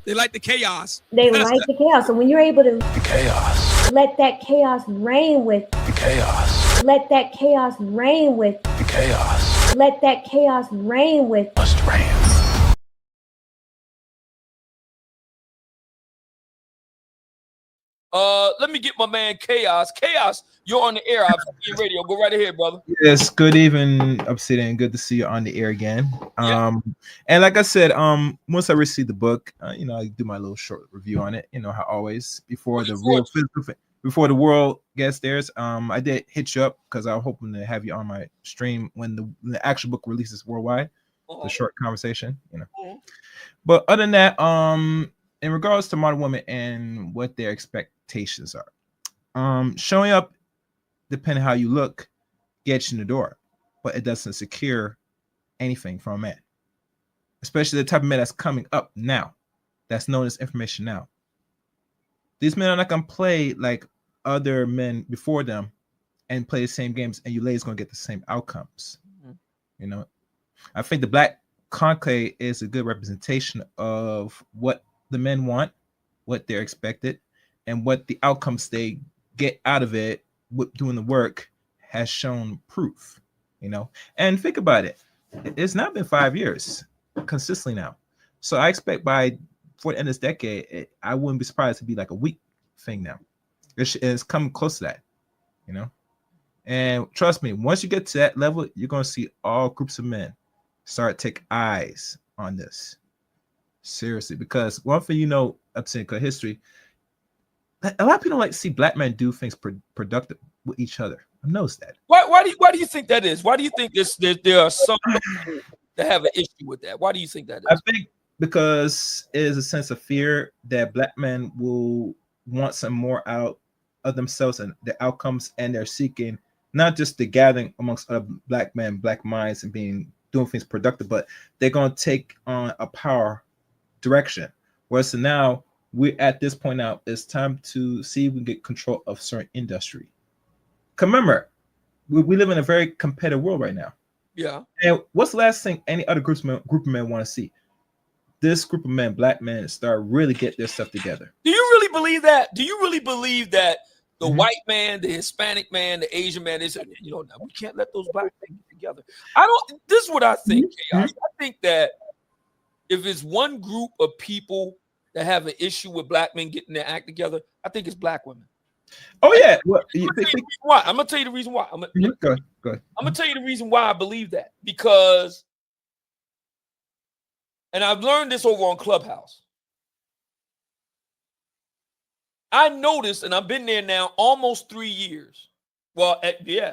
They like the chaos. They like the chaos. So when you're able to The chaos. let that chaos reign with, The chaos. let that chaos reign with, The chaos. let that chaos reign with. Must reign. Let me get my man Chaos. Chaos, you're on the air. I'm on radio. Go right ahead, brother. Yes, good evening, Obsidian. Good to see you on the air again. Yeah. And like I said, once I receive the book, I do my little short review on it. How always before the real physical, before the world gets theirs. I did hit you up because I was hoping to have you on my stream when the actual book releases worldwide. The short conversation, But other than that, in regards to Modern Woman and what their expectations are, showing up, depending how you look, gets you in the door, but it doesn't secure anything from a man, especially the type of man that's coming up now, that's known as information now. These men are not gonna play like other men before them and play the same games, and you ladies gonna get the same outcomes. I think the Black Conclave is a good representation of what the men want, what they're expected, and what the outcomes they get out of it with doing the work has shown proof. And think about it, it's not been 5 years consistently now, so I expect before the end of this decade, I wouldn't be surprised to be like a week thing now. It's coming close to that, and trust me, once you get to that level, you're going to see all groups of men start to take eyes on this seriously, because one thing upsetting history, a lot of people don't like to see Black men do things productive with each other. I've noticed that. Why do you think that is? Why do you think there are some people that have an issue with that? Why do you think that is? I think because it is a sense of fear that Black men will want some more out of themselves and the outcomes, and they're seeking not just the gathering amongst other Black men, Black minds, and doing things productive, but they're going to take on a power direction. Whereas so now we're at this point now, it's time to see if we can get control of certain industry. Remember, we live in a very competitive world right now. Yeah. And what's the last thing any other group of men want to see? This group of men, Black men, start really get their stuff together. Do you really believe that? Do you really believe that the white man, the Hispanic man, the Asian man is, we can't let those Black men get together? This is what I think, I think that if it's one group of people that have an issue with Black men getting their act together, I think it's Black women. Oh yeah. Well, I'm gonna tell you the reason why. Go ahead. I'm gonna tell you the reason why I believe that, because, and I've learned this over on Clubhouse. I noticed, and I've been there now almost 3 years. Well,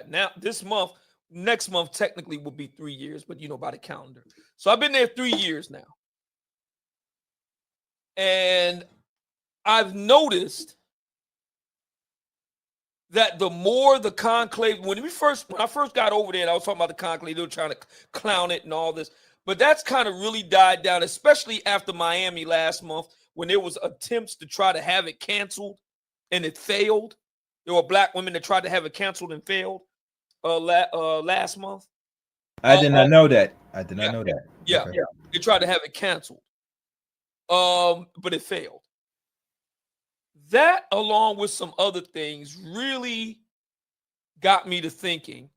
now this month, next month technically will be 3 years, but by the calendar. So I've been there 3 years now. And I've noticed that the more the conclave, when I first got over there and I was talking about the conclave, they were trying to clown it and all this, but that's kind of really died down, especially after Miami last month, when there was attempts to try to have it canceled and it failed. There were Black women that tried to have it canceled and failed last month. I did not know that. I did not know that. Yeah, okay. They tried to have it canceled, but it failed. That, along with some other things, really got me to thinking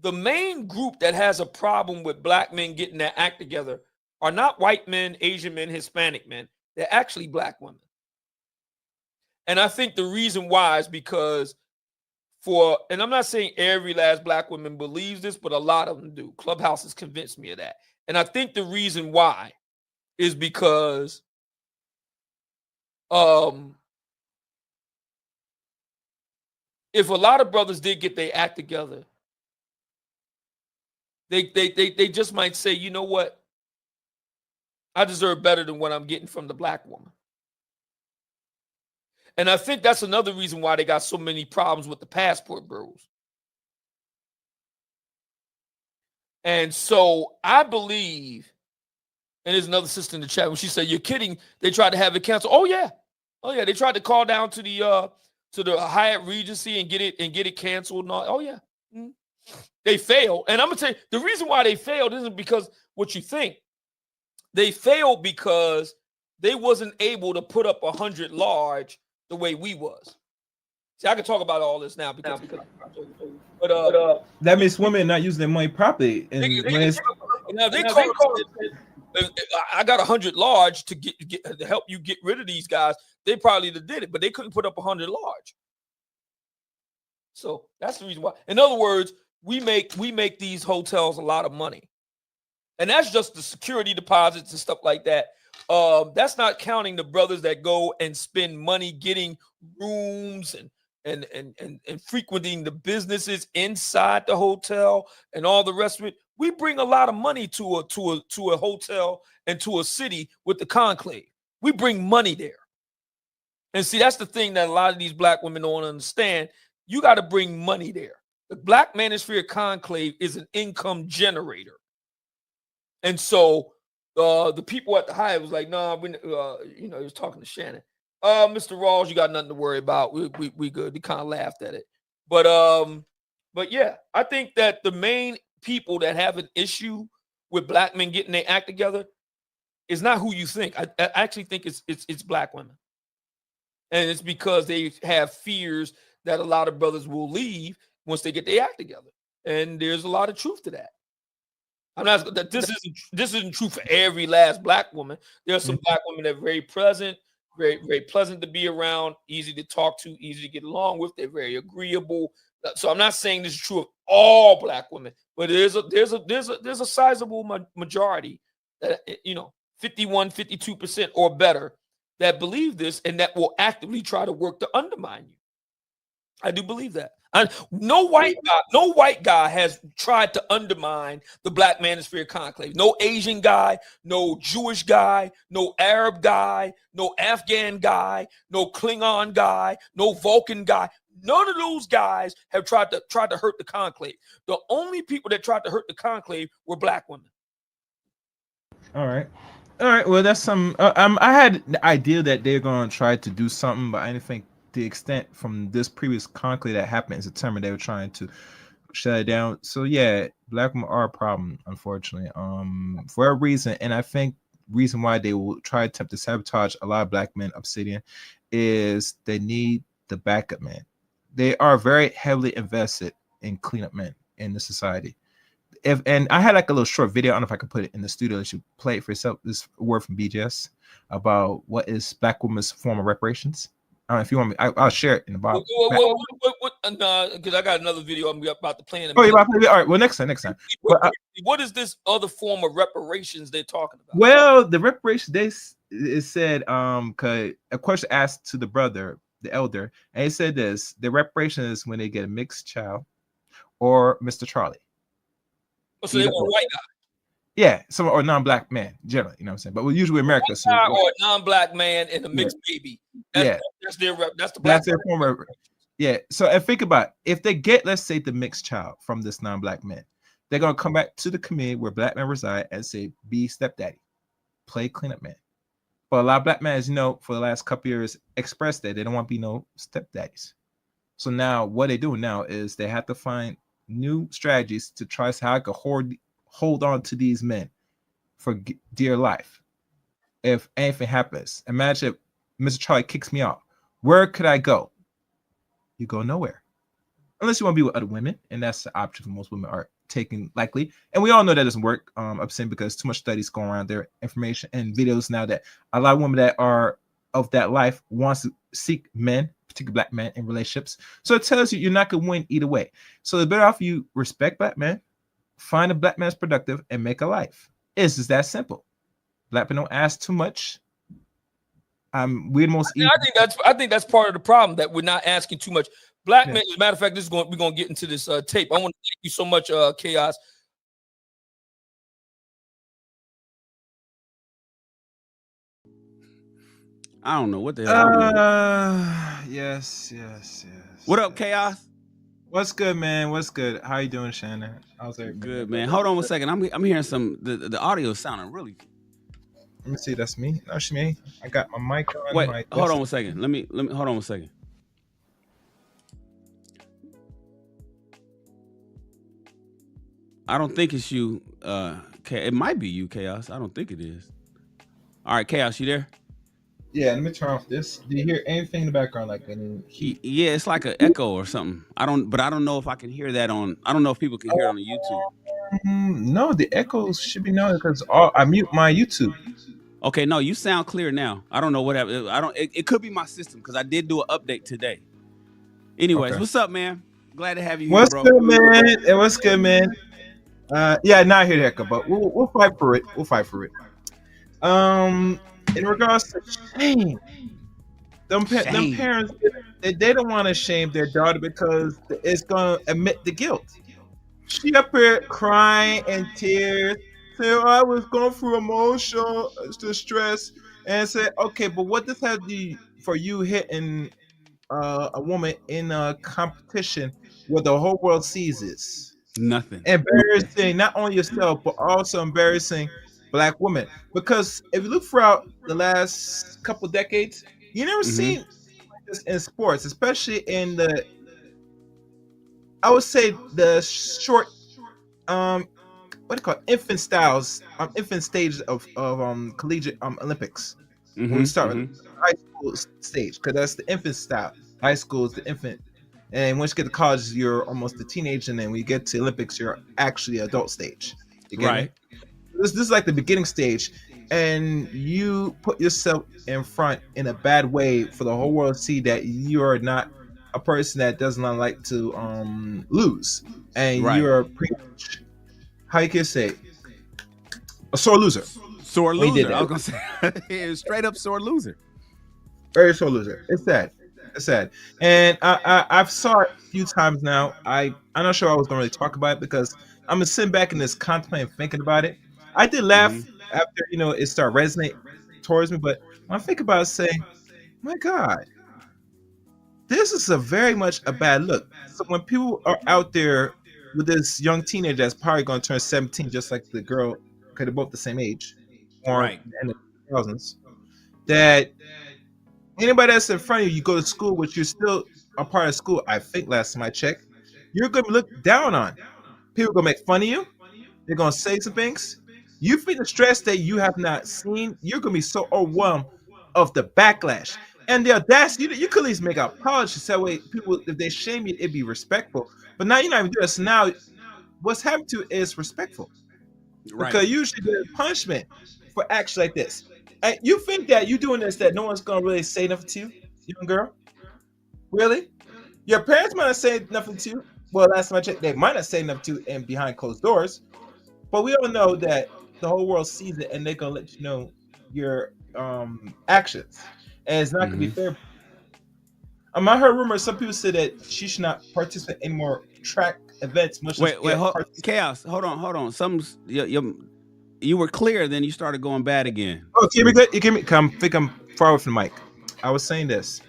the main group that has a problem with Black men getting their act together are not white men, Asian men, Hispanic men. They're actually Black women. And I think the reason why is because and I'm not saying every last Black woman believes this, but a lot of them do. Clubhouse has convinced me of that. And I think the reason why is because if a lot of brothers did get their act together, they just might say, you know what? I deserve better than what I'm getting from the Black woman. And I think that's another reason why they got so many problems with the passport bureaus. And so I believe, and there's another sister in the chat when she said, "You're kidding? They tried to have it canceled." Oh yeah, they tried to call down to the Hyatt Regency and get it canceled and all. Oh yeah, they failed. And I'm gonna tell you the reason why they failed isn't because what you think. They failed because they wasn't able to put up 100 large the way we was. See, I can talk about all this now because but that makes women not using their money properly. And they call it, I got 100 large to get to help you get rid of these guys. They probably did it, but they couldn't put up 100 large. So that's the reason why. In other words, we make these hotels a lot of money, and that's just the security deposits and stuff like that. That's not counting the brothers that go and spend money getting rooms and frequenting the businesses inside the hotel and all the rest of it. We bring a lot of money to a hotel and to a city with the conclave. We bring money there. And see, that's the thing that a lot of these black women don't understand. You got to bring money there. The Black Manosphere Conclave is an income generator. And so the people at the Hyatt was like, no, he was talking to Shannon. Mr. Rawls, you got nothing to worry about. We good. He kind of laughed at it. But yeah, I think that the main people that have an issue with black men getting their act together is not who you think. I actually think it's black women. And it's because they have fears that a lot of brothers will leave once they get their act together. And there's a lot of truth to that. I'm not that this isn't true for every last black woman. There are some black women that are very present, very, very pleasant to be around, easy to talk to, easy to get along with. They're very agreeable. So I'm not saying this is true of all black women, but there's a sizable majority that 51, 52% or better that believe this and that will actively try to work to undermine you. I do believe that. No white guy has tried to undermine the Black Manosphere Conclave. No Asian guy, no Jewish guy, no Arab guy, no Afghan guy, no Klingon guy, no Vulcan guy. None of those guys have tried to hurt the conclave. The only people that tried to hurt the conclave were black women. All right. Well, that's some. I had the idea that they're going to try to do something, but I didn't think the extent from this previous conclave that happened in September they were trying to shut it down. So yeah, black women are a problem, unfortunately. For a reason, and I think reason why they will try to attempt to sabotage a lot of black men, Obsidian, is they need the backup man. They are very heavily invested in cleanup men in the society. And I had like a little short video. I don't know if I can put it in the studio. You should play it for yourself. This word from BGS about what is black women's form of reparations. I don't know if you want me. I'll share it in the bottom. Because I got another video I'm about to play in a minute. Oh, you about to play it? All right. Well, next time. What is this other form of reparations they're talking about? Well, the reparations it said cause a question asked to the brother, the elder, and he said this: the reparation is when they get a mixed child or Mr. Charlie. Oh, so they want a white guy. Yeah, some or non-black man generally, you know what I'm saying. But usually America, so or a non-black man and a mixed baby. That's their form of. Yeah. So and think about it. If they get, let's say, the mixed child from this non-black man, they're gonna come back to the community where black men reside and say, "Be stepdaddy, play cleanup man." But a lot of black men, as you know, for the last couple years, expressed that they don't want to be no stepdaddies. So now what they do now is they have to find new strategies to try how I could hold on to these men for dear life. If anything happens, imagine if Mr. Charlie kicks me out. Where could I go? You go nowhere. Unless you want to be with other women, and that's the option for most women are taking likely. And we all know that doesn't work. I'm saying because too much studies going around there, information and videos now that a lot of women that are of that life wants to seek men, particularly black men, in relationships. So it tells you you're not gonna win either way. So the better off you respect black men, find a black man that's productive, and make a life. It's just that simple. Black men don't ask too much. We're the most. I think that's part of the problem, that we're not asking too much. Black men. As a matter of fact, we're gonna get into this tape. I want to thank you so much, Chaos. I don't know what the hell. Yes. What up, Chaos? What's good, man? What's good? How you doing, Shannon? How's everything? Good, man. Hold on 1 second. I'm hearing some. The audio is sounding really. Let me see. That's me. That's me. I got my mic on. Wait, hold on 1 second. Let me hold on 1 second. I don't think it's you. It might be you, Chaos. I don't think it is. All right, Chaos, you there? Yeah, let me turn off this. Do you hear anything in the background, like any heat? Yeah, it's like an echo or something. I don't know if I can hear that on. I don't know if people can hear it on the YouTube. No, the echoes should be known because I mute my YouTube. Okay, no, you sound clear now. I don't know what happened. I don't. It could be my system because I did do an update today. Anyways, Okay. what's up, man? Glad to have you here, What's bro. good, man? It was good, man. Yeah, now I hear the echo, but we'll fight for it. We'll fight for it. In regards to shame, them Shame. parents, they don't want to shame their daughter because it's gonna admit the guilt. She up here crying in tears, saying, "I was going through emotional distress," and said, "Okay, but what does have to do for you hitting a woman in a competition where the whole world sees this? Nothing. Embarrassing not only yourself but also embarrassing black women. Because if you look throughout the last couple decades, you never seen this in sports, especially in the, I would say, the short what do you call it? Infant stage of collegiate Olympics. When we start with the high school stage, because that's the infant style. High school is the infant, and once you get to college, you're almost a teenager, and then when you get to Olympics, you're actually adult stage. You get Right. me? This is like the beginning stage, and you put yourself in front in a bad way for the whole world to see that you are not a person that does not like to lose, and Right. you're pretty much, how you can say, a sore loser. Sore We did loser. I that. was gonna say it was straight up sore loser. Very sore loser. It's sad. It's sad. And I've saw it a few times now. I'm not sure I was gonna really talk about it because I'm gonna sit back and just contemplating thinking about it. I did laugh after it started resonating towards me, but when I think about it, say, my God, this is a very much a bad look. So when people are out there with this young teenager that's probably gonna turn 17, just like the girl, because they're both the same age, or Right. in the 2000s, that anybody that's in front of you, you go to school, which you're still a part of school. I think last time I checked, you're gonna be looked down on. People gonna make fun of you. They're gonna say some things. You feel the stress that you have not seen. You're gonna be so overwhelmed of the backlash and the audacity. You could at least make an apology. So that way, people, if they shame you, it'd be respectful. But now you're not even doing this. So now, what's happened to is respectful. Right. Because usually there's punishment for action like this. And you think that you doing this, that no one's gonna really say nothing to you, young girl? Really? Your parents might not say nothing to you. Well, last time I checked, they might not say nothing to you and behind closed doors. But we all know that the whole world sees it, and they're gonna let you know your actions, and it's not gonna be fair. I heard rumors. Some people say that she should not participate in more track events. Much Wait, Chaos. Hold on. You were clear, then you started going bad again. Oh, can you good? You can come. Think I'm far away from the mic. I was saying this.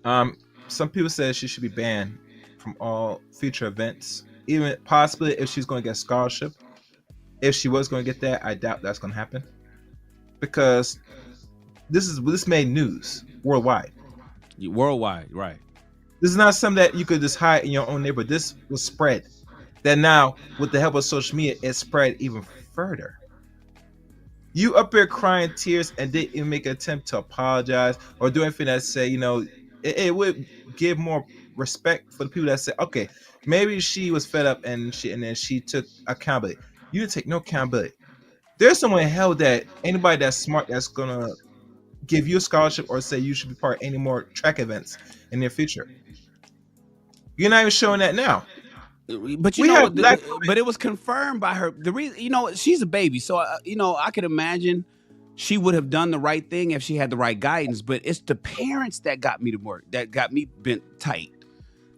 Some people said she should be banned from all future events, even possibly if she's going to get a scholarship. If she was going to get that, I doubt that's going to happen, because this made news worldwide. Worldwide, right? This is not something that you could just hide in your own neighborhood. This was spread. That now, with the help of social media, it spread even further. You up here crying tears and didn't even make an attempt to apologize or do anything that say, it would give more respect for the people that say, okay, maybe she was fed up and then she took accountability. You didn't take no accountability. There's someone in hell that anybody that's smart that's gonna give you a scholarship or say you should be part of any more track events in the future. You're not even showing that now. But but it was confirmed by her. The reason, she's a baby, so I could imagine she would have done the right thing if she had the right guidance. But it's the parents that got me to work, that got me bent tight.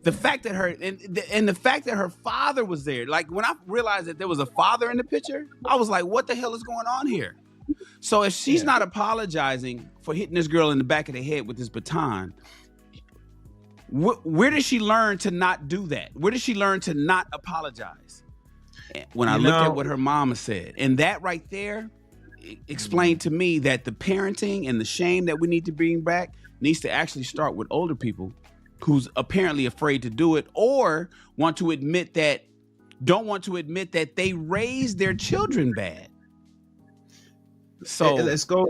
The fact that the fact that her father was there, like when I realized that there was a father in the picture, I was like, what the hell is going on here? So if she's not apologizing for hitting this girl in the back of the head with this baton, where did she learn to not do that? Where did she learn to not apologize? When I looked at what her mama said, and that right there explained to me that the parenting and the shame that we need to bring back needs to actually start with older people who's apparently afraid to do it or don't want to admit that they raised their children bad. So Let's go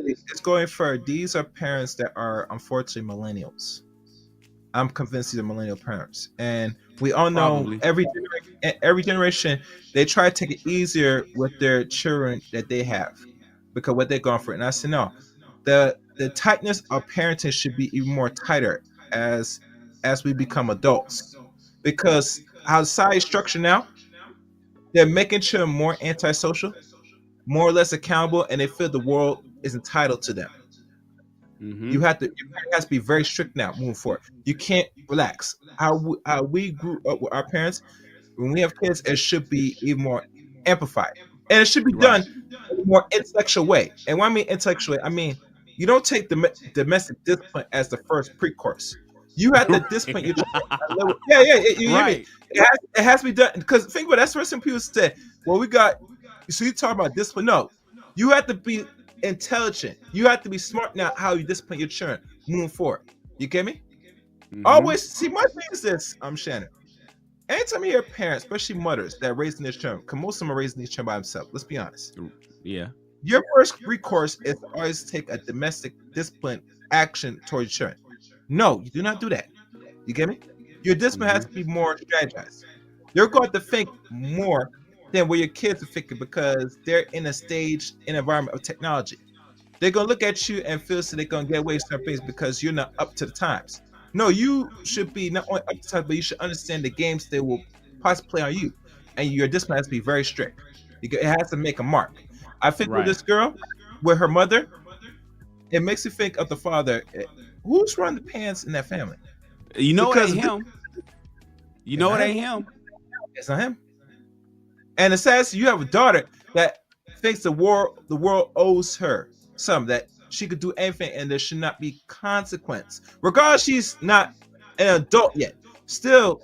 for these are parents that are unfortunately millennials. I'm convinced these are millennial parents, and we all know Probably. every generation they try to take it easier with their children that they have because what they're going for. And I said no, the tightness of parenting should be even more tighter as we become adults, because how society is structured now, they're making children more antisocial, more or less accountable, and they feel the world is entitled to them. Mhm. Your parent has to be very strict now moving forward. You can't relax. How we grew up with our parents, when we have kids, it should be even more amplified. And it should be Right. done in a more intellectual way. And when I mean intellectual way, I mean you don't take the domestic discipline as the first pre-course. You have to discipline your child. Yeah, you hear me? Right. It has to be done. Because think about it, that's the first thing people say. Well, we got, so you talk about discipline. No, you have to be intelligent. You have to be smart now how you discipline your children moving forward. You get me? Mhm. Always see my thing is this, Shannon. Anytime you hear parents, especially mothers, that are raising their children, because most of them are raising these children by themselves. Let's be honest. Yeah. Your first recourse is to always take a domestic discipline action towards your children. No, you do not do that. You get me? Your discipline has to be more strategized. You're going to think more than where your kids are thinking because they're in a stage in environment of technology. They're going to look at you and feel so they're going to get away with some things because you're not up to the times. No, you should be not only up to the times, but you should understand the games they will possibly play on you. And your discipline has to be very strict. It has to make a mark. I think with this girl, with her mother, it makes you think of the father. Who's running the pants in that family? You know it ain't him. You know it ain't him. It's not him. And it says you have a daughter that thinks the world owes her something, that she could do anything and there should not be consequence. Regardless, she's not an adult yet. Still,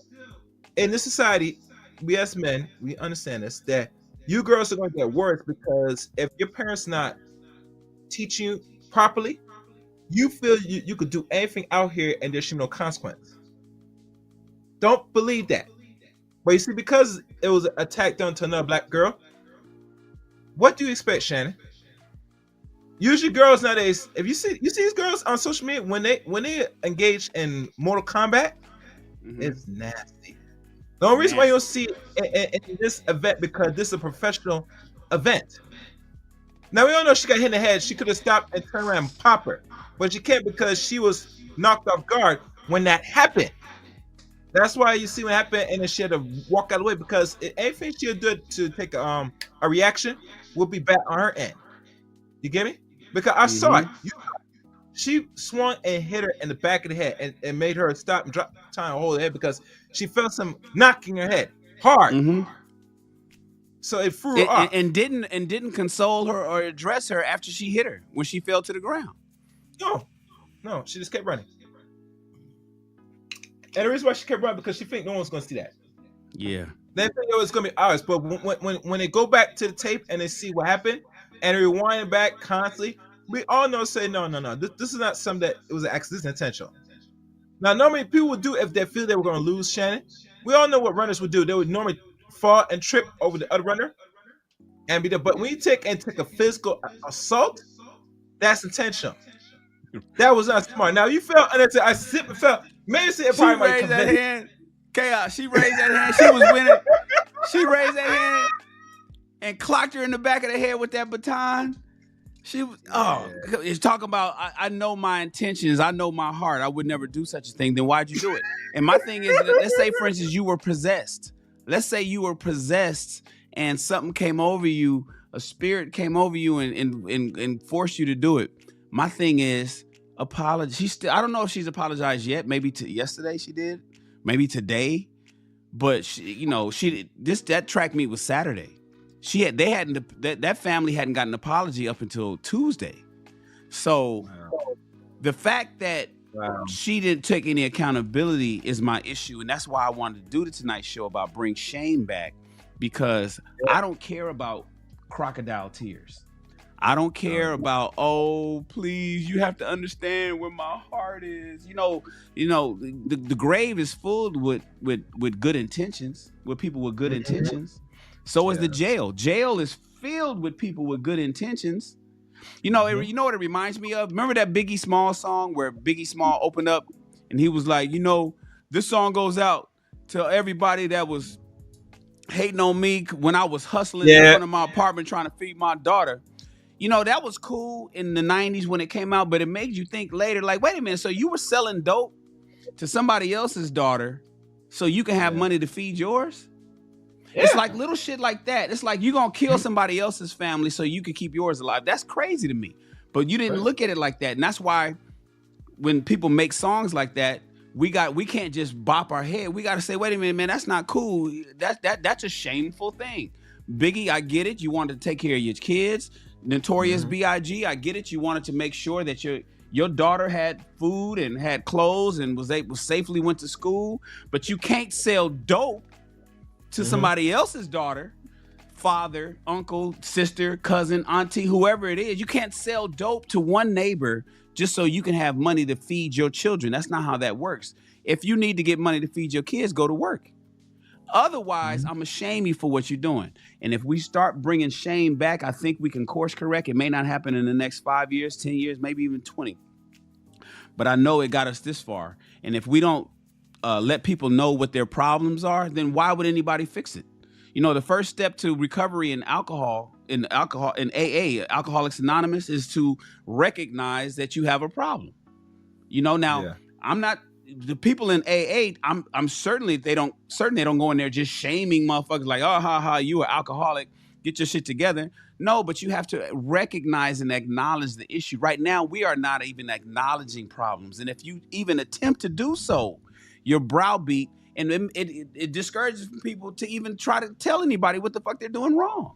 in this society, we as men, we understand this, that you girls are going to get worse because if your parents not teaching you properly, you feel you could do anything out here and there should be no consequence. Don't believe that. But you see, because it was an attack done to another black girl, what do you expect, Shannon? Usually girls nowadays, if you see these girls on social media, when they engage in Mortal Kombat, it's nasty. The only reason why you'll see it in this event, because this is a professional event. Now we all know she got hit in the head. She could have stopped and turned around and pop her, but she can't because she was knocked off guard when that happened. That's why you see what happened, and then she had to walk out of the way because anything she would do to take a reaction would be bad on her end. You get me? Because I saw it. She swung and hit her in the back of the head and made her stop and drop, trying to hold her head because she felt some knocking her head hard. So it threw her off. And didn't console her or address her after she hit her when she fell to the ground. No, she just kept running. And the reason why she kept running because she think no one's gonna see that. Yeah. They think it was gonna be ours, but when they go back to the tape and they see what happened and rewind it back constantly, we all know say no. This is not something that it was an accident, this is intentional. Now normally people would do if they feel they were gonna lose, Shannon. We all know what runners would do. They would normally fall and trip over the other runner and be there. But when you take a physical assault, that's intentional. That was not smart. Now you felt I slipped and fell. Maybe it probably raised that hand. Chaos. She raised that hand. She was winning. She raised that hand and clocked her in the back of the head with that baton. She was it's talking about I know my intentions, I know my heart. I would never do such a thing. Then why'd you do it? And my thing is, let's say for instance you were possessed. Let's say you were possessed and something came over you, a spirit came over you and forced you to do it. My thing is, apology. I don't know if she's apologized yet. Maybe yesterday she did. Maybe today. But that track meet was Saturday. That family hadn't gotten an apology up until Tuesday. So the fact that she didn't take any accountability is my issue, and that's why I wanted to do the Tonight Show about bring shame back, because I don't care about crocodile tears. I don't care about, oh, please, you have to understand where my heart is. The grave is filled with good intentions, with people with good intentions. So is the jail. Jail is filled with people with good intentions. You know, you know what it reminds me of? Remember that Biggie Small song where Biggie Small opened up and he was like, you know, this song goes out to everybody that was hating on me when I was hustling in front of my apartment trying to feed my daughter. You know, that was cool in the 90s when it came out, but it made you think later, like, wait a minute, so you were selling dope to somebody else's daughter so you can have money to feed yours? It's like little shit like that. It's like you're going to kill somebody else's family so you can keep yours alive. That's crazy to me. But you didn't look at it like that. And that's why when people make songs like that, we can't just bop our head. We got to say, wait a minute, man, that's not cool. That's a shameful thing. Biggie, I get it. You wanted to take care of your kids. Notorious B.I.G., I get it. You wanted to make sure that your daughter had food and had clothes and was safely went to school. But you can't sell dope to somebody else's daughter, father, uncle, sister, cousin, auntie, whoever it is. You can't sell dope to one neighbor just so you can have money to feed your children. That's not how that works. If you need to get money to feed your kids, go to work. Otherwise, I'm going to shame you for what you're doing. And if we start bringing shame back, I think we can course correct. It may not happen in the next 5 years, 10 years, maybe even 20. But I know it got us this far. And if we don't let people know what their problems are, then why would anybody fix it? You know, the first step to recovery in AA, Alcoholics Anonymous, is to recognize that you have a problem. You know, now I'm not the people in AA. I'm certainly they don't go in there just shaming motherfuckers like, oh, ha, you are alcoholic. Get your shit together. No, but you have to recognize and acknowledge the issue. Right now, we are not even acknowledging problems. And if you even attempt to do so, you're browbeat, and it discourages people to even try to tell anybody what the fuck they're doing wrong.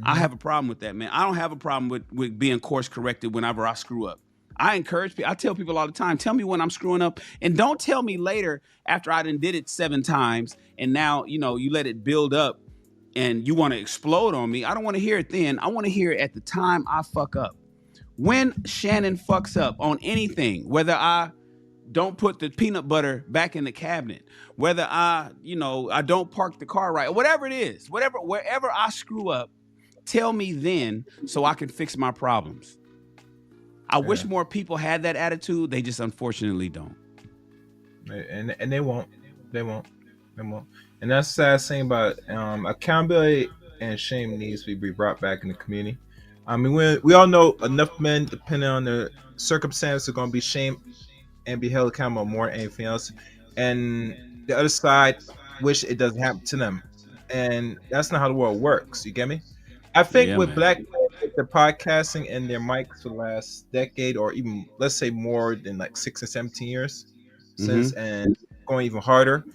I have a problem with that, man. I don't have a problem with being course corrected whenever I screw up. I encourage people. I tell people all the time, tell me when I'm screwing up, and don't tell me later after I done did it 7 times and now, you know, you let it build up and you want to explode on me. I don't want to hear it then. I want to hear it at the time I fuck up. When Shannon fucks up on anything, whether I don't put the peanut butter back in the cabinet, whether I don't park the car right, or whatever it is, wherever I screw up, tell me then so I can fix my problems. I wish more people had that attitude. They just unfortunately don't. And they won't. And that's the sad thing about accountability and shame needs to be brought back in the community. I mean, we all know enough men, depending on the circumstance, are going to be shamed and be held accountable more than anything else. And the other side wish it doesn't happen to them. And that's not how the world works. You get me? I think with black men, with their podcasting and their mics for the last decade, or even let's say more than like 6 and 17 years since, and going even harder,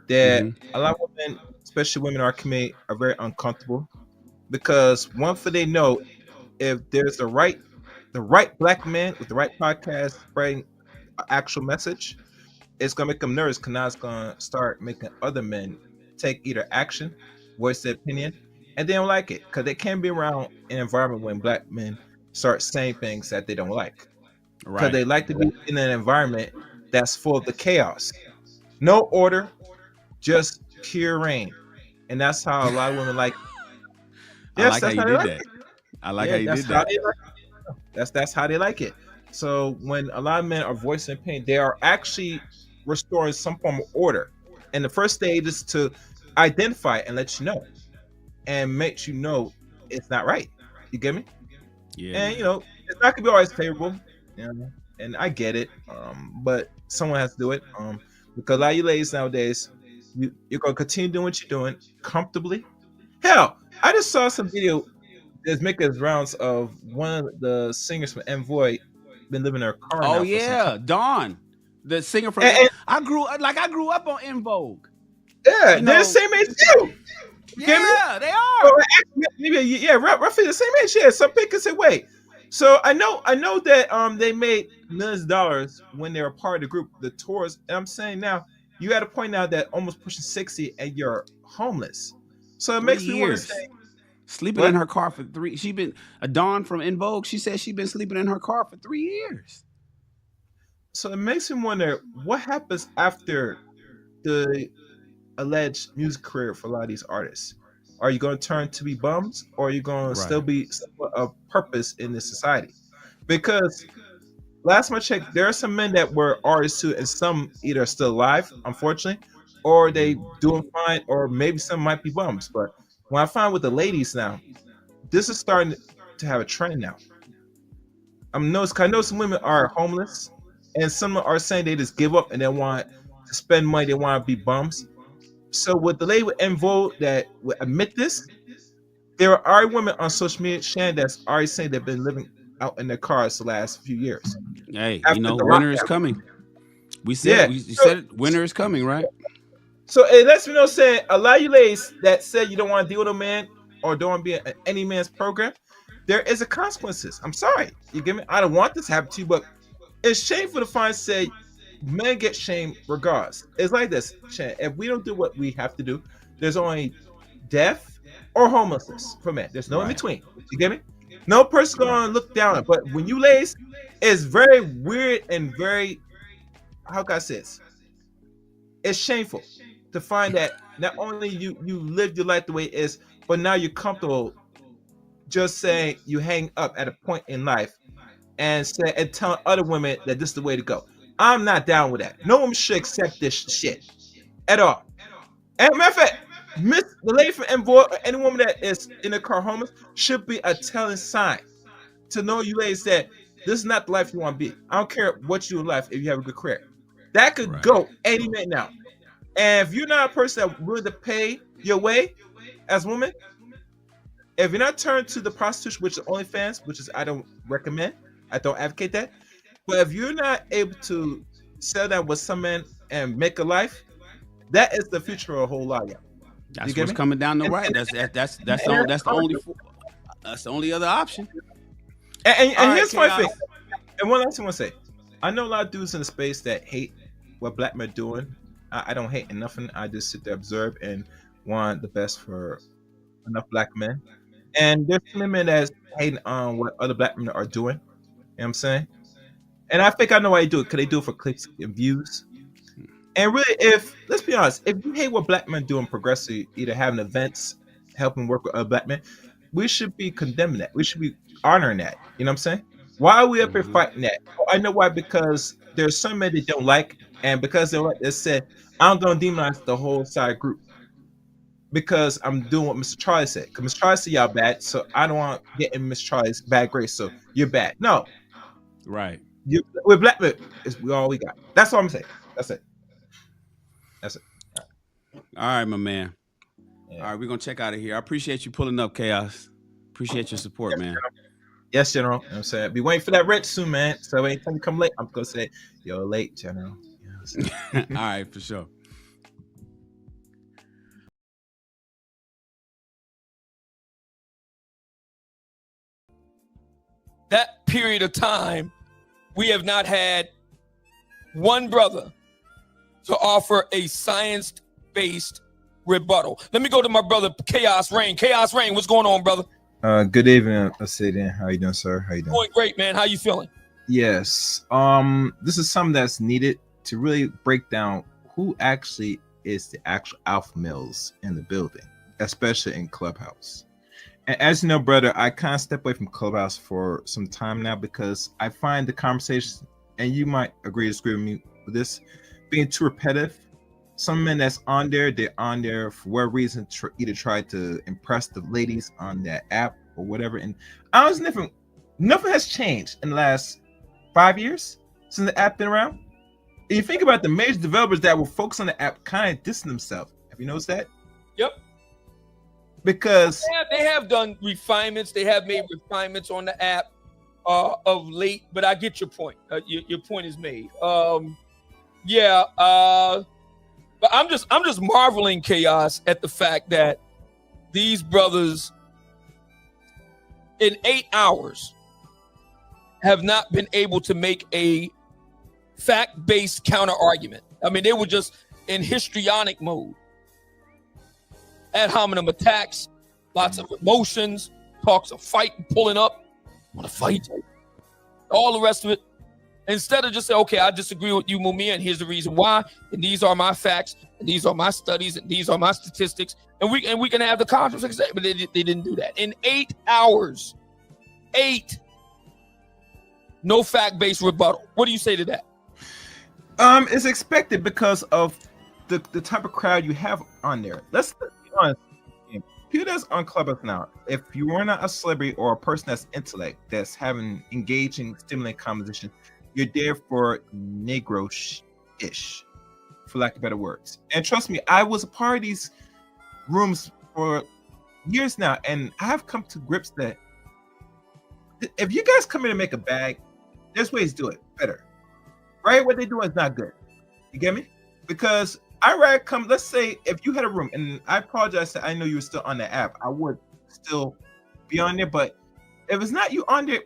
that a lot of women, especially women in our community, are very uncomfortable because one thing they know, if there's the right black man with the right podcast spreading an actual message, it's gonna make them nervous because now it's gonna start making other men take either action, voice their opinion, and they don't like it because they can't be around an environment when black men start saying things that they don't like. Because they like to be in an environment that's full of the chaos. No order, just pure rain. And that's how a lot of women like it. Yes, I like how you did that. I like how you did that. That's how they like it. So when a lot of men are voicing pain, they are actually restoring some form of order. And the first stage is to identify and let you know. And make you know it's not right. You get me? Yeah. And you know, it's not gonna be always favorable. You know, and I get it. But someone has to do it. Because a lot of you ladies nowadays, you're gonna continue doing what you're doing comfortably. Hell, I just saw some video that's making its rounds of one of the singers from Envoy been living in her car. Oh yeah, Dawn, the singer from. I grew up on En Vogue. Yeah, they're the same age too. Yeah, they are. Maybe roughly the same age. Yeah, some people say, wait. So I know that they made millions of dollars when they were part of the group, the tours. And I'm saying now, you at a point now that almost pushing 60 and you're homeless. So it makes me want to say, sleeping in her car for 3. She been a Dawn from En Vogue. She said she's been sleeping in her car for 3 years. So it makes me wonder what happens after the alleged music career for a lot of these artists. Are you going to turn to be bums, or are you going to still be somewhat of purpose in this society? Because last time I checked, there are some men that were artists too, and some either are still alive, unfortunately, or they doing fine, or maybe some might be bums. But when I find with the ladies now, this is starting to have a trend now. I know some women are homeless, and some are saying they just give up and they want to spend money, they want to be bums. So with the lady with Envo that would admit this, there are women on social media, Shan, that's already saying they've been living out in their cars the last few years. Hey, winter is coming. We said winter is coming, right? So it lets me know, saying a lot of you ladies that said you don't want to deal with a man or don't want to be in any man's program, there is a consequences. I'm sorry, you get me? I don't want this to happen to you, but it's shameful to find say men get shamed regardless. It's like this, Shan, if we don't do what we have to do, there's only death or homelessness for men. There's no in between. You get me? No person gonna look down on it. But when you ladies, it's very weird and very, how can I say this? It's shameful to find that not only you live your life the way it is, but now you're comfortable just saying you hang up at a point in life and telling other women that this is the way to go. I'm not down with that. No woman should accept this shit at all. And matter of fact, the lady from Envoy or any woman that is in a car homeless should be a telling sign to know you ladies that this is not the life you want to be. I don't care what you life if you have a good career. That could go any minute now. And if you're not a person that willing to pay your way as a woman, if you're not turned to the prostitution, which is OnlyFans, which is I don't recommend, I don't advocate that. But if you're not able to settle down with some men and make a life, that is the future of a whole lot of y'all. That's what's coming down the right. That's the only other option. And here's my thing. And one last thing I want to say. I know a lot of dudes in the space that hate what black men are doing. I don't hate nothing. I just sit there, observe, and want the best for enough black men. And there's some men that's hating on what other black men are doing. You know what I'm saying? And I think I know why they do it, because they do it for clicks and views. And really, let's be honest, if you hate what black men do in progressive, either having events, helping work with other black men, we should be condemning that. We should be honoring that. You know what I'm saying? Why are we up here fighting that? I know why, because there's some men they don't like, and because they said, I'm going to demonize the whole side group because I'm doing what Mr. Charlie said. Because Mr. Charlie said y'all bad, so I don't want to get in Mr. Charlie's bad grace, so you're bad. No. Right. With black men, it's all we got. That's all I'm saying. That's it. All right, my man. Yeah. All right, we're going to check out of here. I appreciate you pulling up, Chaos. Appreciate your support, man. Yes, General. You know what I'm saying? Be waiting for that rent soon, man. So anytime you come late, I'm going to say, you're late, General. You know all right, for sure. That period of time, we have not had one brother to offer a science-based rebuttal. Let me go to my brother, Chaos Rain. Chaos Rain, what's going on, brother? Good evening, Asadian. How you doing, sir? How you doing? Doing great, man. How you feeling? Yes. This is something that's needed to really break down who actually is the actual alpha males in the building, especially in Clubhouse. And as you know, brother, I kind of step away from Clubhouse for some time now because I find the conversation, and you might agree or disagree with me with this, being too repetitive. Some men that's on there, they're on there for what reason, either try to impress the ladies on that app or whatever. And I was nothing has changed in the last 5 years since the app been around. And you think about the major developers that were focused on the app kind of dissing themselves. Have you noticed that? Yep. Because they have done refinements. They have made refinements on the app of late, but I get your point. Your point is made. But I'm just marveling, Chaos, at the fact that these brothers in 8 hours have not been able to make a fact-based counter argument. I mean, they were just in histrionic mode. Ad hominem attacks, lots of emotions, talks of fighting, pulling up, want to fight, all the rest of it. Instead of just say, okay, I disagree with you, Mumia, and here's the reason why, and these are my facts, and these are my studies, and these are my statistics, and we can have the conversation. But they didn't do that. In 8 hours, 8, no fact-based rebuttal. What do you say to that? It's expected because of the type of crowd you have on there. Let's be honest. People that's on Clubhouse now, if you are not a celebrity or a person that's intellect, that's having engaging, stimulating conversation, you're there for Negro-ish, for lack of better words. And trust me, I was a part of these rooms for years now, and I have come to grips that if you guys come in and make a bag, there's ways to do it better. Right? What they're doing is not good. You get me? Because I rather come, let's say if you had a room, and I apologize that I know you were still on the app, I would still be on there, but if it's not you on there,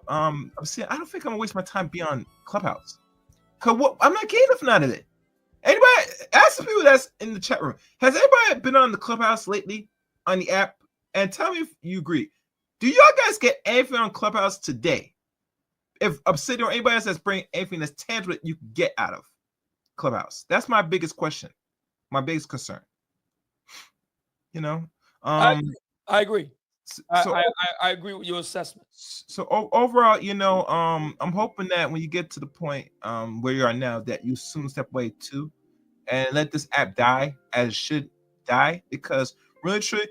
I'm saying I don't think I'm gonna waste my time beyond Clubhouse. Cause what I'm not getting nothing out of it. Anybody ask the people that's in the chat room, has anybody been on the Clubhouse lately on the app? And tell me if you agree. Do y'all guys get anything on Clubhouse today? If Obsidian or anybody else that's bringing anything that's tangible you can get out of Clubhouse, that's my biggest question, my biggest concern. You know, I agree. So I agree with your assessment. So overall, you know, I'm hoping that when you get to the point where you are now, that you soon step away too, and let this app die as it should die, because really, truly,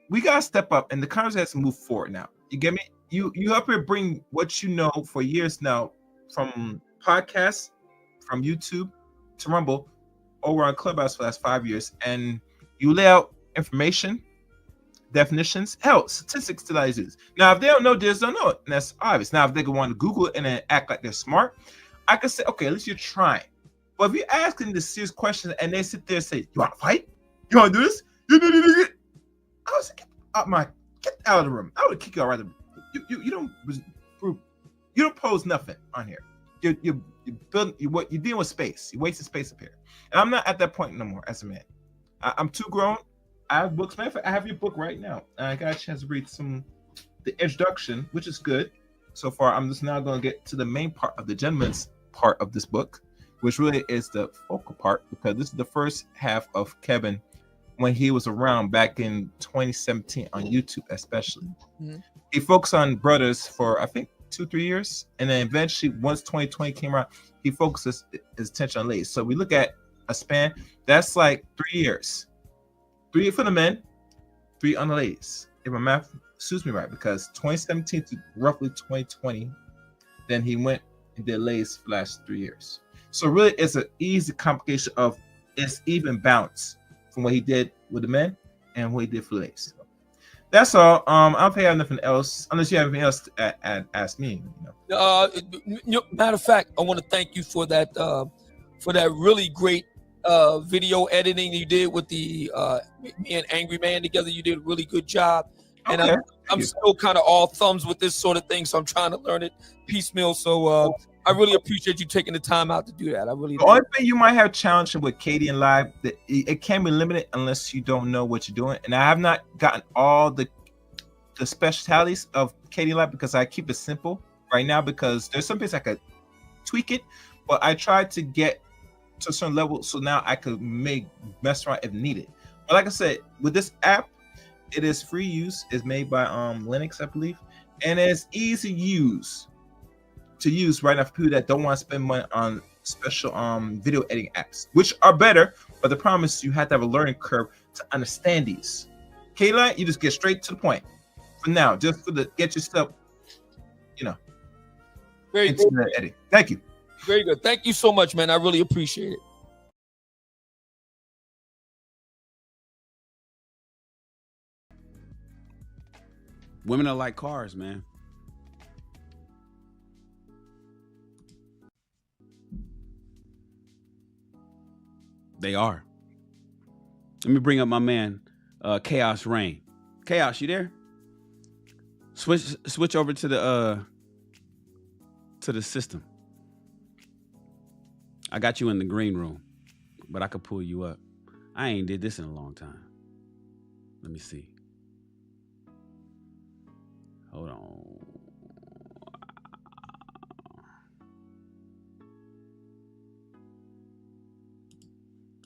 we gotta step up, and the conversation has to move forward now. You get me? You up here bring what you know for years now, from podcasts, from YouTube to Rumble, over on Clubhouse for the last 5 years, and you lay out information, definitions, hell, statistics to that is. Now, if they don't know this, don't know it, and that's obvious. Now, if they want to Google it and then act like they're smart, I could say, okay, at least you're trying. But if you're asking the serious questions and they sit there and say, you want to fight? You want to do this? I was like, get out of the room. I would kick you out right there. You don't pose nothing on here. You're dealing with space. You're wasting space up here. And I'm not at that point no more as a man. I'm too grown. I have books. Matter of fact, I have your book right now. And I got a chance to read the introduction, which is good so far. I'm just now going to get to the main part of the gentleman's part of this book, which really is the focal part, because this is the first half of Kevin when he was around back in 2017 on YouTube, especially. Mm-hmm. He focused on brothers for, I think, 2-3 years. And then eventually, once 2020 came around, he focuses his attention on ladies. So we look at a span, that's like 3 years. 3 for the men, 3 on the ladies. If my math suits me right, because 2017 to roughly 2020, then he went and did ladies for the last 3 years. So really, it's an easy complication of it's even balance from what he did with the men and what he did for the ladies. So that's all. I don't think I have nothing else, unless you have anything else to ask me. Matter of fact, I want to thank you for that really great video editing you did with the me and Angry Man together. You did a really good job. And okay. I'm still kind of all thumbs with this sort of thing, so I'm trying to learn it piecemeal. So I really appreciate you taking the time out to do that. I really do. The only thing you might have challenged with Kadian that it can be limited unless you don't know what you're doing. And I have not gotten all the specialities of Kadian because I keep it simple right now, because there's some places I could tweak it, but I tried to get to a certain level so now I could mess around if needed. But like I said, with this app, it is free use. It's made by Linux, I believe, and it's easy to use right now for people that don't want to spend money on special video editing apps, which are better, but the problem is you have to have a learning curve to understand these. Kayla, you just get straight to the point. For now, just for the get yourself, very into the editing. Thank you. Very good. Thank you so much, man. I really appreciate it. Women are like cars, man. They are. Let me bring up my man, Chaos Rain. Chaos, you there? Switch over to the system. I got you in the green room, but I could pull you up. I ain't did this in a long time. Let me see. Hold on.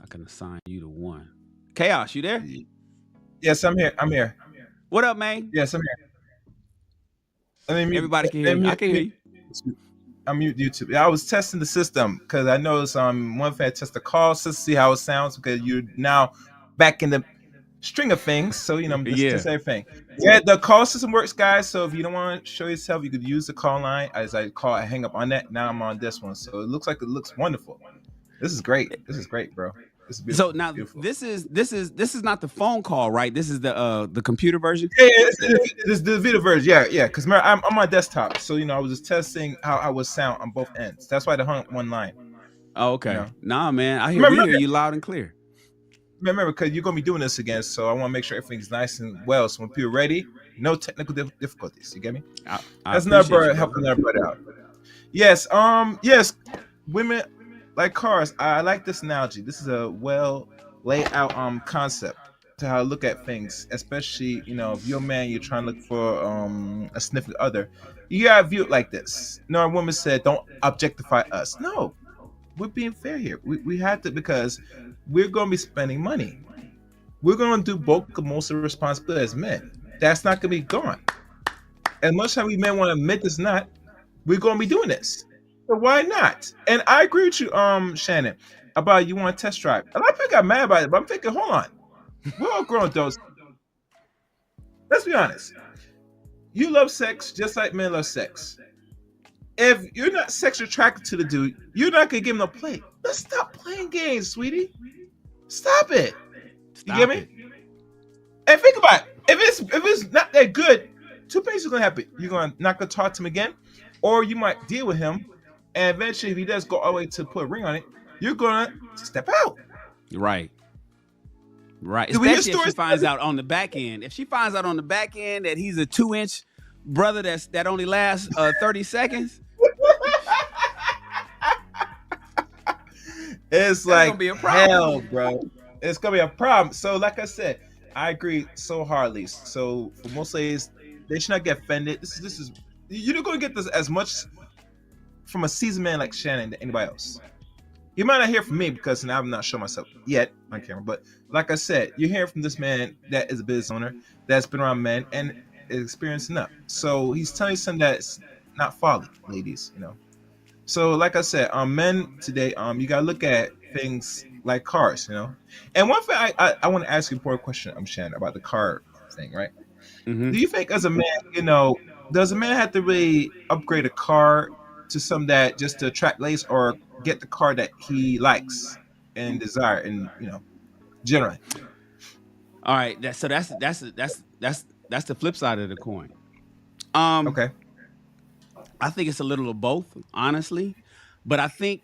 can assign you to one. Chaos, you there? Yes, I'm here. I'm here. What up, man? Yes, I'm here. Everybody can hear you. I can hear you. I'm mute YouTube. Yeah, I was testing the system because I noticed one fan test the call just to see how it sounds because you're now back in the string of things. So I'm just everything. Yeah, the call system works, guys. So if you don't want to show yourself, you could use the call line. As I hang up on that. Now I'm on this one, so it looks wonderful. This is great. This is great, bro. This is beautiful. So now this is not the phone call, right? This is the computer version. Yeah, this is the video version. Yeah. Because I'm on my desktop, so I was just testing how I would sound on both ends. That's why the hung up one line. Oh, okay. Nah, man, we hear you loud and clear. Remember, because you're gonna be doing this again, so I want to make sure everything's nice and well. So when people are ready, no technical difficulties. You get me? That's another helping everybody out. Yes. Yes. Women like cars. I like this analogy. This is a well laid out concept to how to look at things, especially if you're a man, you're trying to look for a significant other. You gotta view it like this. No, a woman said, "Don't objectify us." No, we're being fair here. We have to, because we're gonna be spending money. We're gonna do both most of the responsibility as men. That's not gonna be gone. As much as we men want to admit it's not, we're gonna be doing this. So why not? And I agree with you, Shannon, about you want to test drive. A lot of people got mad about it, but I'm thinking, hold on. We're all grown adults. Let's be honest. You love sex just like men love sex. If you're not sexually attracted to the dude, you're not gonna give him no play. Let's stop playing games, sweetie. Stop it. You get me? And think about it. If it's not that good, two things are gonna happen. You're gonna not gonna talk to him again, or you might deal with him, and eventually, if he does go all the way to put a ring on it, you're gonna step out. Right. Especially if she finds out on the back end. If she finds out on the back end that he's a 2-inch brother that only lasts 30 seconds. It's like gonna be a problem. Hell, bro. It's gonna be a problem. So, like I said, I agree so hardly. So, for most ladies, they should not get offended. This is you're not gonna get this as much from a seasoned man like Shannon than anybody else. You might not hear from me because I've not shown myself yet on camera, but like I said, you're hearing from this man that is a business owner that's been around men and is experienced enough. So he's telling you something that's not folly, ladies. So like I said, men today, you gotta look at things like cars. And one thing I want to ask you a important question, Shannon, about the car thing, right? Mm-hmm. Do you think as a man, does a man have to really upgrade a car to some that just to attract ladies, or get the car that he likes and desire, and generally? All right, that's the flip side of the coin. Okay. I think it's a little of both, honestly, but I think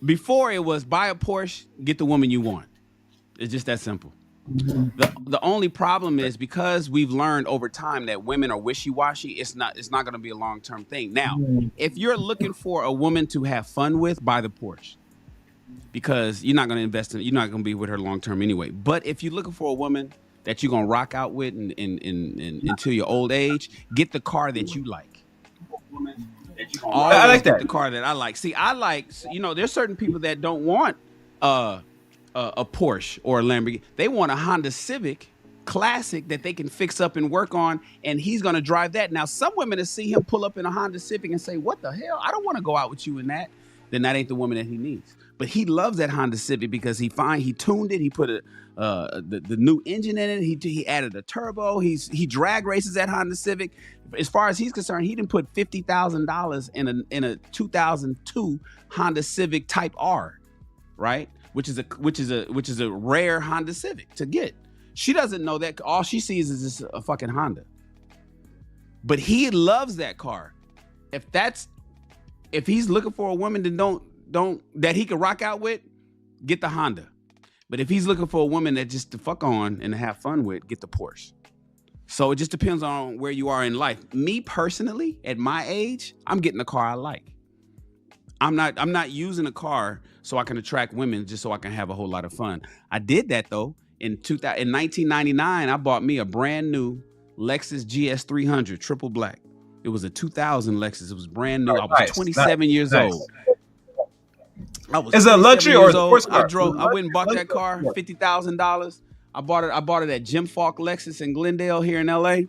before it was buy a Porsche, get the woman you want. It's just that simple. The only problem is because we've learned over time that women are wishy-washy, it's not going to be a long-term thing. Now, if you're looking for a woman to have fun with, buy the Porsche, because you're not going to invest in, you're not going to be with her long-term anyway. But if you're looking for a woman that you're going to rock out with until your old age, get the car that you like. I like that. The car that I like. See, I like, there's certain people that don't want a Porsche or a Lamborghini. They want a Honda Civic Classic that they can fix up and work on, and he's going to drive that. Now, some women will see him pull up in a Honda Civic and say, "What the hell? I don't want to go out with you in that." Then that ain't the woman that he needs. But he loves that Honda Civic because he tuned it. He put the new engine in it. He added a turbo. He drag races that Honda Civic. As far as he's concerned, he didn't put $50,000 in a 2002 Honda Civic Type R, right? Which is a rare Honda Civic to get. She doesn't know that. All she sees is just a fucking Honda. But he loves that car. If he's looking for a woman that he can rock out with, get the Honda. But if he's looking for a woman that just to fuck on and to have fun with, get the Porsche. So it just depends on where you are in life. Me personally, at my age, I'm getting the car I like. I'm not using a car so I can attract women just so I can have a whole lot of fun. I did that though. In 1999, I bought me a brand new Lexus GS 300 triple black. It was a 2000 Lexus. It was brand new. I was 27 years old. I was Is it a 27 luxury or years a old. sports I car? went and bought that car, $50,000. I bought it at Jim Falk Lexus in Glendale here in LA.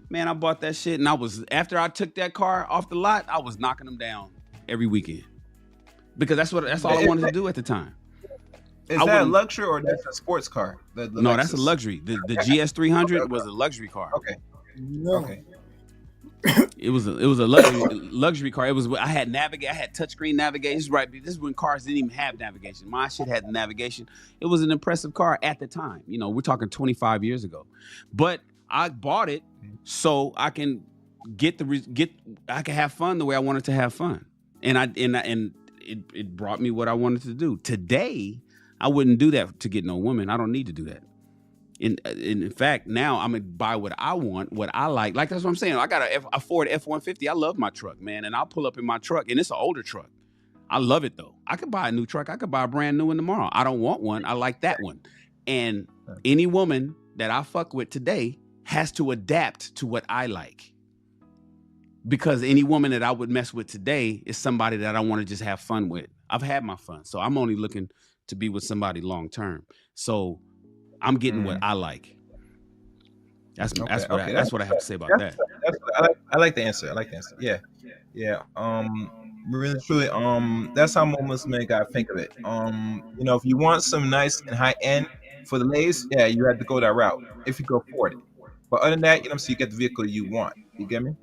Man, I bought that shit, and after I took that car off the lot, I was knocking them down every weekend because that's all I wanted to do at the time. Is that a luxury or that's a sports car? The No, Lexus? that's a luxury. The GS300 was a luxury car. Okay. No. Okay. It was a luxury car. I had touchscreen navigation. This is when cars didn't even have navigation. My shit had the navigation. It was an impressive car at the time. You know, we're talking 25 years ago. But I bought it so I can I can have fun the way I wanted to have fun. And it brought me what I wanted to do. Today, I wouldn't do that to get no woman. I don't need to do that. In fact, now I'm gonna buy what I want, what I like. Like that's what I'm saying. I got a Ford F-150. I love my truck, man, and I'll pull up in my truck, and it's an older truck. I love it though. I could buy a new truck. I could buy a brand new one tomorrow. I don't want one. I like that one. And any woman that I fuck with today has to adapt to what I like. Because any woman that I would mess with today is somebody that I want to just have fun with. I've had my fun, so I'm only looking to be with somebody long term. So I'm getting what I like. That's what I have to say about that. I like the answer. Yeah. Really truly. That's how most men gotta think of it. If you want some nice and high end for the ladies, yeah, you have to go that route if you go for it. But other than that, so you get the vehicle you want. You get me?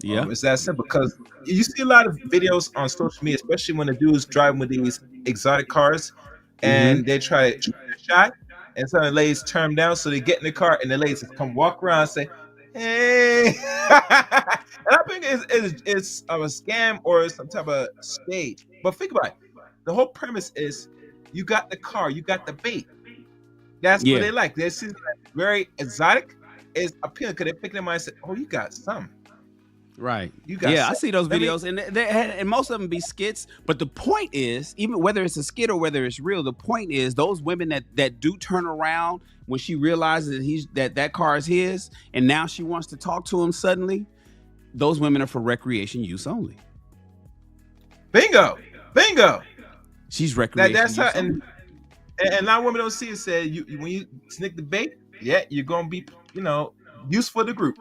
Yeah. It's that simple because you see a lot of videos on social media, especially when the dudes driving with these exotic cars and they try to shot. And some of the ladies turn them down, so they get in the car, and the ladies come walk around and say, "Hey," and I think it's a scam or some type of stage. But think about it: the whole premise is you got the car, you got the bait. That's what they like. This is very exotic. It's appealing because they pick them up and say, "Oh, you got something." Right. I I see those videos, and most of them be skits. But the point is, even whether it's a skit or whether it's real, the point is those women that do turn around when she realizes that car is his, and now she wants to talk to him suddenly. Those women are for recreation use only. Bingo. She's recreation. That's her, and a lot of women don't see it. Say when you snick the bait, yeah, you're gonna be useful to the group.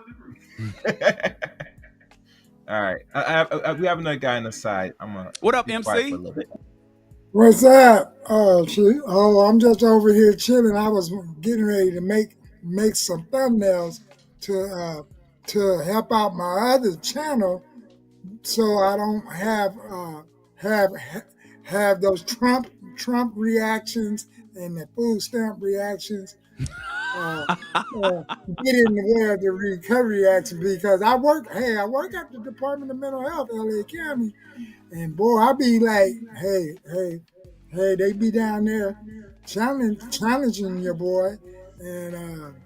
All right, we have another guy on the side. What up, MC? What's up? I'm just over here chilling. I was getting ready to make some thumbnails to help out my other channel, so I don't have those Trump reactions and the food stamp reactions. Get in the way of the recovery action because I work at the Department of Mental Health, LA County, and boy, I be like, hey, they be down there challenging your boy, and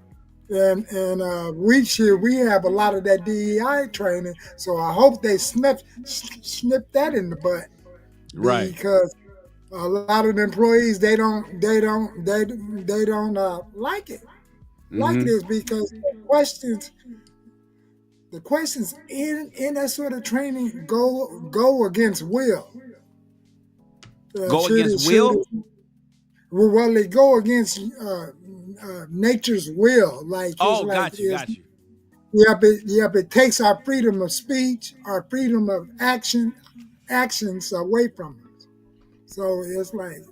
we have a lot of that DEI training, so I hope they snip that in the butt, right? Because a lot of the employees they don't like it. Like it is because the questions in that sort of training go against will. Go against will? Well, they go against nature's will. Got you. Yep, it takes our freedom of speech, our freedom of actions away from us. So it's like,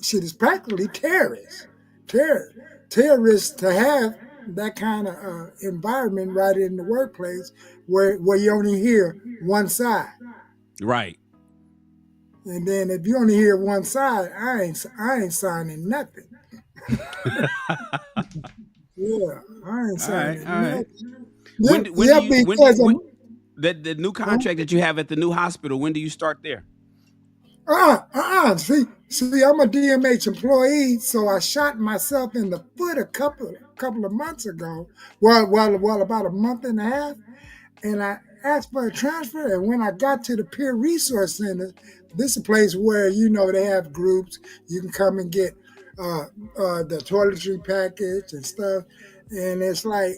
shit is practically terrorist to have that kind of environment right in the workplace where you only hear one side. Right. And then if you only hear one side, I ain't signing nothing. Yeah, I ain't signing nothing. The new contract that you have at the new hospital, when do you start there? See, I'm a DMH employee, so I shot myself in the foot a couple of months ago. Well, about a month and a half, and I asked for a transfer. And when I got to the Peer Resource Center, this is a place where they have groups. You can come and get the toiletry package and stuff. And it's like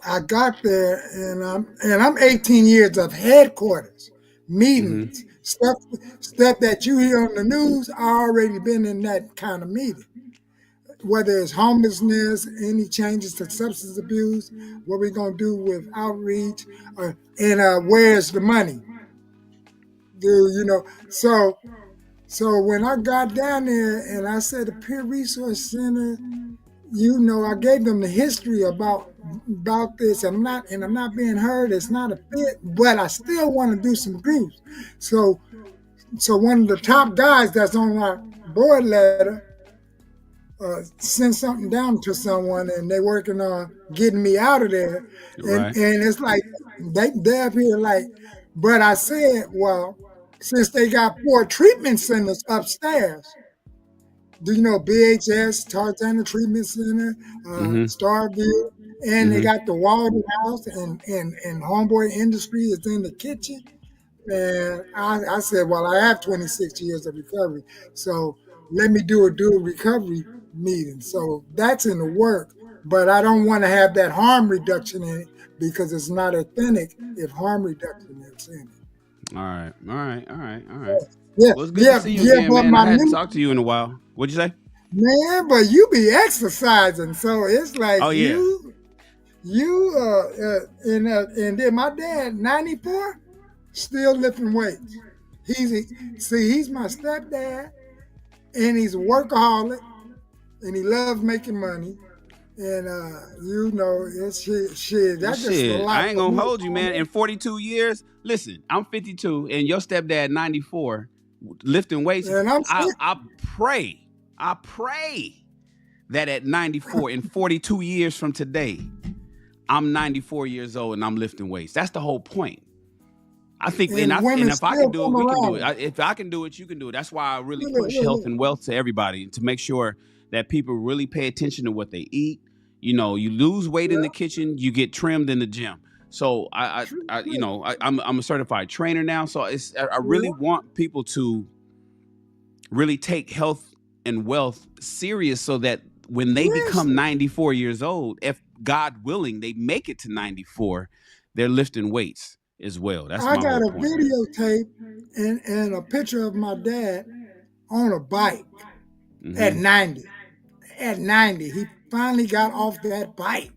I got there, and I'm 18 years of headquarters meetings. Stuff that you hear on the news, I already been in that kind of meeting. Whether it's homelessness, any changes to substance abuse, what we're gonna do with outreach, and where's the money? So when I got down there and I said the Peer Resource Center, I gave them the history about this. I'm not being heard. It's not a fit, but I still want to do some groups. So one of the top guys that's on our board letter sent something down to someone, and they're working on getting me out of there. Right. And it's like they're up here like, but I said, well, since they got 4 treatment centers upstairs, BHS, Tarzana Treatment Center, Starview, and they got the Walden House, and Homeboy Industry is in the kitchen. And I said, well, I have 26 years of recovery, so let me do a dual recovery meeting. So that's in the work, but I don't want to have that harm reduction in it because it's not authentic if harm reduction is in it. All right. Yeah, Well, it's good to see you again, but man. I hadn't talked to you in a while. What'd you say? Man, but you be exercising, so it's like and then my dad, 94, still lifting weights. He's my stepdad, and he's a workaholic, and he loves making money. And it's shit. That's just a lot. I ain't gonna hold you, man. In 42 years, listen, I'm 52, and your stepdad 94, lifting weights. And I pray that at 94, in 42 years from today, I'm 94 years old and I'm lifting weights. That's the whole point. I think, and if I can do it, we can do it. If I can do it, you can do it. That's why I really push health and wealth to everybody, to make sure that people really pay attention to what they eat. You lose weight in the kitchen, you get trimmed in the gym. So I'm a certified trainer now. So I really want people to really take health and wealth serious, so that when they become 94 years old, if God willing, they make it to 94, they're lifting weights as well. That's I got a videotape and a picture of my dad on a bike at 90. At 90, he finally got off that bike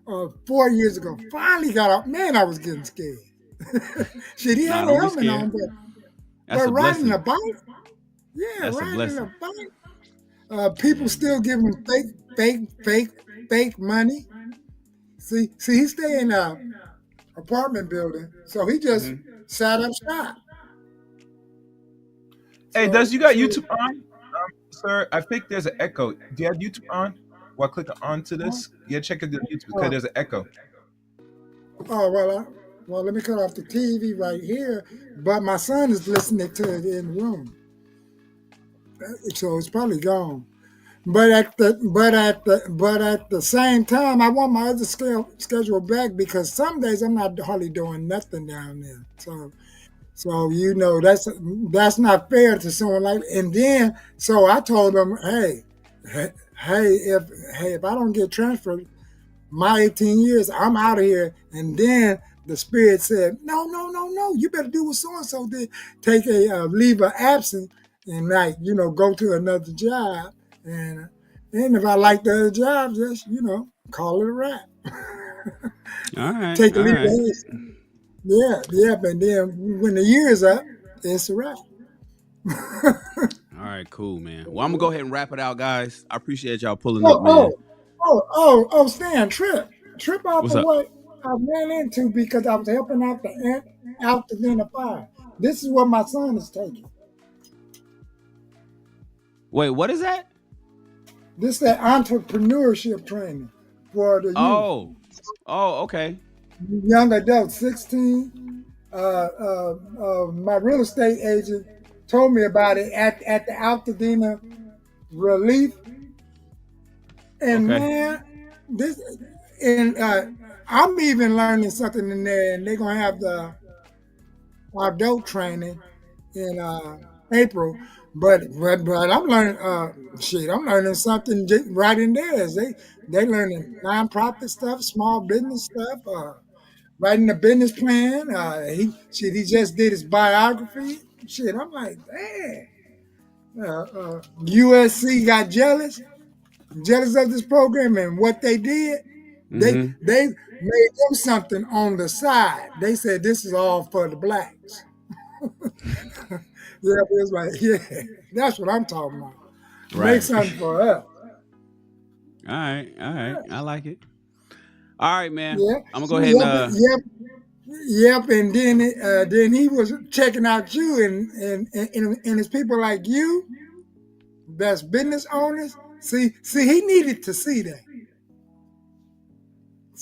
4 years ago. Finally got off. Man, I was getting scared. Shit, he had a helmet on, but riding a bike? Yeah, that's riding a bike. People still give him fake money. See, he stay in an apartment building, so he just sat up shop. Hey, you got YouTube on? Sir, I think there's an echo. Do you have YouTube on? While clicking onto this, check it the YouTube because there's an echo. Oh well, let me cut off the TV right here. But my son is listening to it in the room, so it's probably gone. But at the same time, I want my other schedule back, because some days I'm not hardly doing nothing down there. So that's not fair to someone like. And then so I told them, hey, if I don't get transferred, my 18 years, I'm out of here. And then the Spirit said, no, you better do what so and so did. Take a leave of absence and go to another job. And if I like the other job, just call it a wrap. All right. Take a leave of absence. Yeah, but then when the year is up, it's a wrap. All right, cool, man. Well, I'm gonna go ahead and wrap it out, guys. I appreciate y'all pulling up, man. Stan, trip off of what I ran into because I was helping out the Altadena Fire. This is what my son is taking. Wait, what is that? This is that entrepreneurship training for the youth. Oh, okay. Young adults, 16. My real estate agent told me about it at the Altadena Relief. And man, I'm even learning something in there, and they're gonna have our adult training in April. But I'm learning I'm learning something right in there. They learning nonprofit stuff, small business stuff, writing a business plan. He just did his biography. shit. I'm like, damn. USC got jealous of this program and what they did. Mhm. They made them something on the side. They said this is all for the blacks. Yeah, it's like, yeah, that's what I'm talking about. Make Right. something for us. All right. I like it. All right, man. Yeah. I'm gonna go ahead and Yep. And then he was checking out you and it's people like you that's business owners. See, he needed to see that.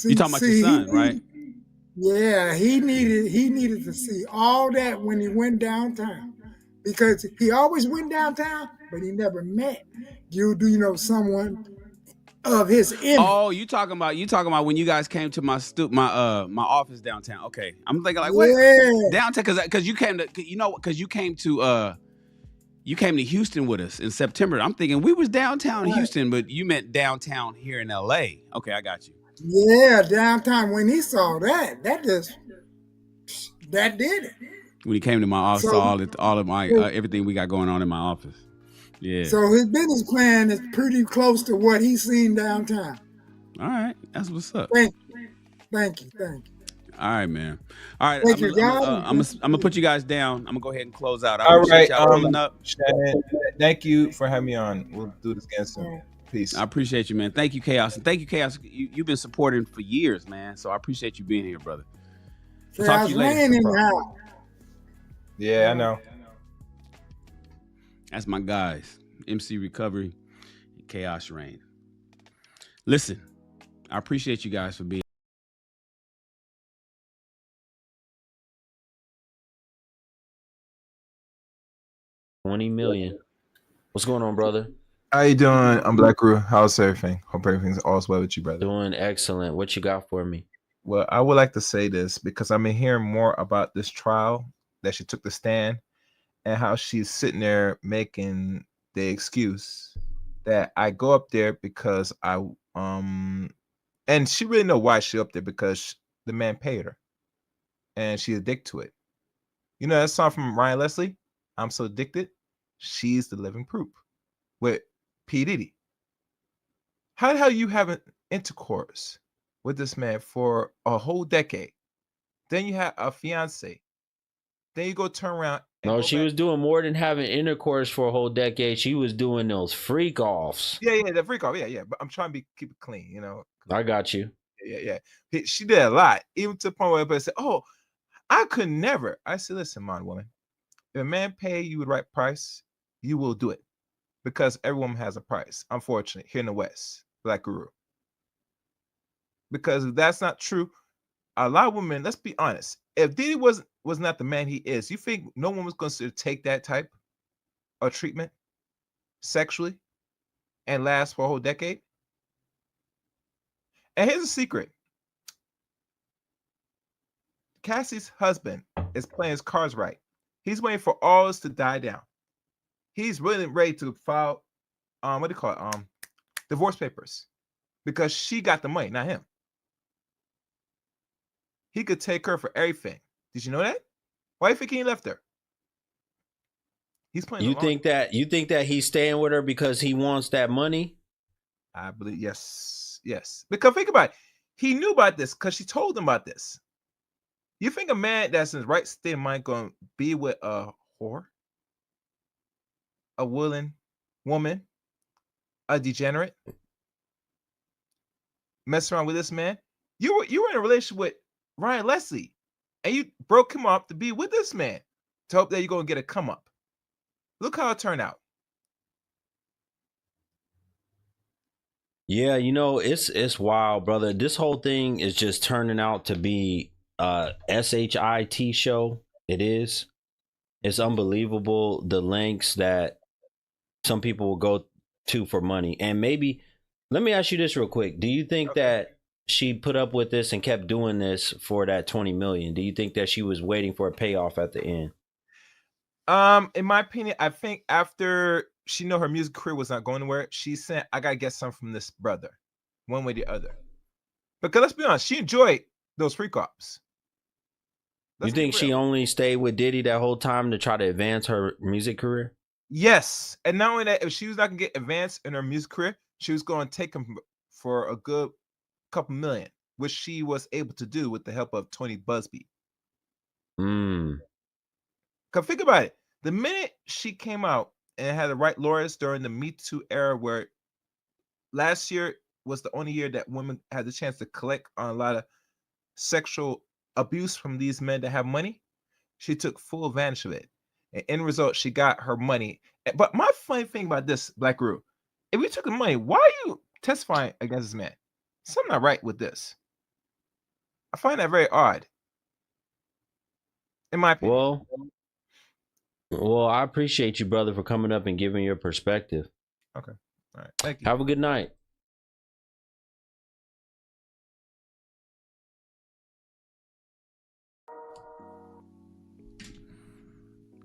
you talking about your son, right? Yeah, he needed to see all that when he went downtown, because he always went downtown, but he never met someone of his image. Oh, you talking about when you guys came to my my office downtown? Okay, I'm thinking like, what downtown? Because you came to you came to Houston with us in September. I'm thinking we was downtown Houston, but you meant downtown here in LA. Okay, I got you. Yeah, downtown. When he saw that did it. When he came to my office, saw all of my everything we got going on in my office. Yeah. So his business plan is pretty close to what he's seen downtown. All right, that's what's up. Thank you. All right, man. All right, I'm gonna put you guys down. I'm gonna go ahead and close out. All right, y'all up. Shannon, thank you for having me on. We'll do this again soon. Peace. I appreciate you, man. Thank you, Chaos, and thank you, Chaos. You've been supporting for years, man. So I appreciate you being here, brother. Talk to you later. Yeah, I know. That's my guys, MC Recovery, and Chaos Rain. Listen, I appreciate you guys for being. $20 million. What's going on, brother? How you doing? I'm Black Guru. How's everything? Hope everything's all well with you, brother. Doing excellent. What you got for me? Well, I would like to say this because I've been hearing more about this trial that she took the stand and how she's sitting there making the excuse that I go up there because and she really know why she up there, because the man paid her and she's addicted to it. You know that song from Ryan Leslie, I'm So Addicted? She's the living proof with P. Diddy. How the hell you having intercourse with this man for a whole decade? Then you have a fiance. Then you go turn around. No, she was doing more than having intercourse for a whole decade. She was doing those freak offs. Yeah, the freak off. Yeah. But I'm trying to keep it clean, you know. I got you. Yeah. She did a lot, even to the point where everybody said, "Oh, I could never." I said, "Listen, man, woman, if a man pay you the right price, you will do it, because every woman has a price. Unfortunately, here in the West, Black Guru. Because if that's not true, a lot of women, let's be honest, if Diddy was not the man he is, you think no one was going to take that type of treatment sexually and last for a whole decade? And here's a secret. Cassie's husband is playing his cards right. He's waiting for all this to die down. He's really ready to file divorce papers, because she got the money, not him. He could take her for everything. Did you know that? Why do you think he left her? He's playing. You think that he's staying with her because he wants that money? I believe yes. Because think about it. He knew about this because she told him about this. You think a man that's in his right state of mind going to be with a whore, a willing woman, a degenerate, mess around with this man? You were in a relationship with Ryan Leslie, and you broke him up to be with this man to hope that you're going to get a come up. Look how it turned out. Yeah, it's wild, brother. This whole thing is just turning out to be a SHIT show. It is. It's unbelievable the lengths that some people will go to for money. And maybe, let me ask you this real quick. Do you think that she put up with this and kept doing this for that 20 million? Do you think that she was waiting for a payoff at the end? In my opinion, I think after she know her music career was not going anywhere, she said, I gotta get something from this brother, one way or the other. Because let's be honest, she enjoyed those freak offs. You think she only stayed with Diddy that whole time to try to advance her music career? Yes, and not only that, if she was not gonna get advanced in her music career, she was going to take him for a good couple million, which she was able to do with the help of Tony Busby. Cause think about it. The minute she came out and had the right lawyers during the Me Too era, where last year was the only year that women had the chance to collect on a lot of sexual abuse from these men that have money, she took full advantage of it. And in result, she got her money. But my funny thing about this, Black Guru, if we took the money, why are you testifying against this man? Something not right with this. I find that very odd. In my opinion. Well, I appreciate you, brother, for coming up and giving your perspective. Okay. All right. Thank you. Have a good night.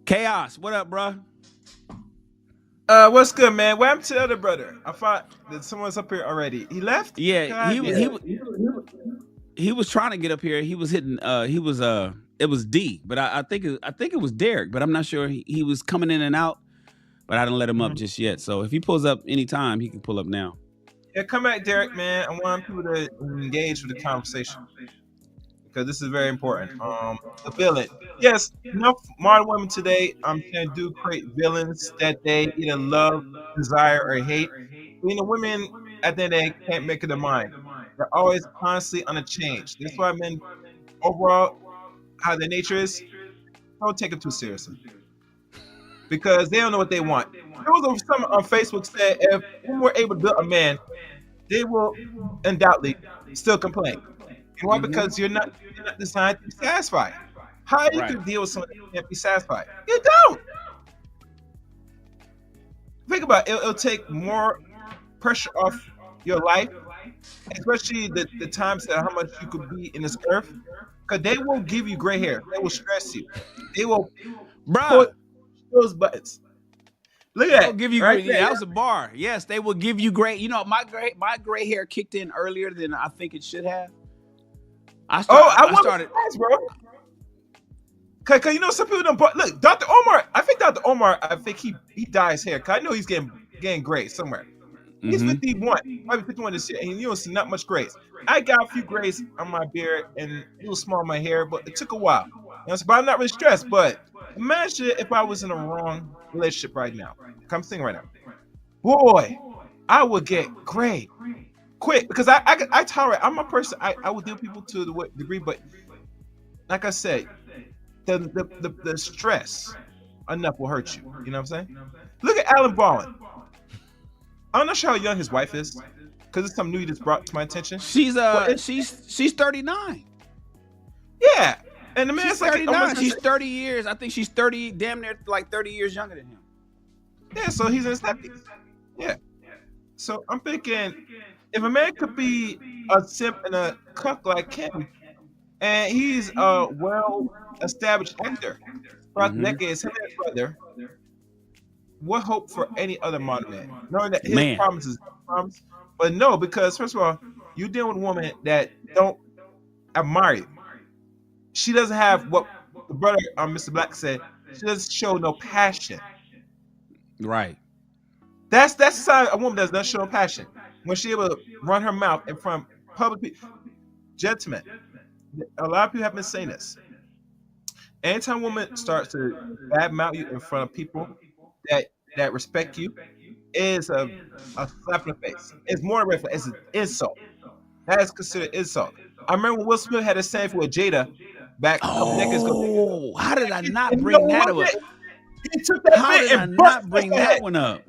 Chaos, what up, bro? What's good, man? What happened to the other brother? I thought that someone's up here already. He left? Yeah, he was trying to get up here. He was hitting. It was D, but I think it was Derek, but I'm not sure. He was coming in and out, but I didn't let him up just yet. So if he pulls up anytime, he can pull up now. Yeah, come back, Derek, man. I want people to engage with the conversation because this is very important. The villain. Yes, enough modern women today do create villains that they either love, desire, or hate. Women at the end of the day can't make up their mind. They're always constantly on a change. That's why men, overall, how their nature is, don't take them too seriously. Because they don't know what they want. There was someone on Facebook said if we were able to build a man, they will undoubtedly still complain. And why? Because you're not designed to be satisfied. How you can deal with someone that can't be satisfied? You don't. Think about it. It'll take more pressure off your life, especially the times that how much you could be in this earth, because they will give you gray hair. They will stress you. They will push those buttons. Look at that. Give you right that was a bar. Yes, they will give you gray. You know, my gray hair kicked in earlier than I think it should have. I started, bro. Cause you know some people don't. Look, Dr. Omar. I think he dyed his hair. Cause I know he's getting gray somewhere. He's 51, probably 51 this year, and you don't see not much grays. I got a few grays on my beard and a little small on my hair, but it took a while. But I'm not really stressed. But imagine if I was in a wrong relationship right now. I'm thinking right now, boy, I would get gray quick because I tolerate. I'm a person. I will deal with people to the degree, but like I said, the stress enough will hurt you. You know what I'm saying? Look at Alan Baldwin. I'm not sure how young his wife is, because it's something new you just brought to my attention. She's 39. Yeah, and the man's like 39. She's 30 years. I think she's 30, damn near like 30 years younger than him. Yeah, so he's in his 70s. Yeah. So I'm thinking, if a man could be a simp and a cuck like him, and he's a well-established actor throughout the decades, him and his brother, what hope for any other modern man? Knowing that his promises, but no, because first of all, you deal with a woman that don't admire you. She doesn't have what the brother, Mr. Black said. She doesn't show no passion. Right. That's the sign a woman does not show no passion when she able to run her mouth in front of public people. Gentlemen, a lot of people have been saying this. Anytime a woman starts to badmouth you in front of people that respect you, is a slap in the face. It's more than red flag. It's an insult. That is considered insult. I remember when Will Smith had a saying with Jada back a couple decades ago. Oh, how did I not bring that up? He took that how did I not bring that one up?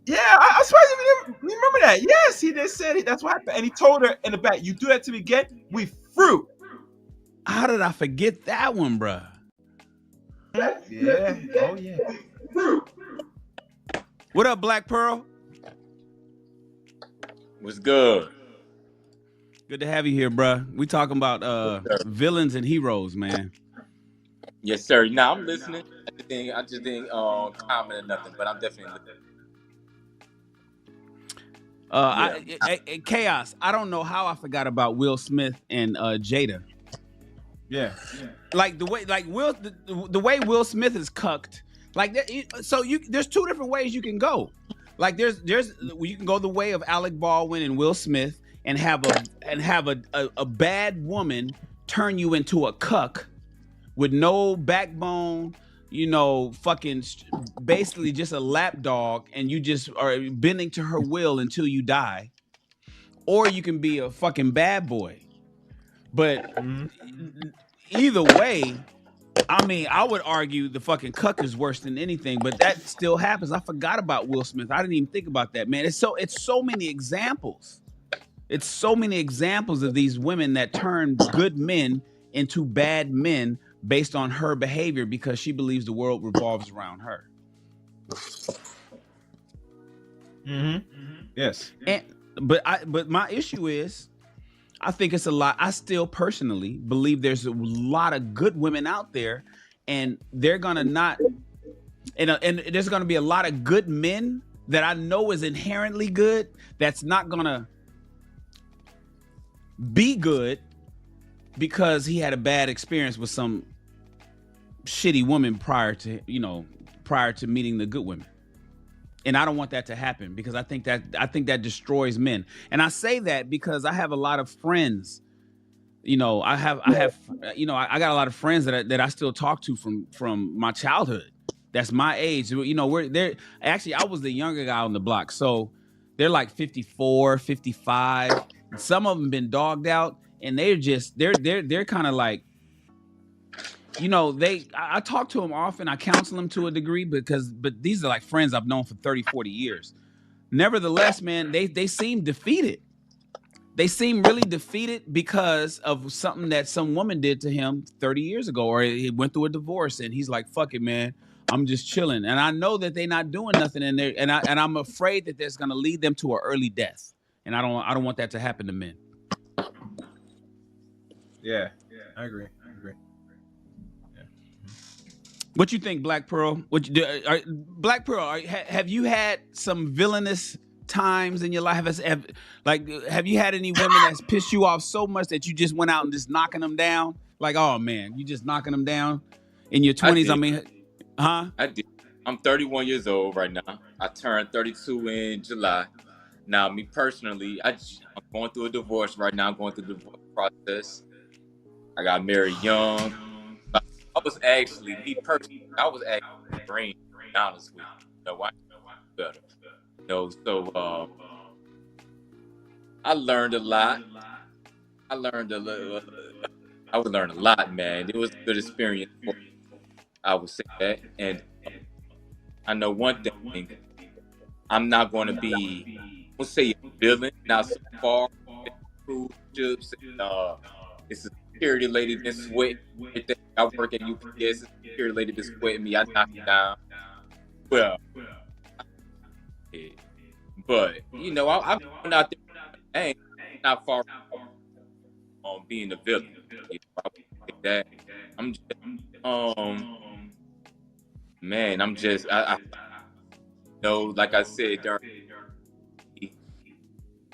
Yeah, I swear you didn't remember that. Yes, he did say that's what happened. And he told her in the back, you do that to me again, we through. How did I forget that one, bruh? Yeah. Oh, yeah. What up, Black Pearl? What's good? Good to have you here, bruh. We talking about villains and heroes, man. Yes, sir. Now I'm listening. I just didn't comment or nothing, but I'm definitely listening. Chaos. I don't know how I forgot about Will Smith and Jada. Yeah. Like the way, like the way Will Smith is cucked. Like, so there's two different ways you can go. Like there's you can go the way of Alec Baldwin and Will Smith and have a bad woman turn you into a cuck with no backbone, you know, fucking basically just a lapdog, and you just are bending to her will until you die. Or you can be a fucking bad boy. But either way, I mean, I would argue the fucking cuck is worse than anything, but that still happens. I forgot about Will Smith. I didn't even think about that, man. It's so many examples. It's so many examples of these women that turn good men into bad men based on her behavior because she believes the world revolves around her. Yes. But my issue is, I think it's a lot. I still personally believe there's a lot of good women out there, and they're gonna not, and there's gonna be a lot of good men that I know is inherently good that's not gonna be good because he had a bad experience with some shitty woman prior to meeting the good women. And I don't want that to happen because I think that destroys men. And I say that because I have a lot of friends. You know, I got a lot of friends that I still talk to from my childhood. That's my age. You know, I was the younger guy on the block. So they're like 54, 55. Some of them been dogged out, and they're kind of like, you know, I talk to them often. I counsel them to a degree but these are like friends I've known for 30, 40 years. Nevertheless, man, they seem defeated. They seem really defeated because of something that some woman did to him 30 years ago, or he went through a divorce and he's like, fuck it, man. I'm just chilling. And I know that they're not doing nothing in there. And I'm afraid that that's going to lead them to an early death. And I don't want that to happen to men. Yeah, I agree. What you think, Black Pearl? Black Pearl, have you had some villainous times in your life? Have you had any women that's pissed you off so much that you just went out and just knocking them down? Like, oh man, you just knocking them down in your 20s? I mean, huh? I did. I'm 31 years old right now. I turned 32 in July. Now, me personally, I'm going through a divorce right now. I'm going through the divorce process. I got married young. I was actually green, honestly. No, I know better. So I learned a lot. I would learn a lot, man. It was a good experience. I would say that. And I know one thing. I'm not going to be, let's say, a villain. Not so far. It's a security lady that sweat. I work at UPS. It's a security lady that sweat me. I knock it down. Well, but you know, I've been out there. I ain't not far from being a villain. You know, I think that I'm just, man, I'm just, I know, like I said,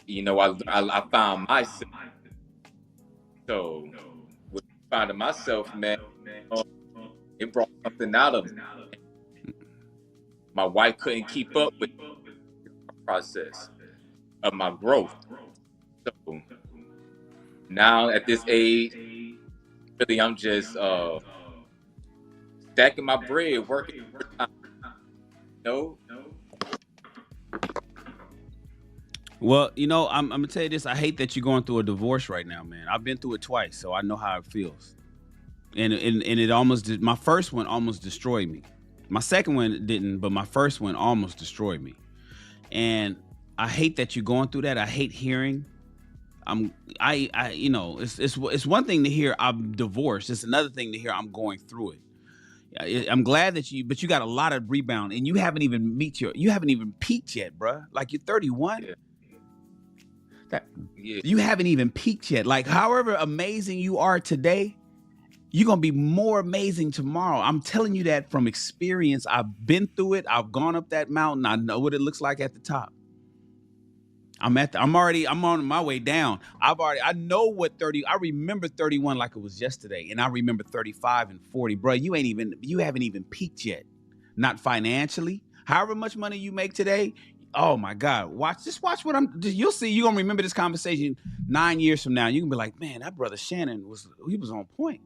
you know, I found myself. So with finding myself, man, it brought something out of me. My wife couldn't keep up with the process of my growth. So now at this age, really, I'm just stacking my bread, working overtime. No. Well, you know, I'm gonna tell you this. I hate that you're going through a divorce right now, man. I've been through it twice, so I know how it feels. And it almost did. My first one almost destroyed me. My second one didn't, but my first one almost destroyed me. And I hate that you're going through that. I hate hearing. You know, it's one thing to hear I'm divorced. It's another thing to hear I'm going through it. I'm glad that but you got a lot of rebound, and you haven't even peaked yet, bruh. Like, you're 31. Yeah. You haven't even peaked yet. Like, however amazing you are today, you're gonna be more amazing tomorrow. I'm telling you that from experience. I've been through it. I've gone up that mountain. I know what it looks like at the top. I'm on my way down. I know what 30, I remember 31 like it was yesterday. And I remember 35 and 40. Bro, you haven't even peaked yet. Not financially. However much money you make today, oh my God. Watch what you'll see. You're gonna remember this conversation 9 years from now. You can be like, man, that brother Shannon was on point.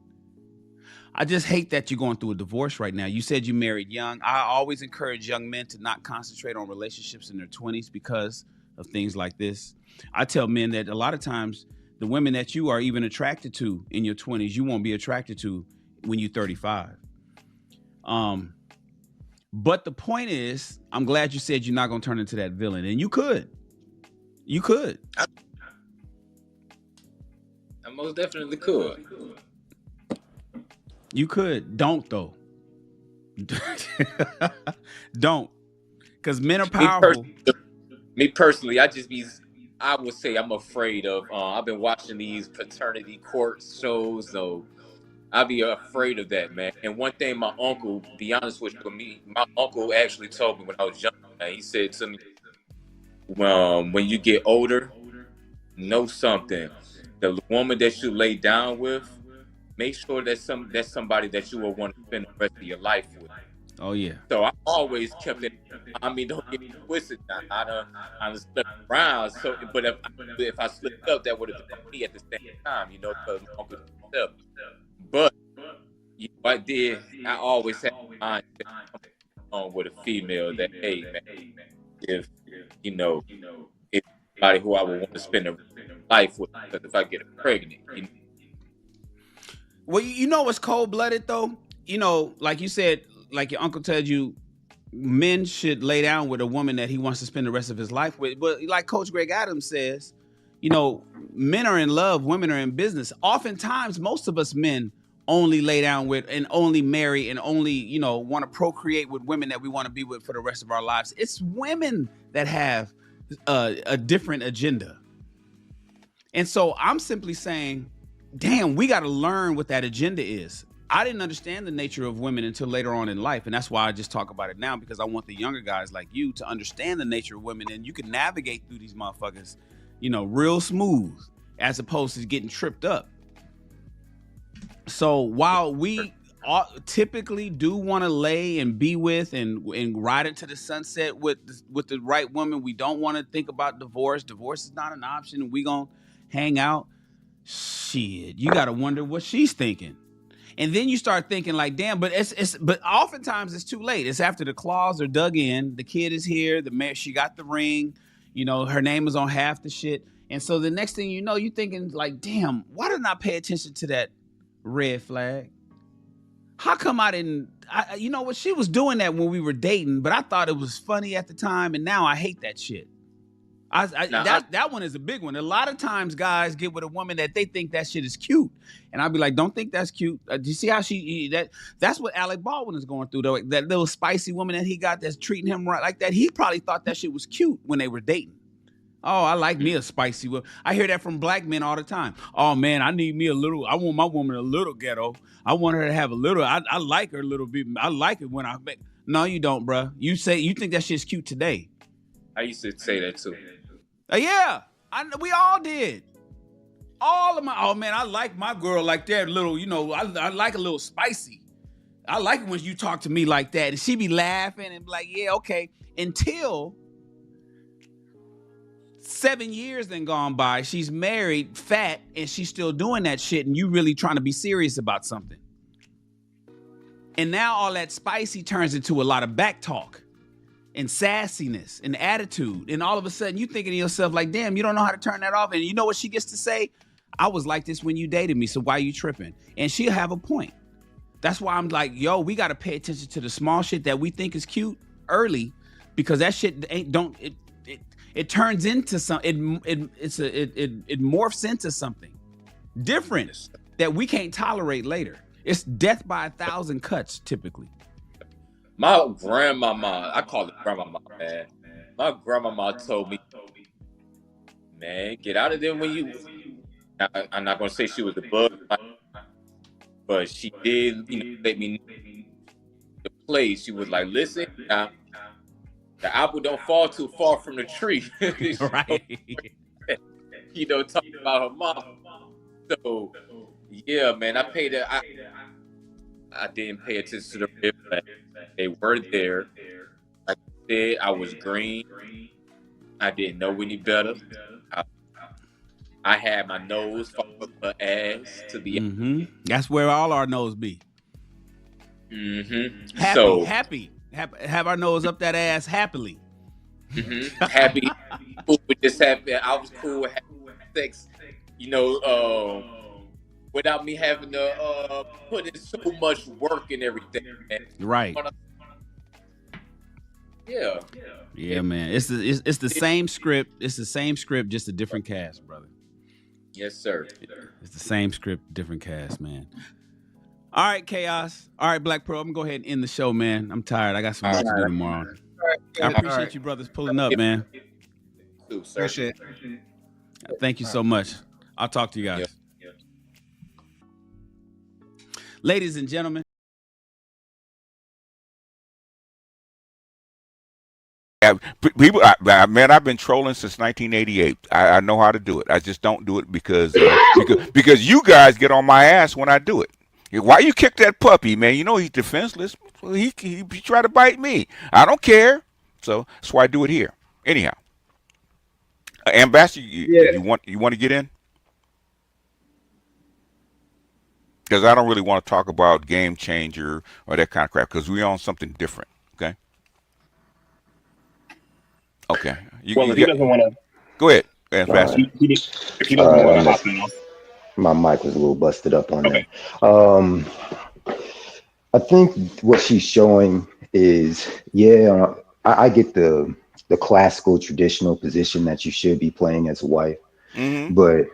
I just hate that you're going through a divorce right now. You said you married young. I always encourage young men to not concentrate on relationships in their 20s because of things like this. I tell men that a lot of times the women that you are even attracted to in your 20s, you won't be attracted to when you're 35. But the point is, I'm glad you said you're not going to turn into that villain. And you could. I most definitely could. You could. Don't though. Don't. Because men are powerful. Me personally, I would say I'm afraid of, I've been watching these paternity court shows, so I'd be afraid of that, man. And one thing my uncle, to be honest with you, my uncle actually told me when I was young, man, he said to me, when you get older, know something. The woman that you lay down with, make sure that's somebody that you will want to spend the rest of your life with. Oh yeah. So I always kept it. I mean, don't get me twisted. I done slipped around. So, but if I slipped up, that would have been me at the same time, because my uncle slipped up. But I always had my mindset on with a female that, hey man, if somebody who I would want to spend a life with, because if I get her pregnant, Well, what's cold-blooded though? Like you said, like your uncle told you, men should lay down with a woman that he wants to spend the rest of his life with. But like Coach Greg Adams says, men are in love, women are in business. Oftentimes, most of us men only lay down with and only marry and only, want to procreate with women that we want to be with for the rest of our lives. It's women that have a different agenda. And so I'm simply saying, damn, we got to learn what that agenda is. I didn't understand the nature of women until later on in life. And that's why I just talk about it now, because I want the younger guys like you to understand the nature of women, and you can navigate through these motherfuckers, real smooth, as opposed to getting tripped up. So while we typically do want to lay and be with and ride into the sunset with the right woman, we don't want to think about divorce. Divorce is not an option. We gonna hang out. Shit, you gotta wonder what she's thinking. And then you start thinking like, damn, but but oftentimes it's too late. It's after the claws are dug in, the kid is here, she got the ring, her name is on half the shit. And so the next thing you know, you're thinking like, damn, why didn't I pay attention to that red flag? How come I didn't, she was doing that when we were dating, but I thought it was funny at the time, and now I hate that shit. That one is a big one. A lot of times guys get with a woman that they think that shit is cute. And I'd be like, don't think that's cute. Do you see how that's what Alec Baldwin is going through though. That little spicy woman that he got that's treating him right like that. He probably thought that shit was cute when they were dating. Oh, I like me a spicy woman. I hear that from black men all the time. Oh man, I want my woman a little ghetto. I want her to have a little, I like her a little bit. I like it when no, you don't, bruh. You think that shit's cute today. I used to say that too. Yeah, we all did. All of oh man, I like my girl like that little, I like a little spicy. I like it when you talk to me like that. And she be laughing and be like, yeah, okay. Until 7 years then gone by, she's married, fat, and she's still doing that shit, and you really trying to be serious about something. And now all that spicy turns into a lot of back talk and sassiness and attitude. And all of a sudden you thinking to yourself like, damn, you don't know how to turn that off. And you know what she gets to say? I was like this when you dated me, so why are you tripping? And she'll have a point. That's why I'm like, yo, we got to pay attention to the small shit that we think is cute early, because that shit it turns into something. It morphs into something different that we can't tolerate later. It's death by 1,000 cuts typically. My grandmama, I call it grandmama, man. My grandmama told me, man, get out of there when you. I'm not gonna say she was the bug, but she did, let me know the place. She was like, listen, now, the apple don't fall too far from the tree. Right. Talking about her mom. So yeah, man, I didn't pay attention to the red flags. They were there. Like I said, I was green. I didn't know any better. I had my nose followed her ass to the That's where all our nose be. Happy. Have our nose up that ass happily. Happy. Just happy. I was cool with sex, without me having to put in so much work and everything, man. Right. Yeah, man. It's the same script. It's the same script, just a different cast, brother. Yes, sir. It's the same script, different cast, man. All right, Chaos. All right, Black Pearl. I'm gonna go ahead and end the show, man. I'm tired. I got some work to do tomorrow. I appreciate you brothers pulling up, man. Appreciate it. Thank you so much. I'll talk to you guys. Ladies and gentlemen. People, man, I've been trolling since 1988. I know how to do it. I just don't do it because you guys get on my ass when I do it. Why you kick that puppy, man? You know he's defenseless. He tried to bite me. I don't care. So that's why I do it here. Anyhow, Ambassador, you want to get in? Because I don't really want to talk about Game Changer or that kind of crap because we're on something different. Okay. Okay. If he doesn't want to, go ahead. Ambassador. If he doesn't want to hop in. My mic was a little busted up on that. I think what she's showing is, I get the classical traditional position that you should be playing as a wife, but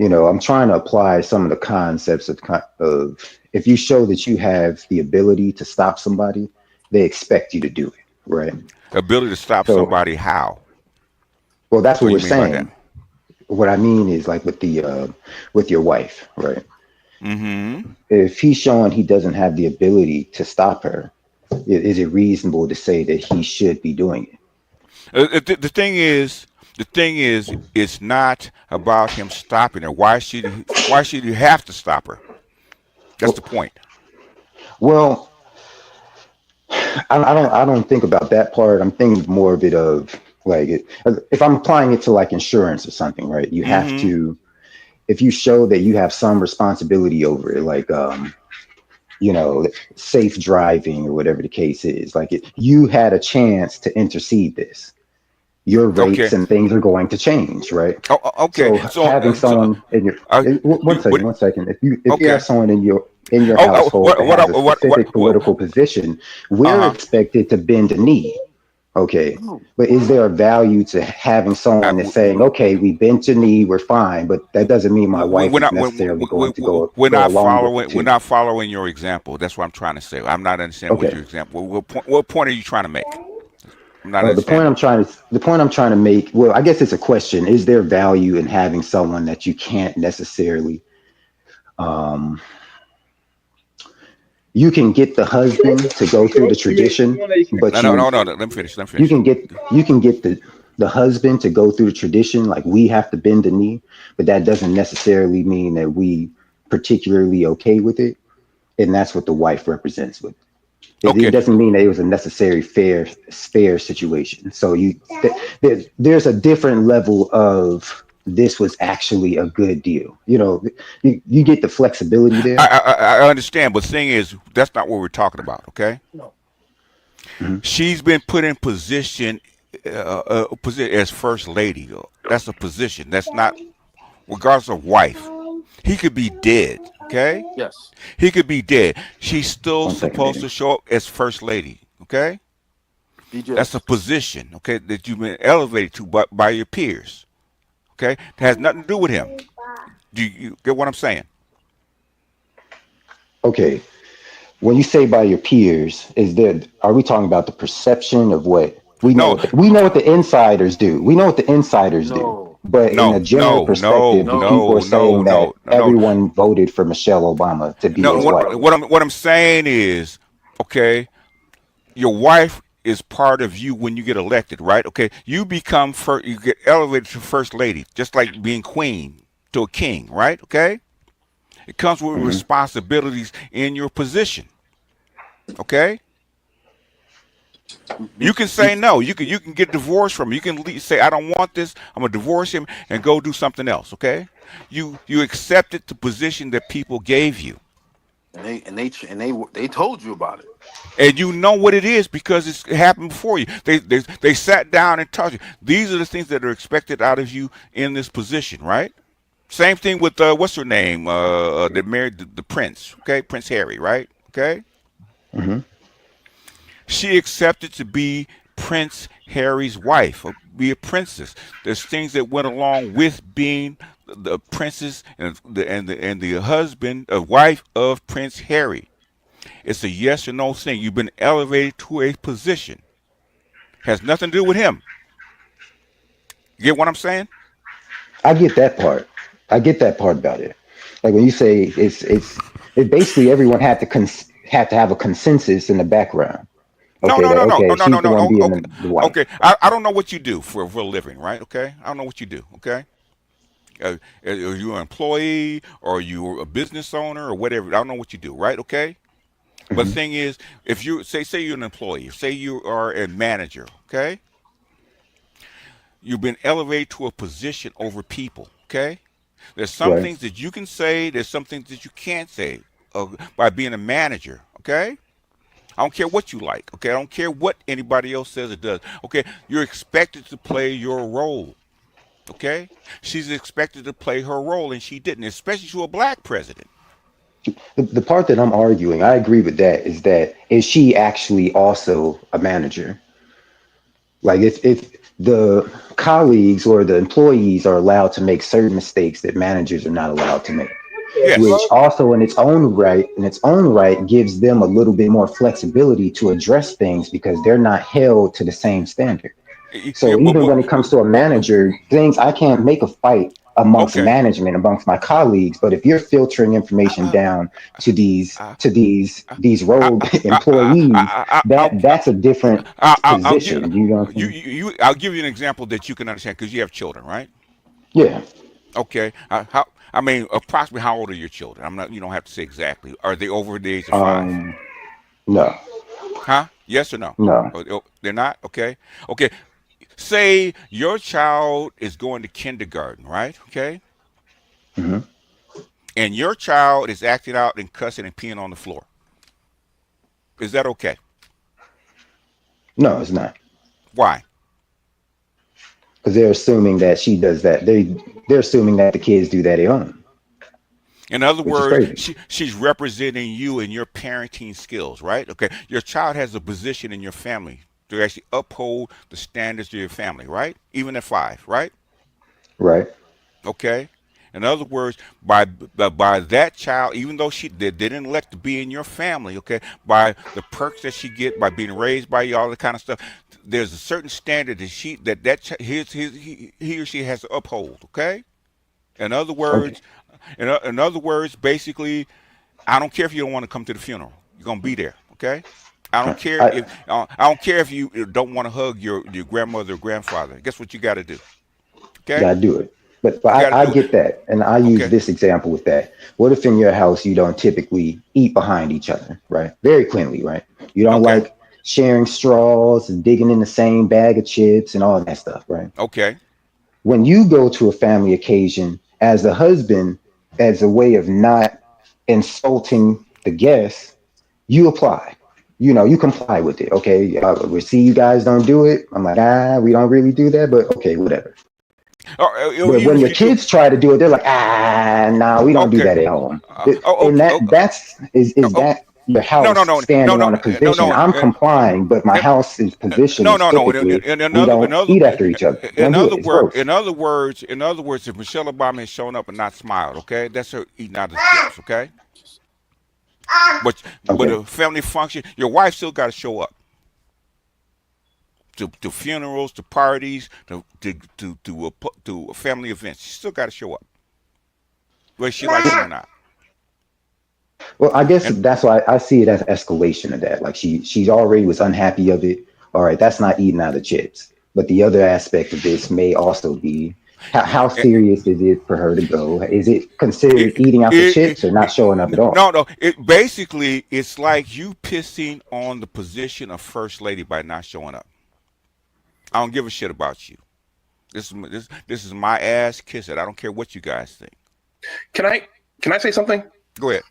I'm trying to apply some of the concepts of if you show that you have the ability to stop somebody, they expect you to do it, right? Ability to stop somebody how? Well, that's what we're saying. What I mean is like with your wife, right? If he's showing he doesn't have the ability to stop her, is it reasonable to say that he should be doing it? The thing is, it's not about him stopping her. Why should you have to stop her? That's the point. Well, I don't think about that part. I'm thinking more of it of like if I'm applying it to like insurance or something, right? You have to, if you show that you have some responsibility over it, like safe driving or whatever the case is, like you had a chance to intercede this. Your rates and things are going to change, right? Okay. So having someone in your one second. If you have someone in your household that has a specific political position, we're expected to bend a knee. Okay, but is there a value to having someone that's saying, "Okay, we bent a knee, we're fine," but that doesn't mean my wife is necessarily going to go. We're not following your example. That's what I'm trying to say. I'm not understanding what your example. What point are you trying to make? The point I'm trying to make. Well, I guess it's a question. Is there value in having someone that you can't necessarily? You can get the husband to go through the tradition, but no. Let me finish. You can get the husband to go through the tradition, like we have to bend the knee, but that doesn't necessarily mean that we particularly okay with it, and that's what the wife represents with it. It doesn't mean that it was a necessary fair situation. So there's a different level of this was actually a good deal. You get the flexibility there. I understand, but the thing is, that's not what we're talking about. Okay. No. She's been put in position as first lady. That's a position. That's not, regardless of wife. He could be dead. Okay. Yes. He could be dead. She's still supposed to show up as first lady. Okay. That's a position. Okay, that you've been elevated to by your peers. Okay, it has nothing to do with him. Do you get what I'm saying? Okay, when you say by your peers, are we talking about the perception of what we know? We know what the insiders do. We know what the insiders do. But in a general perspective, people are saying that everyone voted for Michelle Obama to be his wife. What I'm saying is, okay, your wife is part of you when you get elected, right? Okay, you become first, you get elevated to first lady, just like being queen to a king, right? Okay, it comes with responsibilities in your position. Okay, you can say no. You can get divorced from him. You can say I don't want this. I'm gonna divorce him and go do something else. Okay, you accepted the position that people gave you. They told you about it. And you know what it is because it's happened before you. They sat down and taught you. These are the things that are expected out of you in this position, right? Same thing with what's her name? That married the prince. Okay, Prince Harry, right? Okay. She accepted to be Prince Harry's wife, or be a princess. There's things that went along with being the princess and the husband, wife of Prince Harry. It's a yes or no thing. You've been elevated to a position. Has nothing to do with him. You get what I'm saying? I get that part. I get that part about it. Like when you say it's basically everyone had to have a consensus in the background. Okay, no. Okay, I don't know what you do for a living, right? Okay, I don't know what you do. Okay, are you an employee or are you a business owner or whatever? I don't know what you do, right? Okay. But the thing is, if you say you're an employee, say you are a manager, okay? You've been elevated to a position over people, okay? There's some things that you can say, there's some things that you can't say by being a manager, okay? I don't care what you like, okay? I don't care what anybody else says or does, okay? You're expected to play your role, okay? She's expected to play her role, and she didn't, especially to a black president. The part that I'm arguing, I agree with that, is she actually also a manager? Like if the colleagues or the employees are allowed to make certain mistakes that managers are not allowed to make, which also in its own right gives them a little bit more flexibility to address things because they're not held to the same standard. So even when it comes to a manager, I can't make a fight amongst management, amongst my colleagues, but if you're filtering information down to these rogue employees, that's a different position. I'll give you an example that you can understand because you have children, right? Yeah. Okay. Approximately how old are your children? You don't have to say exactly. Are they over the age of 5? No. Huh? Yes or no? No. They're not? Okay. Okay. Say your child is going to kindergarten, right? Okay. And your child is acting out and cussing and peeing on the floor. Is that okay? No, it's not. Why? Because they're assuming that she does that. They're assuming that the kids do that at home. In other words, she's representing you and your parenting skills, right? Okay. Your child has a position in your family to actually uphold the standards of your family, right? Even at 5, right? Right. Okay. In other words, by that child, even though they didn't elect to be in your family, okay, by the perks that she get, by being raised by you, all that kind of stuff, there's a certain standard that he or she has to uphold, okay? In other words, in other words, basically, I don't care if you don't want to come to the funeral. You're gonna be there, okay? I don't care if you don't want to hug your grandmother or grandfather. Guess what you got to do? Okay, you got to do it. But I get that, and I use this example with that. What if in your house you don't typically eat behind each other, right? Very cleanly, right? You don't like sharing straws and digging in the same bag of chips and all that stuff, right? Okay. When you go to a family occasion as a husband, as a way of not insulting the guests, you apply. You comply with it. Okay, we see you guys don't do it. I'm like, we don't really do that, but okay, whatever. But when your kids try to do it, they're like, we don't do that at home. That's your house standing on a position. I'm complying, but my house is positioned. We don't eat after each other. In other words, if Michelle Obama has shown up and not smiled, okay, that's her eating out of the chips, okay. But a family function, your wife still got to show up to funerals, to parties, to family events. She still got to show up, whether she likes it or not. Well, I guess that's why I see it as escalation of that. Like she already was unhappy of it all right, that's not eating out of chips. But the other aspect of this may also be how serious is it for her to go? Is it considered eating out the chips or not showing up at all? No. It basically, it's like you pissing on the position of first lady by not showing up. I don't give a shit about you. This is my ass. Kiss it. I don't care what you guys think. Can I say something? Go ahead.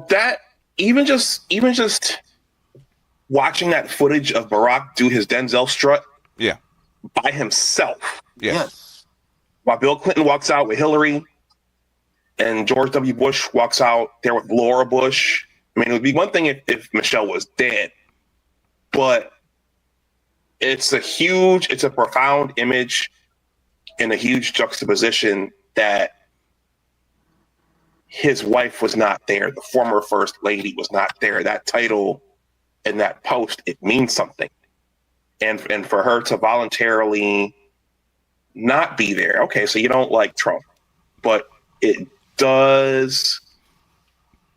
That even just watching that footage of Barack do his Denzel strut, yeah, by himself, Yes. while Bill Clinton walks out with Hillary, and George W. Bush walks out there with Laura Bush. I mean, it would be one thing if Michelle was dead, but it's a profound image and a huge juxtaposition that his wife was not there. The former first lady was not there. That title and that post, it means something. And for her to voluntarily not be there. Okay, so you don't like Trump, but it does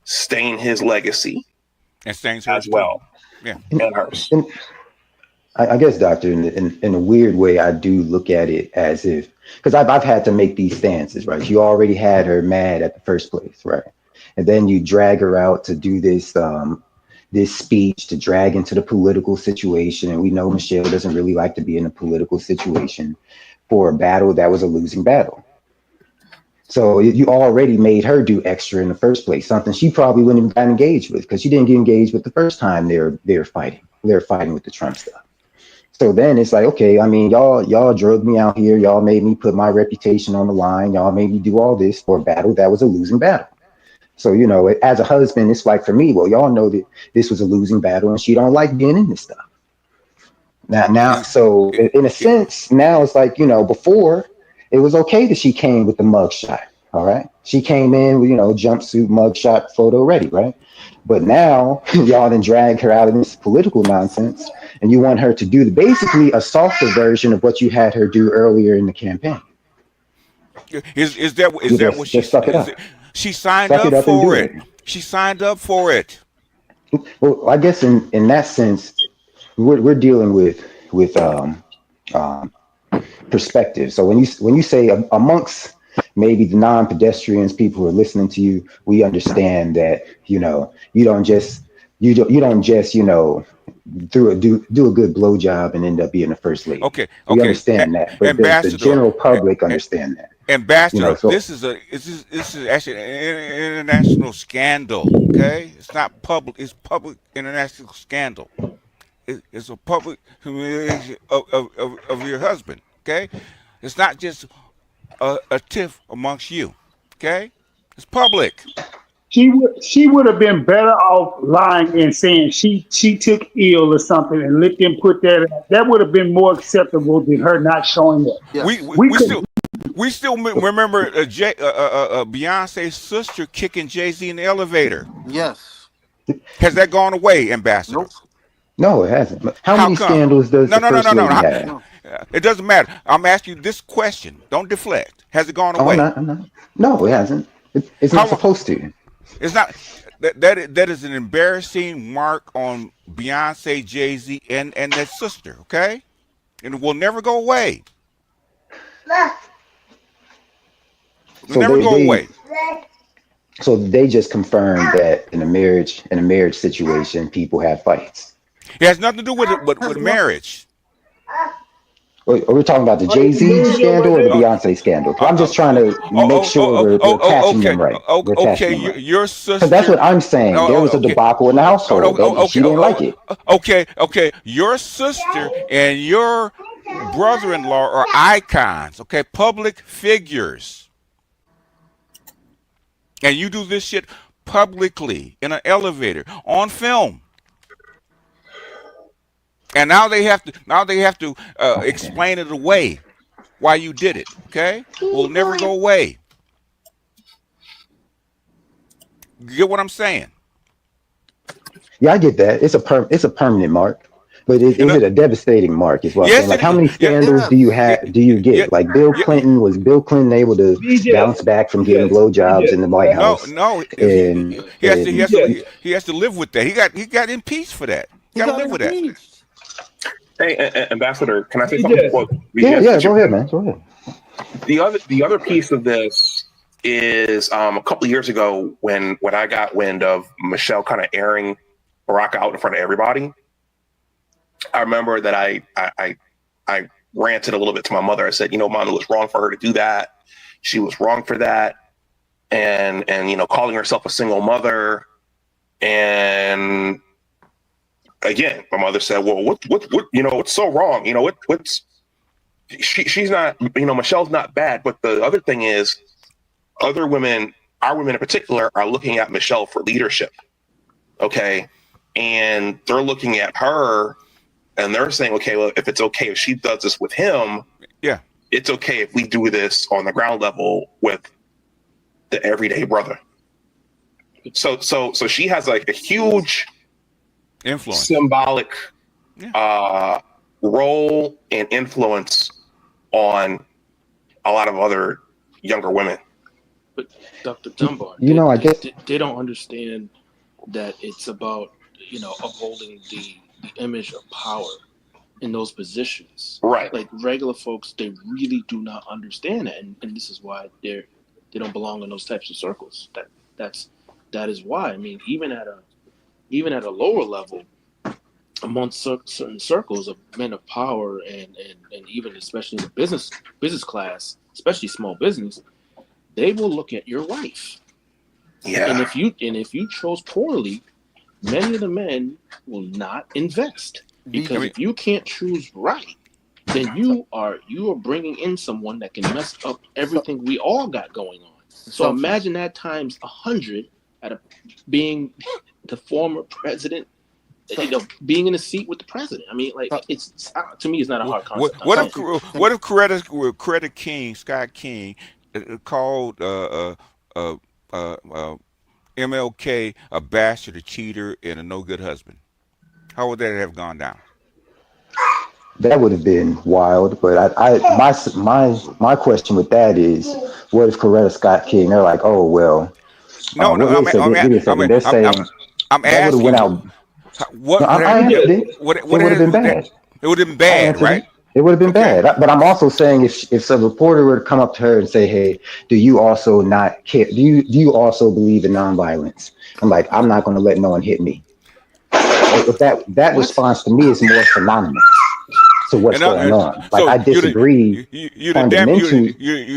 stain his legacy. And stains as well. Yeah. And hers. And I guess, Doctor, in a weird way, I do look at it as if, because I've had to make these stances, right? You already had her mad at the first place, right? And then you drag her out to do this this speech to drag into the political situation. And we know Michelle doesn't really like to be in a political situation for a battle that was a losing battle. So you already made her do extra in the first place, something she probably wouldn't have gotten engaged with because she didn't get engaged with the first time they were fighting. They were fighting with the Trump stuff. So then it's like, okay, I mean, y'all drug me out here. Y'all made me put my reputation on the line. Y'all made me do all this for a battle that was a losing battle. So, you know, as a husband, it's like for me, well, y'all know that this was a losing battle and she don't like being in this stuff. Now, so in a sense, now it's like, you know, before it was okay that she came with the mugshot. All right. She came in with, you know, jumpsuit, mugshot, photo ready. Right. But now y'all then drag her out of this political nonsense and you want her to do basically a softer version of what you had her do earlier in the campaign. Is that what she said? She signed Suck up for it. it. She signed up for it. Well, I guess in that sense, we're dealing with perspective. So when you say amongst maybe the non-pedestrians, people who are listening to you, we understand that, you know, you don't just you know do a good blowjob and end up being the first lady. Okay. We understand that, but the general public understand that. Ambassador, You know, so- this is actually an international scandal. Okay, it's not public; it's public international scandal. It's a public humiliation of your husband. Okay, it's not just a tiff amongst you. Okay, it's public. She would have been better off lying and saying she took ill or something and let them put that out. That would have been more acceptable than her not showing up. Yes. We still remember Beyonce's sister kicking Jay-Z in the elevator. Yes. Has that gone away, Ambassador? Nope. No, it hasn't. How many come? scandals does the first lady have? No. It doesn't matter. I'm asking you this question. Don't deflect. Has it gone Oh, away? I'm not. No, it hasn't. It's not supposed to. It's not. That is an embarrassing mark on Beyonce, Jay-Z, and that sister. Okay, and it will never go away. It'll never go away. So they just confirmed that in a marriage situation, people have fights. It has nothing to do with marriage. Are we talking about the Jay-Z scandal or the Beyonce scandal? I'm just trying to make sure we're catching them right. Okay, your sister. Because that's what I'm saying. There was a debacle in the household. She didn't like it. Okay. Your sister and your brother-in-law are icons. Okay, public figures. And you do this shit publicly in an elevator on film. And now they have to explain it away why you did it. Okay, will never go away. You get what I'm saying? Yeah, I get that. It's a permanent mark, but is it a devastating mark? Is what I'm saying. Like, how many scandals do you get? Like Bill Clinton, was Bill Clinton able to bounce back from getting blowjobs in the White House? No. And He has to live with that. He got impeached for that. He got to live with that. Hey, Ambassador, can I say He something? did. Well, Yeah, go ahead, man. Go ahead. The other piece of this is a couple of years ago when I got wind of Michelle kind of airing Barack out in front of everybody. I remember that I ranted a little bit to my mother. I said, Mom, it was wrong for her to do that. She was wrong for that. And calling herself a single mother. And again, my mother said, well, what what's so wrong? She's not, Michelle's not bad. But the other thing is, other women, our women in particular, are looking at Michelle for leadership. Okay. And they're looking at her and they're saying, okay, well, if it's okay if she does this with him, yeah, it's okay if we do this on the ground level with the everyday brother. So she has like a huge influence, symbolic role and influence on a lot of other younger women. But Dr. Dunbar, I guess they don't understand that it's about upholding the image of power in those positions. Right. Like regular folks, they really do not understand it, and this is why they don't belong in those types of circles. That is why. I mean, even at a lower level, amongst certain circles of men of power and even especially in the business class, especially small business, they will look at your wife. Yeah. And if you chose poorly, many of the men will not invest, because if you can't choose right, then you are bringing in someone that can mess up everything we all got going on. So imagine that times 100 being the former president, being in a seat with the president. I mean, like, it's to me, it's not a hard concept. What if Coretta King, Scott King, called MLK a bastard, a cheater, and a no good husband? How would that have gone down? That would have been wild, but my question with that is, what if Coretta Scott King? They're like, oh well. I'm asking went out. what would have been bad. It would have been bad, right? It would have been bad. But I'm also saying if a reporter were to come up to her and say, hey, do you also not care? Do you also believe in nonviolence? I'm like, I'm not going to let no one hit me. If that response to me is more synonymous to what's going on. Like, so I disagree. You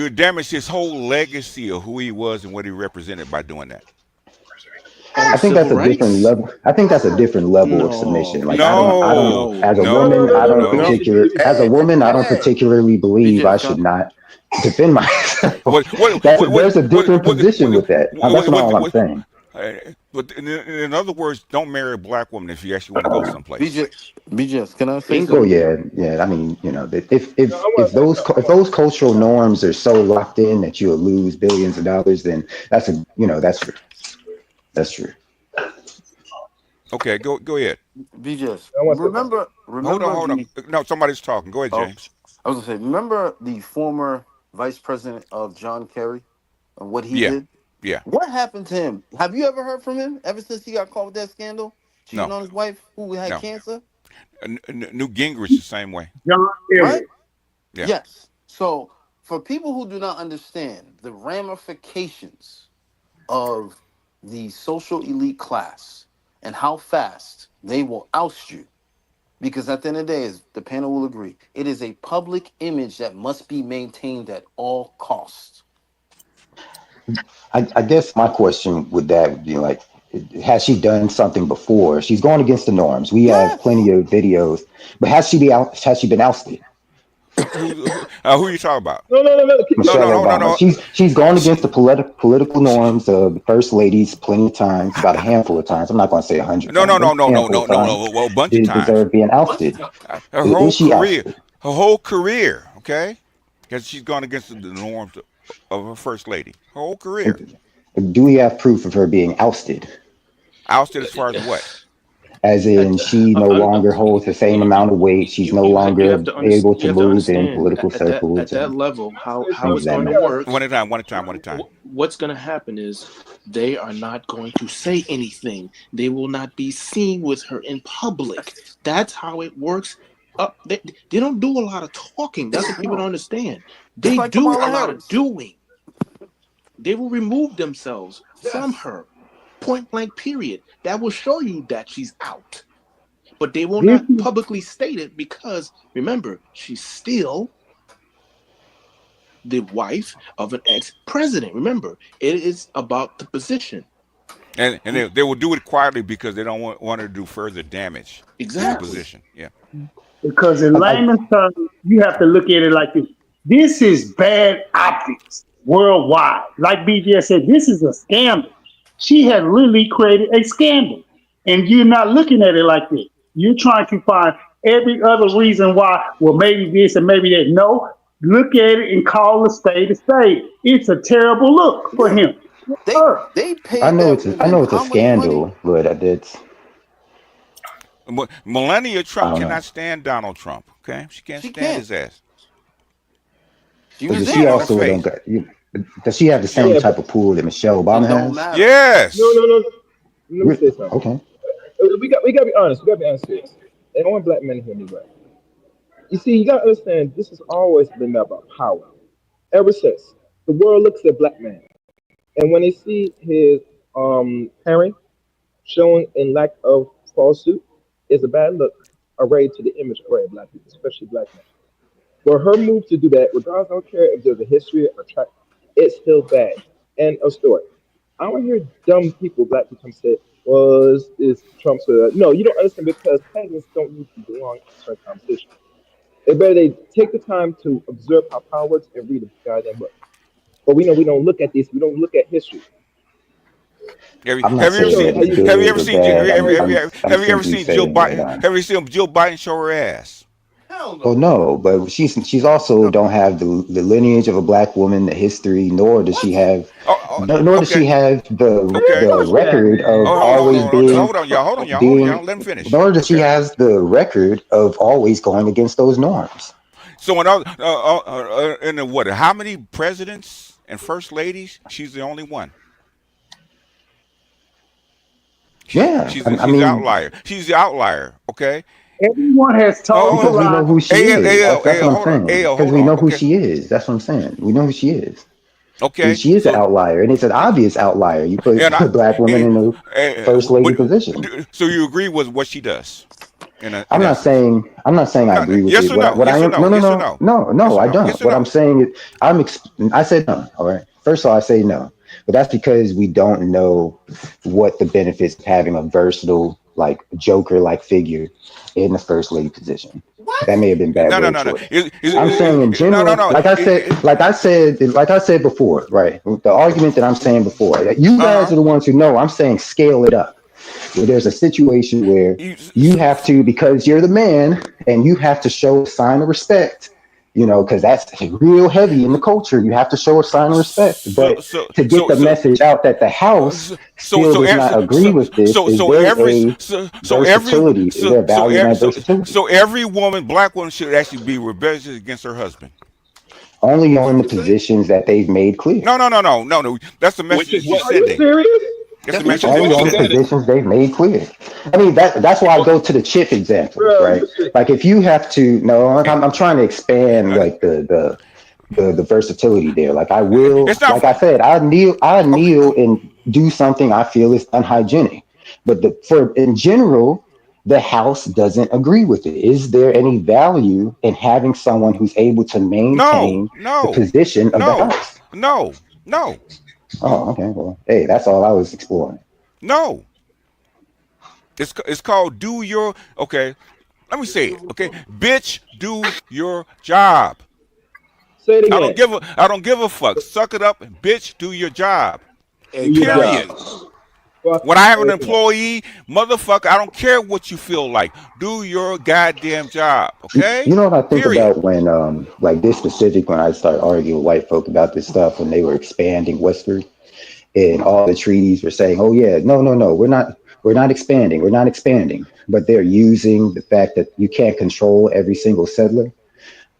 damage his whole legacy of who he was and what he represented by doing that. I think that's a different level. I think that's a different level of submission. Like, I don't. As a woman, I don't particularly believe I should not defend myself. There's a different position with that. That's all I'm saying. But in other words, don't marry a black woman if you actually want to go someplace. BJ, can I say something? Oh yeah. I mean, if those cultural norms are so locked in that you'll lose billions of dollars, then that's true. That's true. Okay, go ahead. BJ, remember. Hold on. No, somebody's talking. Go ahead, James. I was gonna say, remember the former vice president of John Kerry and what he did? Yeah. What happened to him? Have you ever heard from him ever since he got caught with that scandal? Cheating on his wife who had cancer? Newt Gingrich the same way. John Kerry. Right? Yeah. Yes. So for people who do not understand the ramifications of the social elite class and how fast they will oust you, because at the end of the day, as the panel will agree, it is a public image that must be maintained at all costs. I guess my question with that would be like, has she done something before? She's going against the norms. We have plenty of videos, but has she been ousted? Who are you talking about? No. No. She's gone against the political norms of the first ladies plenty of times, about a handful of times. I'm not going to say 100. No. Well, a bunch of times. Deserve being ousted. Her whole career, okay? Because she's gone against the norms of her first lady. Her whole career. Do we have proof of her being ousted? Ousted as far as what? As in, she no longer holds the same amount of weight. She's no longer able to move in political circles. At that level, how it's going to work. One at a time. What's going to happen is they are not going to say anything. They will not be seen with her in public. That's how it works They don't do a lot of talking. That's what people don't understand. They like do a Kamala lot Harris. of doing. They will remove themselves from her, point blank. Period. That will show you that she's out. But they will not publicly state it because remember, she's still the wife of an ex-president. Remember, it is about the position. And they will do it quietly because they don't want to do further damage to the Exactly. position. Yeah. Because in layman's terms, you have to look at it like this. This is bad optics worldwide. Like BJ said, this is a scandal. She has literally created a scandal. And you're not looking at it like this. You're trying to find every other reason why, well, maybe this and maybe that. No, look at it and call a spade a spade. It's a terrible look for him. They paid I know that it's woman a how much scandal, money? but it's Melania I Trump don't know. cannot stand Donald Trump. Okay, she can't stand his ass. She But was does she there. also face. don't got, does she have the same Yeah, type of pool that Michelle Obama It don't has? matter. Yes. No. Let me say something. Okay. We got to be honest. We got to be honest here. And I want black men to hear me right. You see, you got to understand. This has always been about power. Ever since the world looks at black men, and when they see his parent showing in lack of falsehood, it's a bad look arrayed to the image array of black people, especially black men. For her move to do that, regardless, I don't care if there's a history or track, it's still bad. End of story. I don't hear dumb people, black people, say, well, is Trump's. No, you don't understand because presidents don't need to belong in certain conversation. They take the time to observe how power works and read a goddamn book. But we know we don't look at this, we don't look at history. Have I'm not you ever saying seen? it's good Have you ever or seen? bad. Have you I'm ever simply seen Jill saying that Biden? Have you seen Jill Biden show her ass? Hell no. well, no, but she's also don't have the lineage of a black woman, the history, nor does she have, nor does she have the record of always being, Hold on, y'all. Let him finish. nor does she has the record of always going against those norms. So in what? How many presidents and first ladies? She's the only one. Yeah, She's I the mean, outlier. She's the outlier. Okay. Everyone has told because we know who she is. That's what I'm saying. Because we know who Okay. she is. That's what I'm saying. We know who she is. Okay. She is an outlier, and it's an obvious outlier. You put a black woman in the first lady position. So you agree with what she does? I'm not saying I agree with yes it. or no? What Yes I or am, no? no, Yes or no, no? no, I don't. Yes or What no? I'm saying is, I said no. All right. First of all, I say no, but that's because we don't know what the benefits of having a versatile, like Joker-like figure in the first lady position. That may have been bad. No. I'm saying in general, No. like I said before, right? The argument that I'm saying before, you guys are the ones who know. I'm saying scale it up. Where there's a situation where you have to, because you're the man, and you have to show a sign of respect. You know, because that's real heavy in the culture. You have to show a sign of respect. But to get the message out that the house still does not agree with this, is there a versatility? Is there value in that versatility? So every woman, black woman, should actually be rebellious against her husband. Only on the positions that they've made clear. No. That's the message you're sending. That's the message Only on the positions they've made clear. I mean, that's why I go to the Chip example, right? Like if you have to, I'm trying to expand like the versatility there. Like I will, like I said, I kneel and do something I feel is unhygienic. But in general, the House doesn't agree with it. Is there any value in having someone who's able to maintain the position of the House? No. Oh, okay. Well, hey, that's all I was exploring. No. It's called do your, okay. Let me say it, okay? Bitch, do your job. Say it again. I don't give a fuck. Suck it up and bitch, do your job. Period. When I have an employee, motherfucker, I don't care what you feel like. Do your goddamn job, okay? You know what I think about when, like this specific, when I started arguing with white folk about this stuff, when they were expanding westward, and all the treaties were saying, "Oh yeah, no, we're not expanding," but they're using the fact that you can't control every single settler.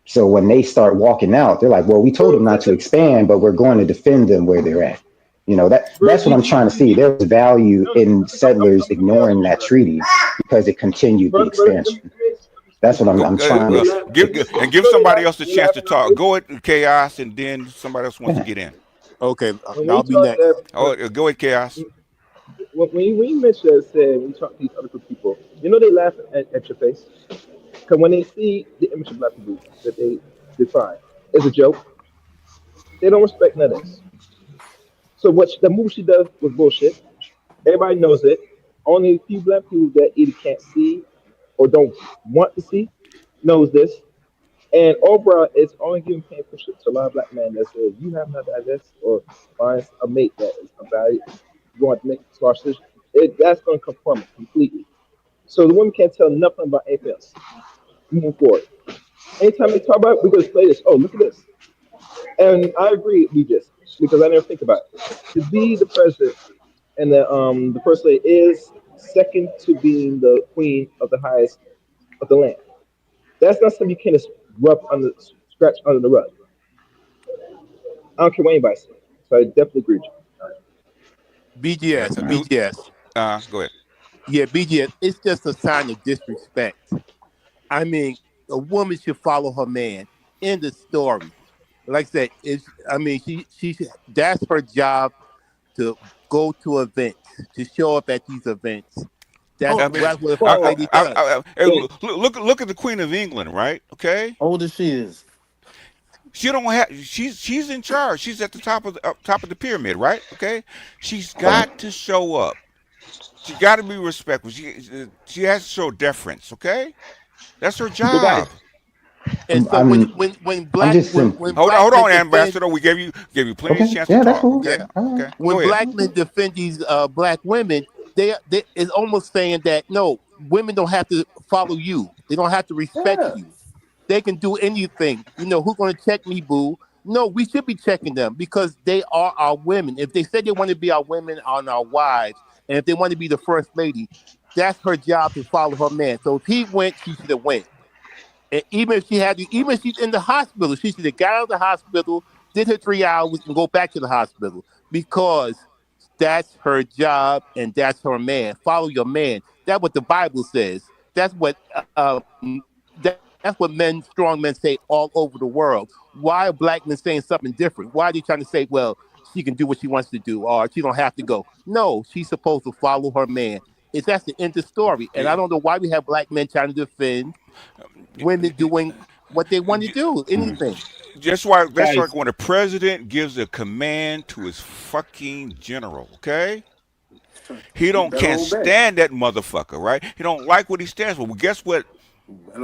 So when they start walking out, they're like, "Well, we told them not to expand, but we're going to defend them where they're at." You know, that's what I'm trying to see. There's value in settlers ignoring that treaty because it continued the expansion. That's what I'm trying to give somebody else a chance to talk. Go ahead, Chaos, and then somebody else wants to get in. Okay, I'll be next. Go ahead, Chaos. When you mentioned that, said when you talk to these other people, you know they laugh at your face because when they see the image of black people that they define as a joke, they don't respect none of this. So what the move she does was bullshit. Everybody knows it. Only a few black people that either can't see or don't want to see knows this. And Oprah is only giving painful shit to a lot of black men that says you have not divest or find a mate that is a value you want to make a smart decision. That's going to conform it completely. So the women can't tell nothing about anything else. Moving forward. Anytime they talk about it, we're going to play this. Oh, look at this. And I agree with you just because I never think about it. To be the president and the first lady is second to being the queen of the highest of the land. That's not something you can just scratch under the rug. I don't care what anybody says. So I definitely agree with you. BGS. Go ahead. Yeah, BGS. It's just a sign of disrespect. I mean, a woman should follow her man. End of story. Like I said, that's her job to go to events, to show up at these events. That's what a lady does. Look at the Queen of England, right? Okay. Old as she is. She don't have. She's in charge. She's at the top of the pyramid, right? Okay. She's got to show up. She got to be respectful. She has to show deference. Okay. That's her job. And so when black hold on, Ambassador. We gave you plenty of chance to talk. That's cool. Okay. When black men defend these black women, they is almost saying that no, women don't have to follow you. They don't have to respect you. They can do anything. You know, who's going to check me, boo? No, we should be checking them because they are our women. If they said they want to be our women and our wives, and if they want to be the first lady, that's her job to follow her man. So if he went, she should have went. And even if she's in the hospital, she should have got out of the hospital, did her 3 hours, and go back to the hospital because that's her job and that's her man. Follow your man. That's what the Bible says. That's what that's what strong men say all over the world. Why are black men saying something different? Why are they trying to say, well, she can do what she wants to do or she don't have to go? No, she's supposed to follow her man. That's the end of the story. And I don't know why we have black men trying to defend women doing what they want to do, anything. That's like when the president gives a command to his fucking general, okay? He can't stand that motherfucker, right? He don't like what he stands for. Well, guess what?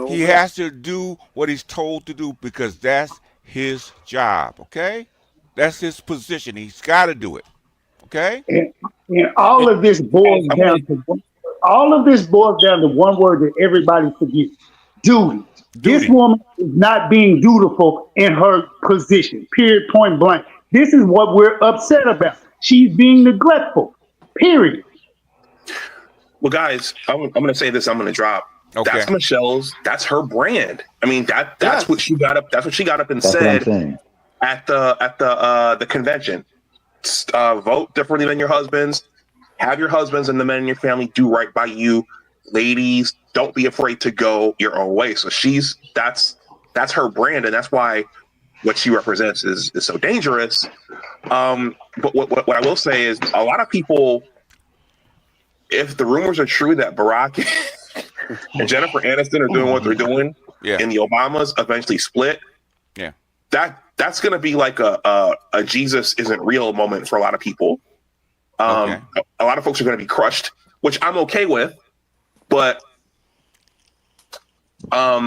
He has to do what he's told to do because that's his job, okay? That's his position. He's got to do it, okay? And all of this boils down to one word that everybody forgets: duty. This woman is not being dutiful in her position. Period. Point blank. This is what we're upset about. She's being neglectful. Period. Well, guys, I'm going to say this. I'm going to drop. Okay. That's Michelle's. That's her brand. I mean, that's what she got up. That's what she got up and said at the convention. Vote differently than your husbands. Have your husbands and the men in your family do right by you. Ladies, don't be afraid to go your own way. So that's her brand, and that's why what she represents is so dangerous. But what I will say is a lot of people, if the rumors are true that Barack and Jennifer Aniston are doing what they're doing, and the Obamas eventually split, that's going to be like a Jesus isn't real moment for a lot of people. A lot of folks are going to be crushed, which I'm okay with, but a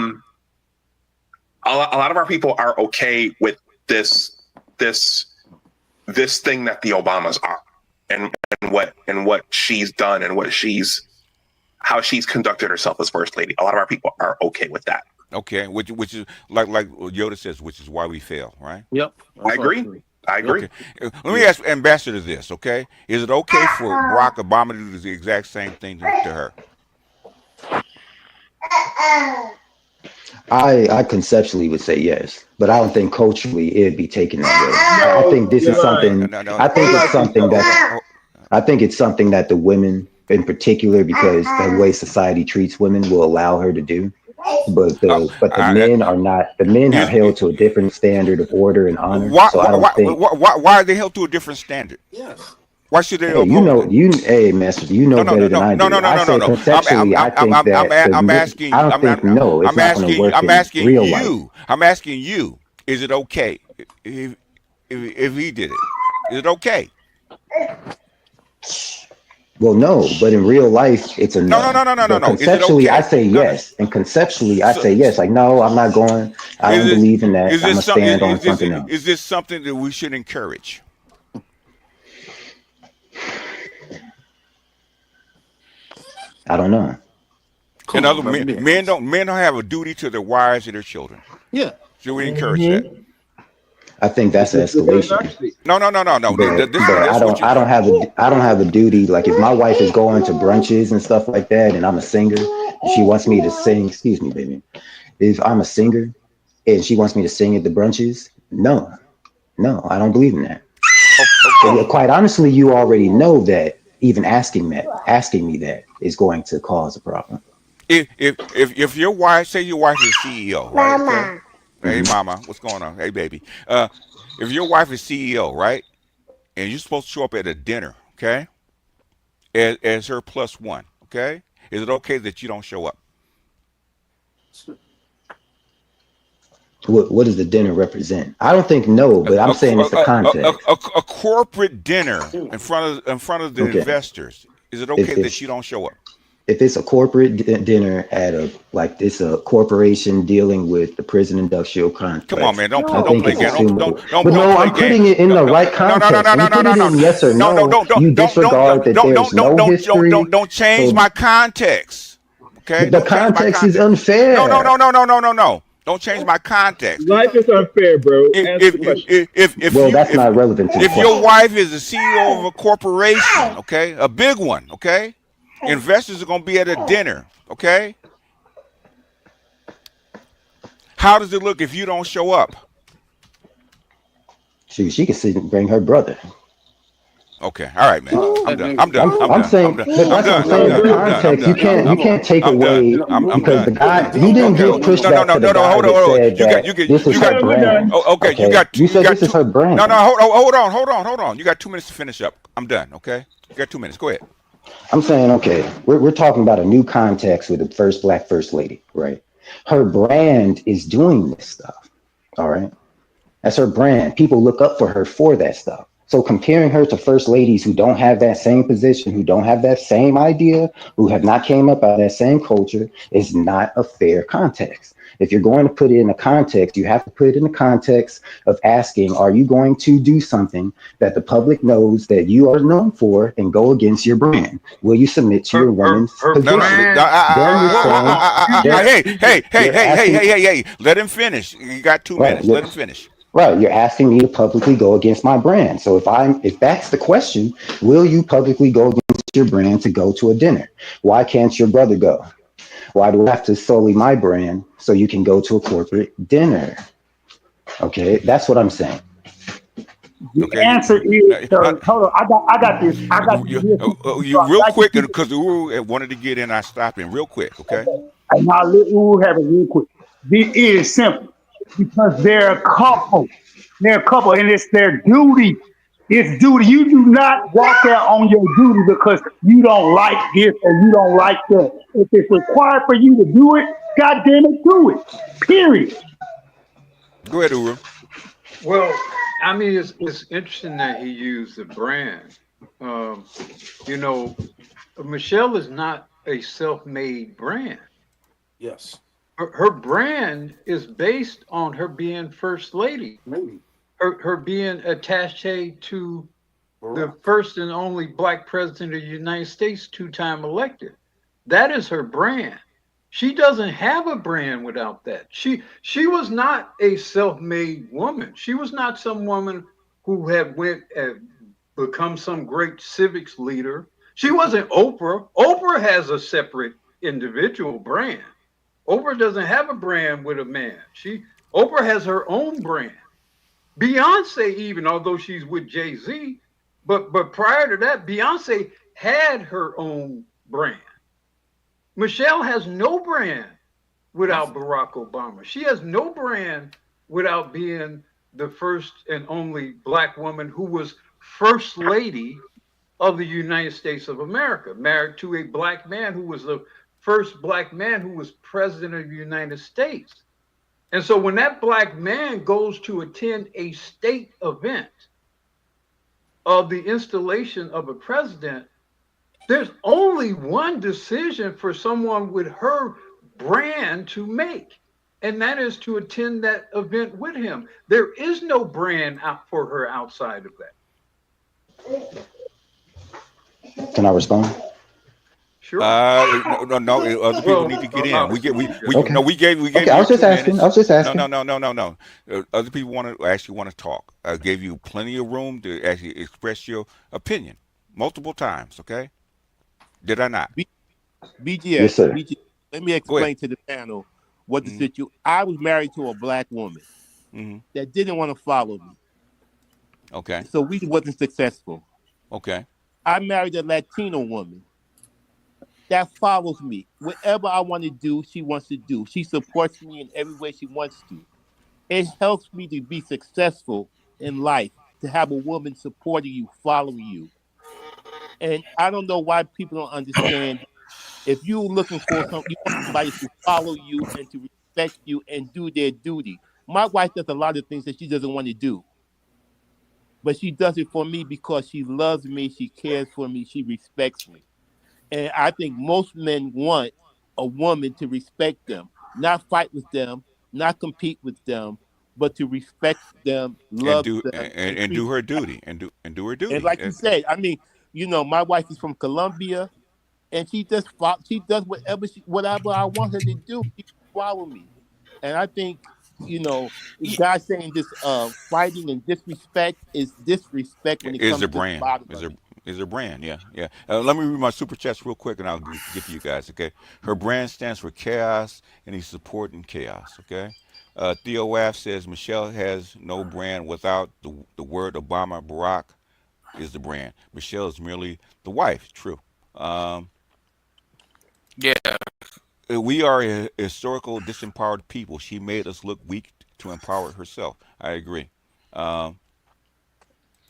lot of our people are okay with this thing that the Obamas are, and what she's done and how she's conducted herself as first lady. A lot of our people are okay with that. Okay, which is like Yoda says, which is why we fail, right? Yep, I agree. Okay. Let me ask Ambassador this, okay? Is it okay for Barack Obama to do the exact same thing to her? I conceptually would say yes, but I don't think culturally it'd be taken that way. I think this is something. I think it's something that the women, in particular, because the way society treats women, will allow her to do. but the men are not. The men are held to a different standard of order and honor. So I don't think. Why are they held to a different standard? Yes. Why should they? Hey, hey, Master, you know better than I do. I say conceptually, I think that. I'm asking. I don't think no. It's not going to work in real life. I'm asking you. Is it okay if he did it? Is it okay? Well, no, but in real life, it's a no. No. Conceptually, I say yes, and conceptually, I say yes. Like, no, I'm not going. I don't believe in that. I'm gonna stand on something else. Is this something that we should encourage? I don't know. In other words, men don't have a duty to their wives and their children. Yeah. Should we encourage that? I think that's escalation. No. But I don't have a duty. Like if my wife is going to brunches and stuff like that, and I'm a singer, and she wants me to sing. Excuse me, baby. If I'm a singer and she wants me to sing at the brunches, no, I don't believe in that. And quite honestly, you already know that even asking me that is going to cause a problem. If your wife, say your wife is CEO, right? Mama. Hey, mama, what's going on? Hey, baby. If your wife is CEO, right, and you're supposed to show up at a dinner, okay, as her plus one, okay, is it okay that you don't show up? What does the dinner represent? I don't think no, but I'm saying it's a context. A corporate dinner in front of the investors. Is it okay that you don't show up? If it's a corporate dinner at a corporation dealing with the prison industrial complex. Come on, man, don't play games. But no, I'm putting it in the right context. No. Yes or no. You disregard that there's no history. Don't change my context. Okay. The context is unfair. No. Don't change my context. Life is unfair, bro. That's not relevant to the question. If your wife is the CEO of a corporation, okay, a big one, okay, investors are going to be at a dinner, okay? How does it look if you don't show up? She can sit and bring her brother. Okay, all right, man. I'm done. I'm saying the context. You can't take away because the guy he didn't get pushed back to the guy that said this is her brand. Okay, you said this is her brand. No, hold on. You got 2 minutes to finish up. I'm done. Okay, you got 2 minutes. Go ahead. I'm saying, okay, we're talking about a new context with the first black first lady, right? Her brand is doing this stuff, all right? That's her brand. People look up for her for that stuff. So comparing her to first ladies who don't have that same position, who don't have that same idea, who have not came up out of that same culture is not a fair context. If you're going to put it in a context, you have to put it in the context of asking, are you going to do something that the public knows that you are known for and go against your brand? Will you submit to your woman's position? Hey, let him finish. You got 2 minutes. Let him finish. Right, you're asking me to publicly go against my brand. So if that's the question, will you publicly go against your brand to go to a dinner? Why can't your brother go? Why do I have to sully my brand so you can go to a corporate dinner? Okay, that's what I'm saying. The answer is hold on. I got this. You real quick because Uru wanted to get in. I stopped him real quick. Okay. And now let Uru have it real quick. It is simple. Because they're a couple. And it's their duty. It's duty. You do not walk out on your duty because you don't like this or you don't like that. If it's required for you to do it, God damn it, do it. Period. Go ahead, Uru. Well, I mean, it's interesting that he used the brand. Michelle is not a self-made brand. Yes. Her brand is based on her being first lady. Maybe. Her being attached to the first and only black president of the United States, 2-time elected. That is her brand. She doesn't have a brand without that. She was not a self-made woman. She was not some woman who had went and become some great civics leader. She wasn't Oprah. Oprah has a separate individual brand. Oprah doesn't have a brand with a man. Oprah has her own brand. Beyonce, even although she's with Jay-Z, but prior to that, Beyonce had her own brand. Michelle has no brand. without Barack Obama. She has no brand without being the first and only Black woman who was First Lady of the United States of America, married to a Black man who was the first Black man who was President of the United States. And so when that Black man goes to attend a state event of the installation of a president, there's only one decision for someone with her brand to make, and that is to attend that event with him. There is no brand out for her outside of that. Can I respond? Sure. No. Other people need to get in. We gave. Okay, I was just asking. No. Other people want to talk. I gave you plenty of room to actually express your opinion multiple times. Okay, did I not? BGS. Yes, sir. BGS. Let me explain to the panel what the situation. I was married to a Black woman that didn't want to follow me. Okay. So we wasn't successful. Okay. I married a Latino woman that follows me. Whatever I want to do, she wants to do. She supports me in every way she wants to. It helps me to be successful in life, to have a woman supporting you, following you. And I don't know why people don't understand. If you're looking for something, you want somebody to follow you and to respect you and do their duty. My wife does a lot of things that she doesn't want to do. But she does it for me because she loves me, she cares for me, she respects me. And I think most men want a woman to respect them, not fight with them, not compete with them, but to respect them, love them, and do her duty, and do her duty. And like you said, I mean, you know, my wife is from Colombia, and she does whatever I want her to do. She follow me, and I think, you know, guys saying this fighting and disrespect is disrespect when it comes to the bottom of it. Is her brand, yeah. Let me read my super chats real quick, and I'll get to you guys, okay? Her brand stands for chaos, and he's supporting chaos, okay? Theo Waff says Michelle has no brand without the word Obama. Barack is the brand. Michelle is merely the wife. True. Yeah. We are a historical disempowered people. She made us look weak to empower herself. I agree.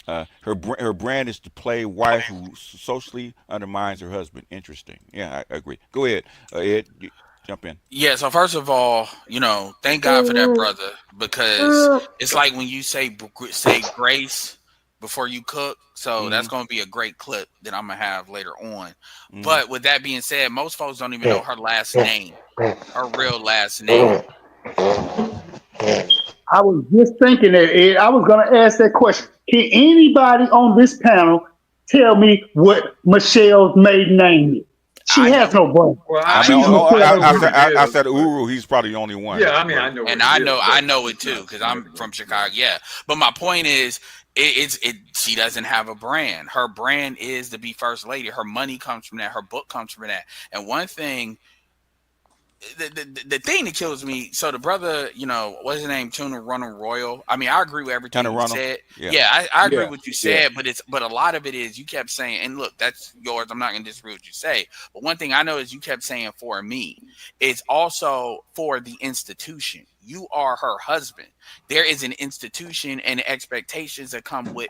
Her brand is to play wife who socially undermines her husband. Interesting. Yeah, I agree. Go ahead, Ed. Jump in. Yeah. So first of all, you know, thank God for that brother, because it's like when you say grace before you cook. So that's going to be a great clip that I'm gonna have later on. But with that being said, most folks don't even know her last name, her real last name. I was just thinking that, Ed. I was going to ask that question. Can anybody on this panel tell me what Michelle's maiden name is? She has no brand. Well, I said Uru. He's probably the only one. Yeah, I mean, I know. And I know it too, because I'm from Chicago. Yeah, but my point is, she doesn't have a brand. Her brand is to be first lady. Her money comes from that. Her book comes from that. And one thing, the thing that kills me, so the brother, you know, what's his name, Tuna Runner Royal. I mean, I agree with everything you said. Yeah, I agree with what you said, but a lot of it is you kept saying, and look, that's yours. I'm not going to disagree with what you say. But one thing I know is you kept saying for me. It's also for the institution. You are her husband. There is an institution and expectations that come with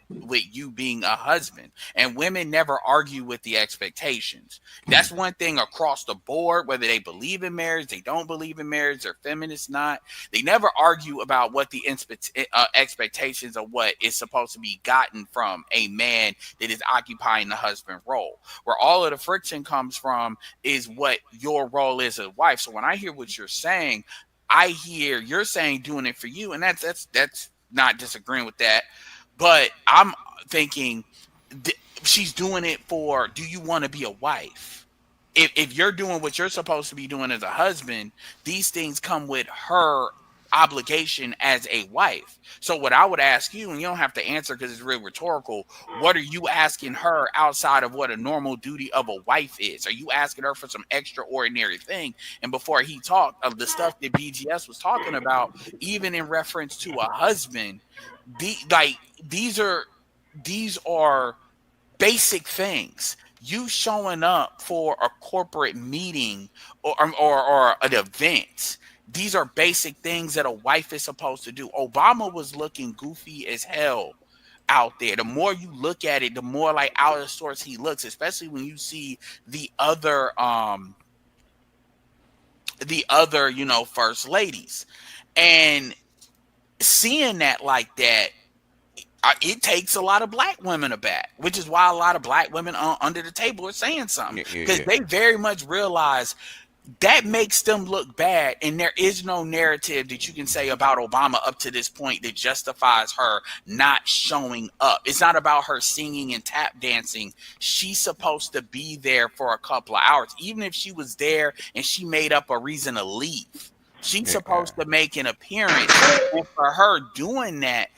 you being a husband. And women never argue with the expectations. That's one thing across the board, whether they believe in marriage, they don't believe in marriage, they're feminists, not. They never argue about what the expectations of what is supposed to be gotten from a man that is occupying the husband role. Where all of the friction comes from is what your role is as a wife. So when I hear what you're saying, I hear you're saying doing it for you, and that's not disagreeing with that, but I'm thinking she's doing it for, do you want to be a wife? If you're doing what you're supposed to be doing as a husband, these things come with her obligation as a wife. So what I would ask you, and you don't have to answer because it's real rhetorical, what are you asking her outside of what a normal duty of a wife is? Are you asking her for some extraordinary thing? And before he talked of the stuff that BGS was talking about, even in reference to a husband, these are basic things. You showing up for a corporate meeting or an event. These are basic things that a wife is supposed to do. Obama was looking goofy as hell out there. The more you look at it, the more like out of sorts he looks, especially when you see the other, you know, first ladies. And seeing that like that, it takes a lot of black women aback, which is why a lot of black women under the table are saying something, because they very much realize that makes them look bad. And there is no narrative that you can say about Obama up to this point that justifies her not showing up. It's not about her singing and tap dancing. She's supposed to be there for a couple of hours. Even if she was there and she made up a reason to leave, she's supposed to make an appearance. And for her doing that,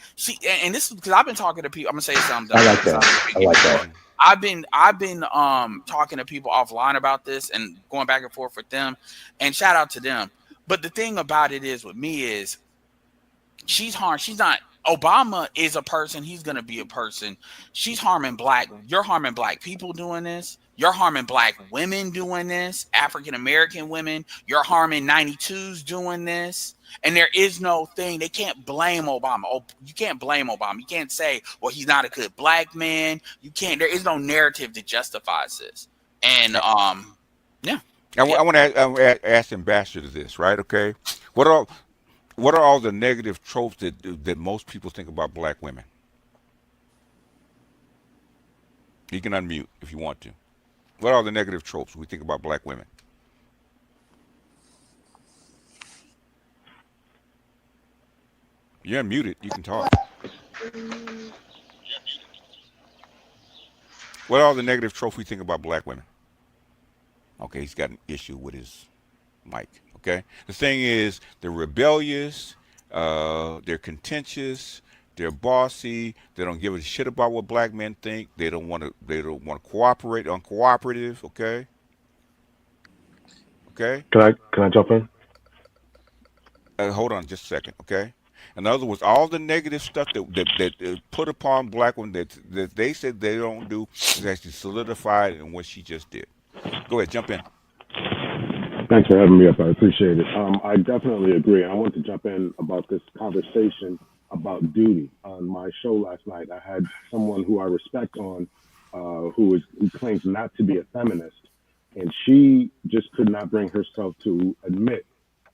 and this is because I've been talking to people. I'm gonna say something. I like that. I like that. I've been talking to people offline about this and going back and forth with them, and shout out to them. But the thing about it is, with me, is she's not. Obama is a person. He's gonna be a person. She's harming you're harming black people doing this. You're harming black women doing this, African American women. You're harming 92s doing this. And there is no thing. They can't blame Obama. You can't blame Obama. You can't say, well, he's not a good black man. You can't. There is no narrative that justifies this. And yeah. I want to ask Ambassador this, right? Okay. What are all the negative tropes that most people think about black women? You can unmute if you want to. What are the negative tropes we think about black women? You're unmuted. You can talk. What are the negative tropes we think about black women? Okay, he's got an issue with his mic. Okay. The thing is, they're rebellious, they're contentious, they're bossy, they don't give a shit about what black men think, they don't want to cooperate, uncooperative, okay? Okay? Can I jump in? Hold on just a second, okay? In other words, all the negative stuff that put upon black women that they said they don't do is actually solidified in what she just did. Go ahead, jump in. Thanks for having me up. I appreciate it. I definitely agree. I want to jump in about this conversation about duty. On my show last night, I had someone who I respect on, who claims not to be a feminist, and she just could not bring herself to admit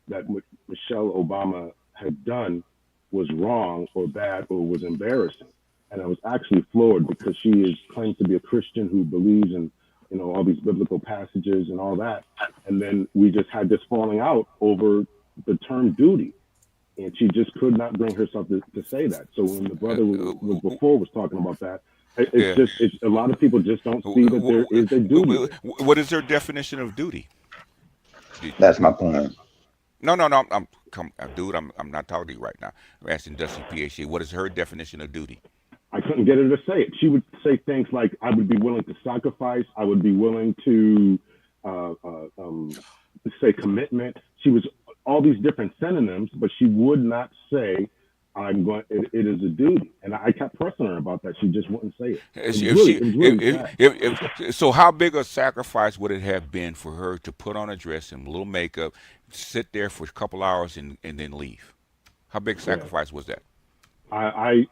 that what Michelle Obama had done was wrong or bad or was embarrassing. And I was actually floored because she claims to be a Christian who believes in, you know, all these biblical passages and all that. And then we just had this falling out over the term duty. And she just could not bring herself to say that. So when the brother was talking about that, it's a lot of people just don't see that there is a duty. What is her definition of duty? That's my point. No. Dude, I'm not talking to you right now. I'm asking Dusty PhD. What is her definition of duty? I couldn't get her to say it. She would say things like, "I would be willing to sacrifice. I would be willing to say commitment." She was all these different synonyms, but she would not say, it is a duty. And I kept pressing her about that. She just wouldn't say it. So how big a sacrifice would it have been for her to put on a dress and a little makeup, sit there for a couple hours and then leave? How big a sacrifice was that? I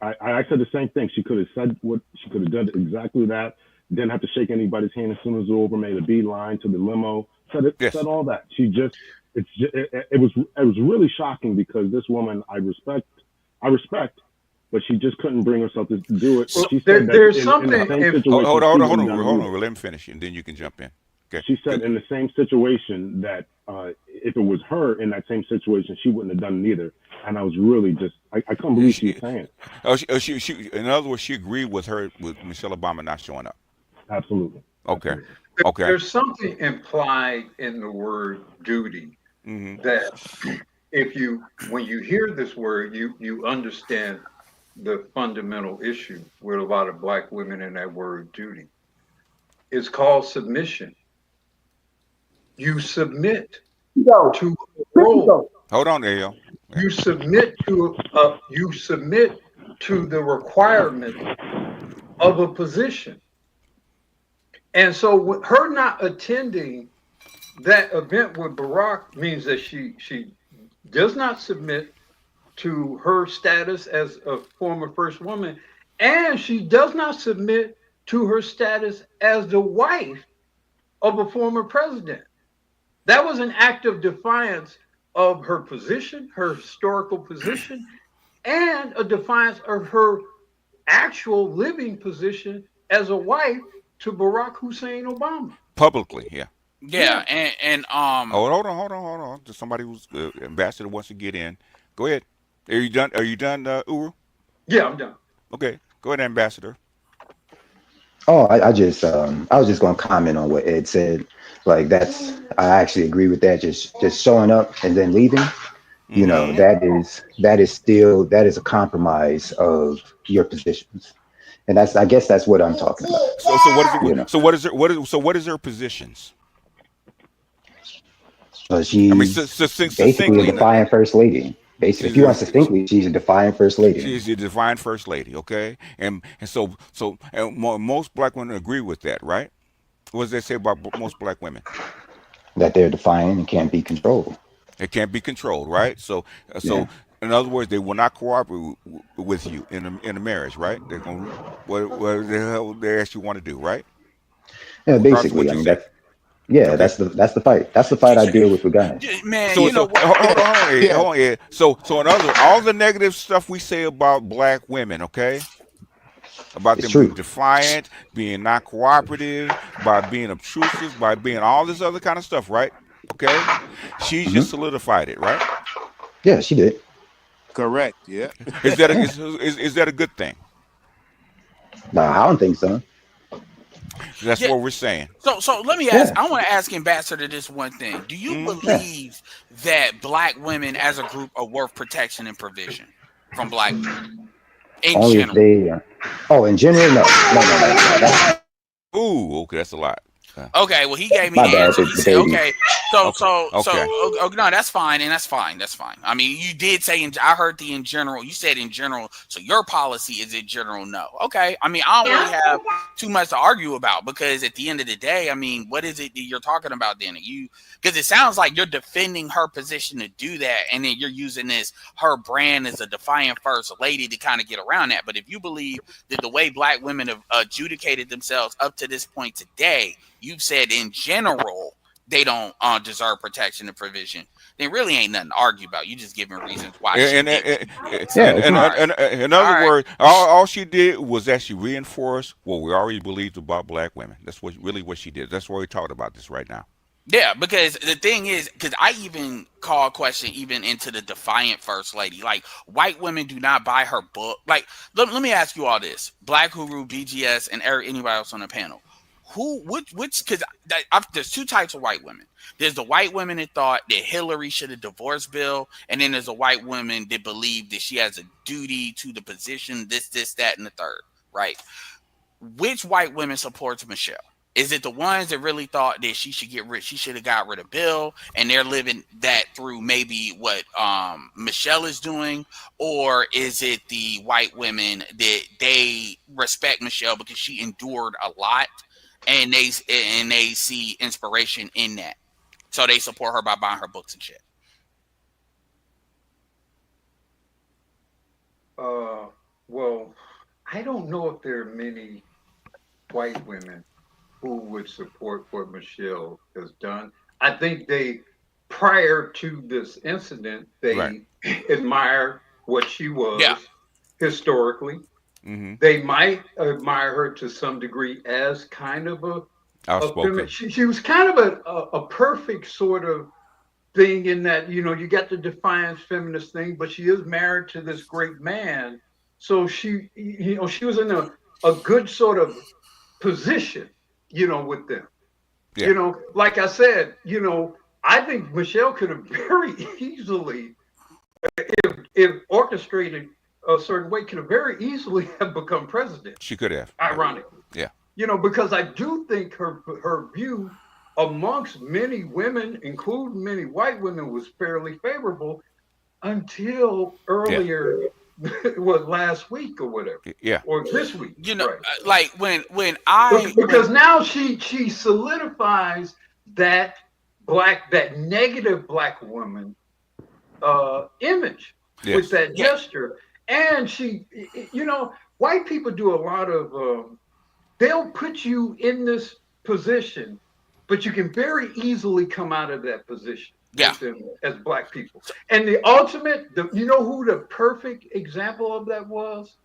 said the same thing. She could have said what she could have done exactly that. Didn't have to shake anybody's hand as soon as it was over, made a beeline to the limo, said all that. She just, it was really shocking because this woman I respect, but she just couldn't bring herself to do it. Well, she said there's something. Hold on. Let me finish, and then you can jump in. Okay. She said in the same situation that if it was her in that same situation, she wouldn't have done it either. And I was really just, I couldn't believe she was saying it. She, in other words, she agreed with Michelle Obama not showing up. Absolutely. Okay. There's something implied in the word duty that when you hear this word, you understand the fundamental issue with a lot of black women in that word duty. It's called submission. You submit to a role. Hold on, Ayo. You submit to the requirement of a position. And so her not attending that event with Barack means that she does not submit to her status as a former first woman, and she does not submit to her status as the wife of a former president. That was an act of defiance of her position, her historical position, and a defiance of her actual living position as a wife to Barack Hussein Obama. Publicly, yeah. Yeah, and Oh, hold on. There's somebody who's ambassador wants to get in. Go ahead. Are you done, Uru? Yeah, I'm done. Okay, go ahead, ambassador. Oh, I was just gonna comment on what Ed said. Like I actually agree with that. Just showing up and then leaving. You know, that is a compromise of your positions, and I guess that's what I'm talking about. So what is it? You know? So what is her positions? She's basically a defiant first lady. Basically, if you want succinctly, she's a defiant first lady. She's a defiant first lady, okay? And so most black women agree with that, right? What does that say about most black women? That they're defiant and can't be controlled. They can't be controlled, right? So in other words, they will not cooperate with you in a marriage, right? They're going what the hell they actually want to do, right? Yeah, basically, I mean that's the fight. That's the fight I deal with guys. Man, hold on. So in other words, all the negative stuff we say about black women, okay? About them being defiant, being not cooperative, by being obtrusive, by being all this other kind of stuff, right? Okay? She's just solidified it, right? Yeah, she did. Correct. Yeah. Is that a good thing? No, I don't think so. That's what we're saying. So let me ask. I want to ask Ambassador this one thing. Do you believe that black women as a group are worth protection and provision from black women in general? In general, no. Ooh, okay, that's a lot. Okay, well, he gave me the answer. He said, okay. No, that's fine, and that's fine. I mean, you did say, I heard the in general. You said in general, so your policy is in general no. Okay, I mean, I don't really have too much to argue about because at the end of the day, I mean, what is it that you're talking about then? Because it sounds like you're defending her position to do that, and then you're using her brand as a defiant first lady to kind of get around that. But if you believe that the way black women have adjudicated themselves up to this point today, you've said in general they don't deserve protection and provision, there really ain't nothing to argue about. You just giving reasons why. In other words, all she did was actually reinforce what we already believed about black women. That's what she did. That's why we talked about this right now. Yeah, because the thing is, because I even call a question even into the defiant first lady. Like, white women do not buy her book. Like, let me ask you all this. Black Guru, BGS, and anybody else on the panel. Because there's two types of white women. There's the white women that thought that Hillary should have divorced Bill, and then there's a white woman that believed that she has a duty to the position, this, that, and the third, right? Which white women supports Michelle? Is it the ones that really thought that she should get rid? She should have got rid of Bill, and they're living that through maybe what Michelle is doing, or is it the white women that they respect Michelle because she endured a lot, and they see inspiration in that, so they support her by buying her books and shit? Well, I don't know if there are many white women who would support what Michelle has done. I think prior to this incident, they admire what she was historically. Mm-hmm. They might admire her to some degree as kind of a she was kind of a perfect sort of thing in that, you get the defiance feminist thing, but she is married to this great man. So she was in a good sort of position, with them. Yeah. Like I said, I think Michelle could have very easily, if orchestrated a certain way, could have very easily have become president. She could have. Ironically. Yeah. Because I do think her view amongst many women, including many white women, was fairly favorable until earlier was last week or whatever. Yeah. Or this week. You know, right. like when I because now she solidifies that negative black woman image with that gesture. And she, you know, white people do a lot of they'll put you in this position, but you can very easily come out of that position. Yeah. As black people. And the ultimate, you know who the perfect example of that was?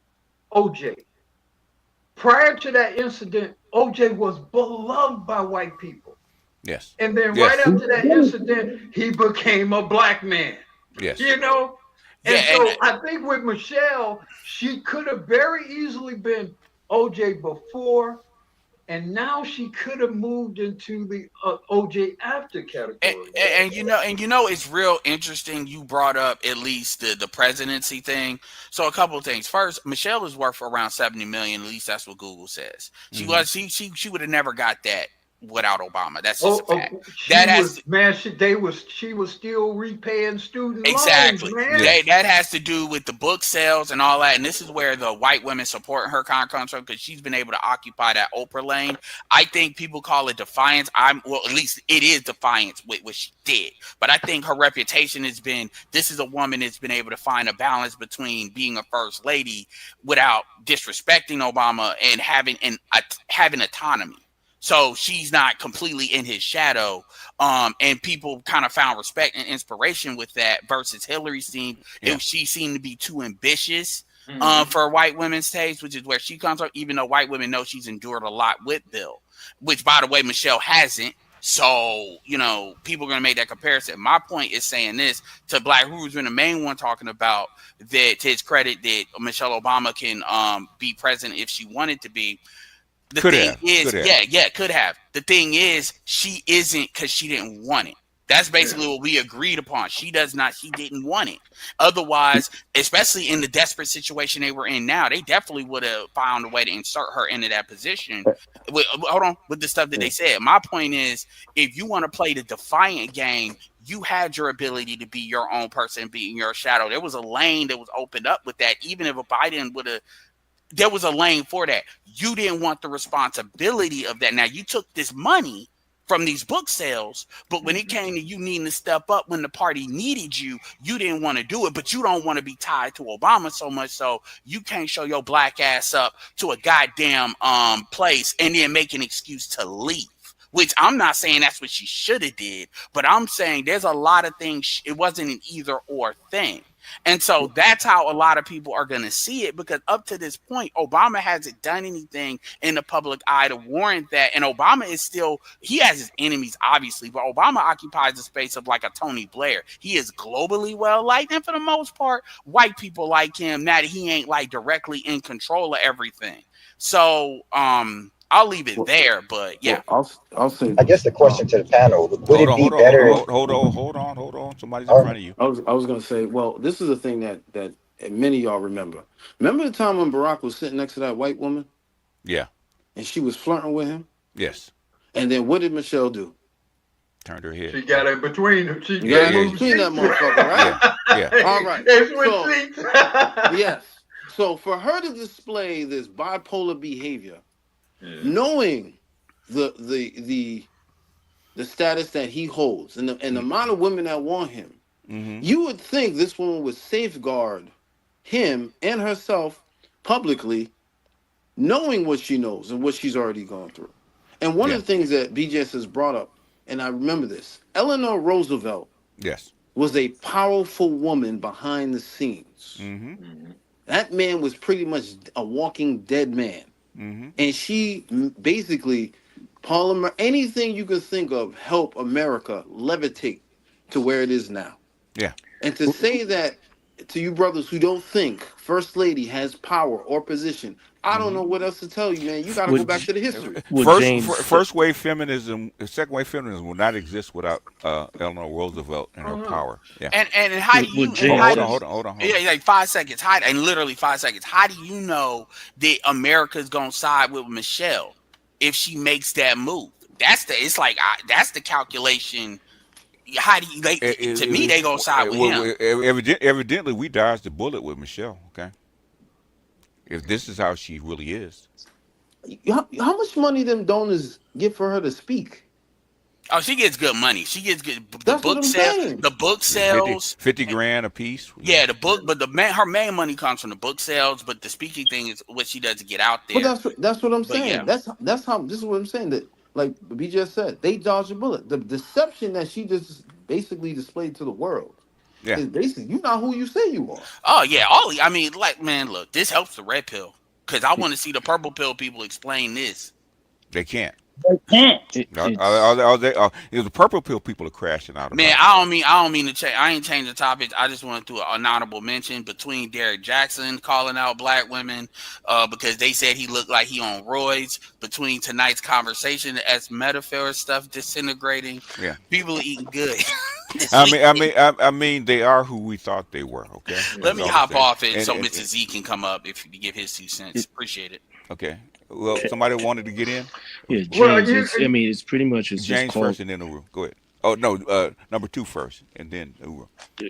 OJ. Prior to that incident, OJ was beloved by white people. Yes. And then right after that incident, he became a black man. Yes. You know? And so I think with Michelle, she could have very easily been OJ before, and now she could have moved into the OJ after category. And you know, it's real interesting. You brought up at least the presidency thing. So a couple of things. First, Michelle is worth around 70 million. At least that's what Google says. She would have never got that without Obama. That's just a fact. She was still repaying student exactly. loans, man. That has to do with the book sales and all that. And this is where the white women supporting her comes from, because she's been able to occupy that Oprah lane. I think people call it defiance. Well, at least it is defiance with what she did. But I think her reputation has been, this is a woman that's been able to find a balance between being a first lady without disrespecting Obama and having autonomy. So she's not completely in his shadow. And people kind of found respect and inspiration with that versus Hillary she seemed to be too ambitious for white women's taste, which is where she comes from, even though white women know she's endured a lot with Bill, which, by the way, Michelle hasn't. So, you know, people are going to make that comparison. My point is saying this to Black, who's been the main one talking about that, to his credit, that Michelle Obama can be president if she wanted to be. The thing is, could have. The thing is, she isn't, because she didn't want it. That's basically what we agreed upon. She didn't want it. Otherwise, especially in the desperate situation they were in now, they definitely would have found a way to insert her into that position. With the stuff that they said. My point is, if you want to play the defiant game, you had your ability to be your own person, be in your shadow. There was a lane that was opened up with that. Even if a Biden would have, there was a lane for that. You didn't want the responsibility of that. Now, you took this money from these book sales, but when it came to you needing to step up when the party needed you, you didn't want to do it. But you don't want to be tied to Obama so much, so you can't show your black ass up to a goddamn place and then make an excuse to leave. Which I'm not saying that's what she should have did, but I'm saying there's a lot of things. It wasn't an either or thing. And so that's how a lot of people are going to see it, because up to this point, Obama hasn't done anything in the public eye to warrant that. And Obama is still, he has his enemies, obviously, but Obama occupies the space of like a Tony Blair. He is globally well liked. And for the most part, white people like him, now that he ain't like directly in control of everything. So, I'll leave it there, but yeah. Well, I'll say. I guess the question to the panel: would it be better? Hold on. Somebody's in front of you. I was going to say, well, this is the thing that many of y'all remember. Remember the time when Barack was sitting next to that white woman? Yeah. And she was flirting with him? Yes. And then what did Michelle do? Turned her head. She got in between them. She got in between that motherfucker, right? Yeah. All right. So, yes. So for her to display this bipolar behavior, knowing the status that he holds and the amount of women that want him, you would think this woman would safeguard him and herself publicly, knowing what she knows and what she's already gone through. And one of the things that BJS has brought up, and I remember this, Eleanor Roosevelt was a powerful woman behind the scenes. That man was pretty much a walking dead man. And she basically, anything you can think of, help America levitate to where it is now. Yeah. And to say that to you brothers who don't think First Lady has power or position, I don't know what else to tell you, man. You got to go back to the history. First wave feminism, second wave feminism will not exist without Eleanor Roosevelt and her power. Yeah. And how do you hold on. Yeah, like 5 seconds. And literally 5 seconds. How do you know that America's gonna side with Michelle if she makes that move? That's the calculation. how do you to me they gonna side with him. Evidently, we dodged the bullet with Michelle. Okay, if this is how she really is. How much money them donors get for her to speak? Oh, she gets good money. She gets good. That's what I'm saying. The book sales, 50 grand a piece. Yeah, the book, but her main money comes from the book sales. But the speaking thing is what she does to get out there. But that's what I'm saying. Yeah. That's how. This is what I'm saying. That like B just said, they dodged a bullet. The deception that she just basically displayed to the world. Yeah. Is basically you're not who you say you are. Oh yeah, I mean, like, man, look, this helps the red pill because I want to see the purple pill people explain this. They can't. They can't. The purple pill people are crashing out. Man, I don't mean to change. I ain't changing the topic. I just want to do an honorable mention between Derek Jackson calling out black women because they said he looked like he on roids. Between tonight's conversation as metaphor stuff disintegrating. Yeah, people are eating good. I mean, they are who we thought they were. Okay. Let me hop off it so Mr. Z can come up if you give his 2 cents. Appreciate it. Okay. Well, somebody wanted to get in. Yeah, James. It's pretty much James just called, first and then Uru. Go ahead. Oh no, number 2 first and then Uru.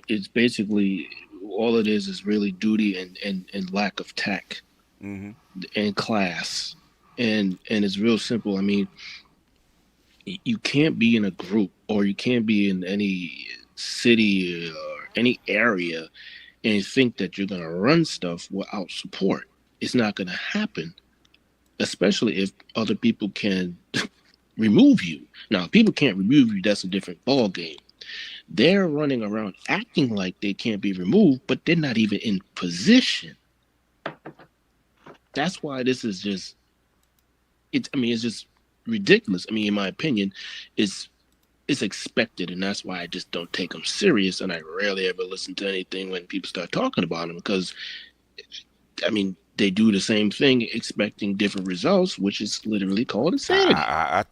It's basically all it is really duty and lack of tact and class, and it's real simple. I mean, you can't be in a group or you can't be in any city or any area and think that you're gonna run stuff without support. It's not gonna happen. Especially if other people can remove you. Now, if people can't remove you, that's a different ball game. They're running around acting like they can't be removed, but they're not even in position. That's why this is just, it's just ridiculous. I mean, in my opinion, it's expected, and that's why I just don't take them serious, and I rarely ever listen to anything when people start talking about them, because, I mean, they do the same thing expecting different results, which is literally called insanity. I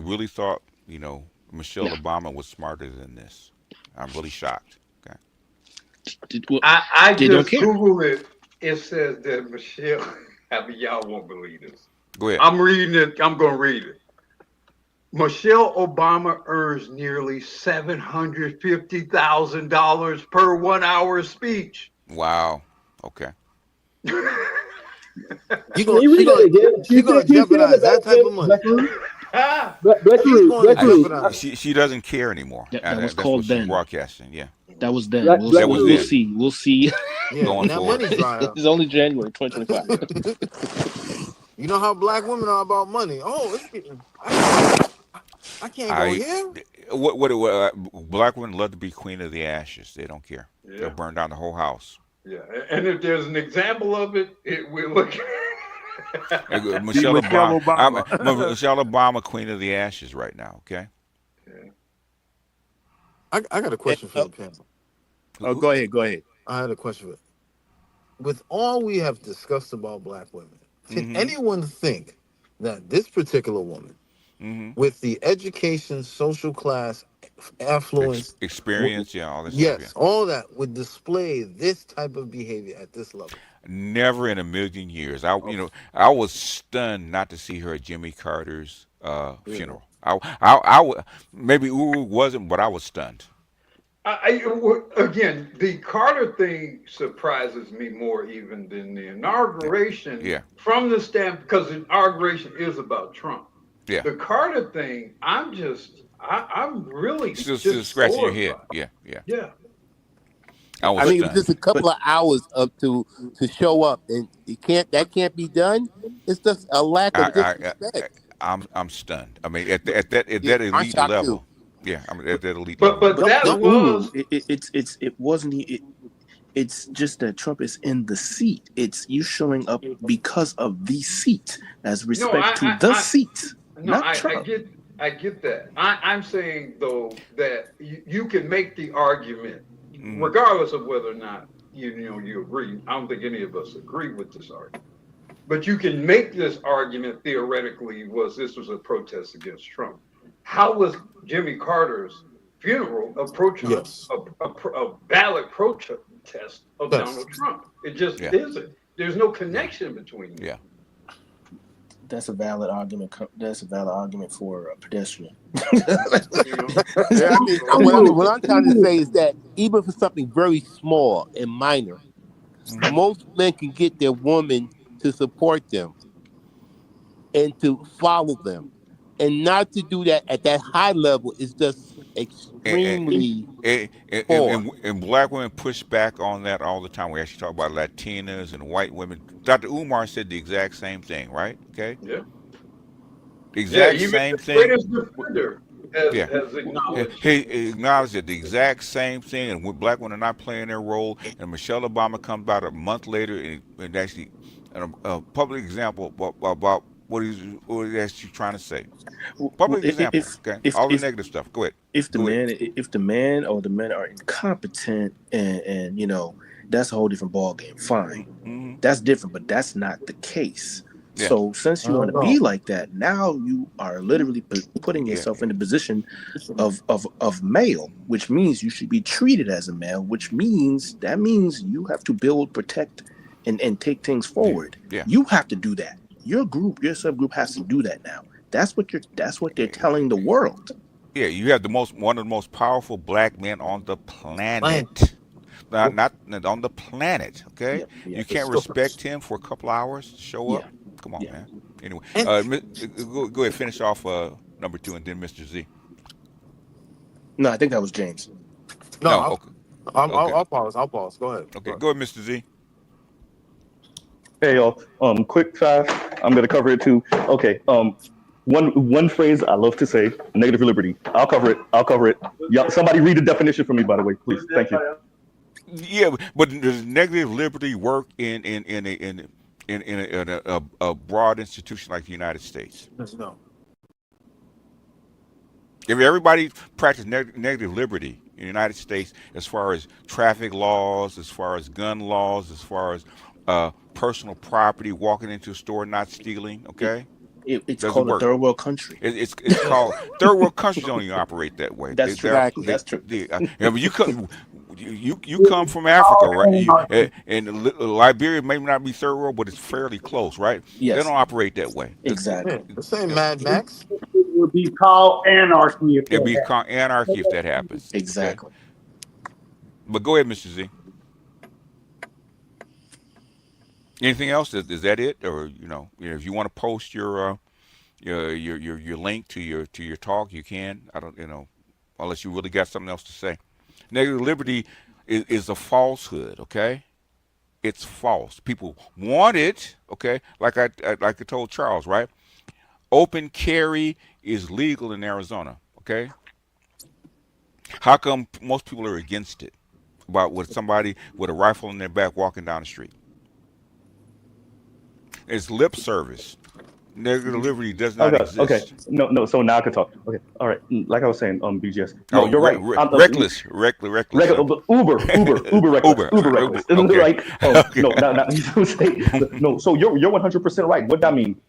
really thought, Michelle Obama was smarter than this. I'm really shocked. Okay. I just Googled it. It says that Michelle, I mean, y'all won't believe this. Go ahead. I'm reading it. I'm going to read it. Michelle Obama earns nearly $750,000 per 1 hour speech. Wow. Okay. She gonna jeopardize that type of money. She doesn't care anymore. That was called then. Broadcasting, yeah. That was then. We'll see. We'll see. Yeah, going that forward. money's dry up. It's only January 2025. You know how black women are about money. Oh, I can't go here. What black women love to be queen of the ashes. They don't care. Yeah. They'll burn down the whole house. Yeah, and if there's an example of it, we're looking. Michelle Obama. Michelle Obama, queen of the ashes right now. Okay. Yeah. I got a question for the panel. Oh, go ahead. I had a question. With all we have discussed about black women, can anyone think that this particular woman, with the education, social class, affluence, experience, all this yes, stuff, all that would display this type of behavior at this level? Never in a million years. I was stunned not to see her at Jimmy Carter's funeral. I maybe Uru wasn't, but I was stunned. Again, the Carter thing surprises me more even than the inauguration. Yeah. From the standpoint, because the inauguration is about Trump. Yeah. The Carter thing, I'm really Still just scratching your head. Yeah. I mean, just a couple of hours up to show up, and that can't be done. It's just a lack of disrespect. I'm stunned. I mean, at that elite level. Too. Yeah, I'm at that elite level. But that was it's just that Trump is in the seat. It's you showing up because of the seat as respect to the seat. Not Trump. I get that. I'm saying though that you can make the argument, regardless of whether or not you agree. I don't think any of us agree with this argument, but you can make this argument theoretically. This was a protest against Trump? How was Jimmy Carter's funeral a valid protest of Donald Trump? It just isn't. There's no connection between them. Yeah. That's a valid argument. That's a valid argument for a pedestrian. Yeah, I mean, what I'm trying to say is that even for something very small and minor, most men can get their woman to support them and to follow them, and not to do that at that high level is just extremely poor. And black women push back on that all the time. We actually talk about Latinas and white women. Dr. Umar said the exact same thing, right? Okay. Yeah. The exact even same the thing. greatest defender Yeah. has acknowledged. He acknowledged it, the exact same thing, and black women are not playing their role. And Michelle Obama comes out a month later and actually a public example about what he's actually trying to say. Public example, okay? All the negative stuff. Go ahead. If the man or the men are incompetent and you know, that's a whole different ballgame. Fine. That's different, but that's not the case. Yeah. So since you want to be like that, now you are literally putting yourself in the position of male, which means you should be treated as a male, which means you have to build, protect, and take things forward. Yeah. You have to do that. Your group, your subgroup has to do that now. That's what they're telling the world. Yeah, you have one of the most powerful black men on the planet. Not on the planet, okay? Yeah. You can't respect him for a couple hours, show up. Come on, man. Anyway, go ahead, finish off number 2 and then Mr. Z. No, I think that was James. No, okay. I'll pause. Go ahead. Okay, go ahead, Mr. Z. Hey y'all. Quick fast. I'm gonna cover it too. Okay. One phrase I love to say: negative liberty. I'll cover it. Y'all, somebody read the definition for me, by the way, please. Thank you. Yeah, but does negative liberty work in a broad institution like the United States? No. If everybody practiced negative liberty in the United States, as far as traffic laws, as far as gun laws, as far as personal property, walking into a store not stealing, okay? It's called a third world country. It's called third world countries don't even operate that way. That's true. That's true. You come from Africa, right? And Liberia may not be third world, but it's fairly close, right? Yes. They don't operate that way. Exactly. This ain't Mad Max. It would be called anarchy. It'd be called anarchy if that happens. Exactly. Okay? But go ahead, Mr. Z. Anything else? Is that it? Or if you want to post your link to your talk, you can. I don't, unless you really got something else to say. Negative liberty is a falsehood. Okay, it's false. People want it. Okay, like I told Charles, right? Open carry is legal in Arizona. Okay, how come most people are against it? With somebody with a rifle in their back walking down the street. It's lip service. Negative liberty does not exist. Okay. No. So now I can talk. Okay. All right. Like I was saying, BGS. No, you're right. Reckless. Uber reckless. Okay. Like, Okay. No. So you're 100% right. What that mean?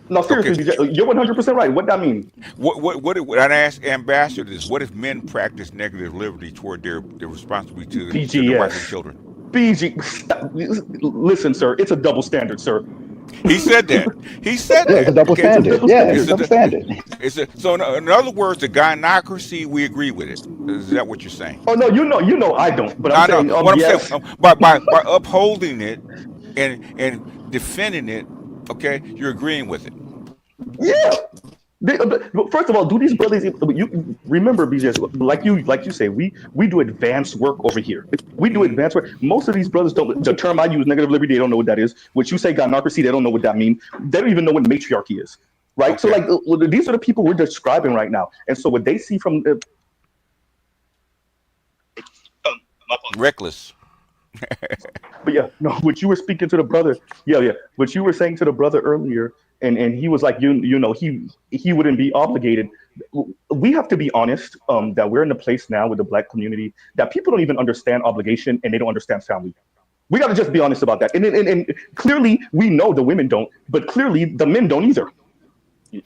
No, seriously, BGS, you're 100% right. What that mean? What I ask Ambassador is, what if men practice negative liberty toward their responsibility to their wife and children? Listen, sir, it's a double standard, sir. He said that. It's a double standard. Yeah, it's a double standard. So in other words, the gynocracy, we agree with it. Is that what you're saying? Oh no, you know I don't. But I'm saying, what yes. I'm saying, by upholding it and defending it, okay, you're agreeing with it. Yeah. First of all, do these brothers? You remember, BJS, like you say, we do advanced work over here. We do advanced work. Most of these brothers don't. The term I use, negative liberty, they don't know what that is. What you say, gynocracy, they don't know what that means. They don't even know what matriarchy is, right? Okay. So these are the people we're describing right now. And so what they see from reckless. But yeah, no. What you were speaking to the brother, yeah. What you were saying to the brother earlier. And he was like, he wouldn't be obligated. We have to be honest that we're in a place now with the Black community that people don't even understand obligation and they don't understand family. We got to just be honest about that. And clearly we know the women don't, but clearly the men don't either. We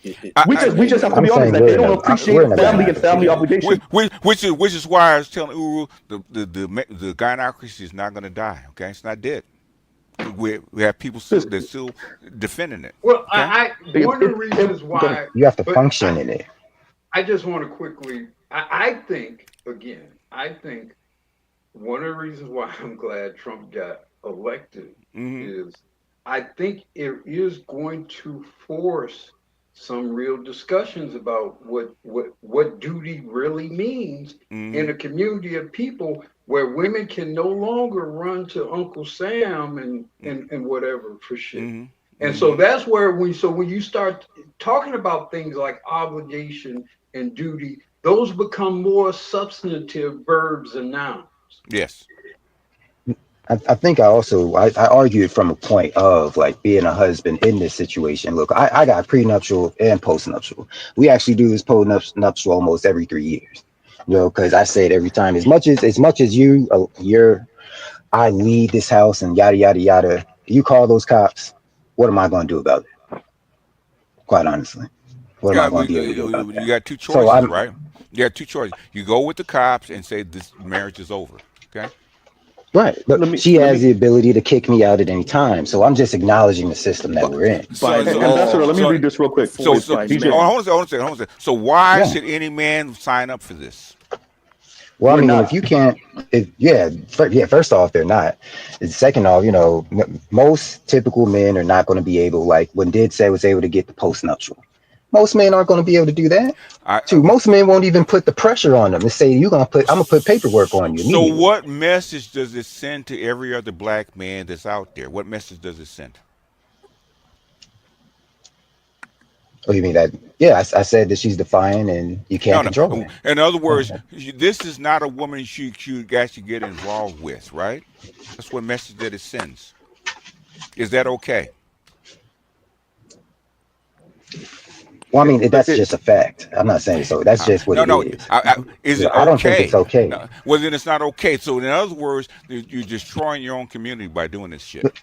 just have to be honest that they don't appreciate family and family obligation. Which is why I was telling Uru the gynocracy is not going to die. Okay, it's not dead. We have people still defending it. Well, Okay? one of the reasons why You have to but function in it. I just want to quickly. I think again. I think one of the reasons why I'm glad Trump got elected is I think it is going to force some real discussions about what duty really means in a community of people where women can no longer run to Uncle Sam and whatever for shit. And so that's where when you start talking about things like obligation and duty, those become more substantive verbs and nouns. Yes. I think I argued from a point of like being a husband in this situation. Look, I got prenuptial and postnuptial. We actually do this postnuptial almost every 3 years. You know, because I say it every time. As much as I lead this house and yada yada yada. You call those cops. What am I going to do about it? Quite honestly, what am I going to be able to do about that? You got two choices, right? You got two choices. You go with the cops and say this marriage is over. Okay. Right, but she has the ability to kick me out at any time. So I'm just acknowledging the system that we're in. Ambassador, let me read this real quick. Hold on a second. So why should any man sign up for this? Well, I mean, if you can't, first off, they're not. And second off, you know, most typical men are not going to be able, like when Did said was able to get the postnuptial. Most men aren't going to be able to do that. Most men won't even put the pressure on them and say, I'm going to put paperwork on you. So what message does it send to every other black man that's out there? What message does it send? Oh, you mean that? Yeah, I said that she's defiant and you can't control her. In other words, this is not a woman you actually get involved with, right? That's what message that it sends. Is that okay? Well, I mean, that's just a fact. I'm not saying so. That's just what it is. Is it okay? I don't think it's okay. No. Well, then it's not okay. So in other words, you're destroying your own community by doing this shit.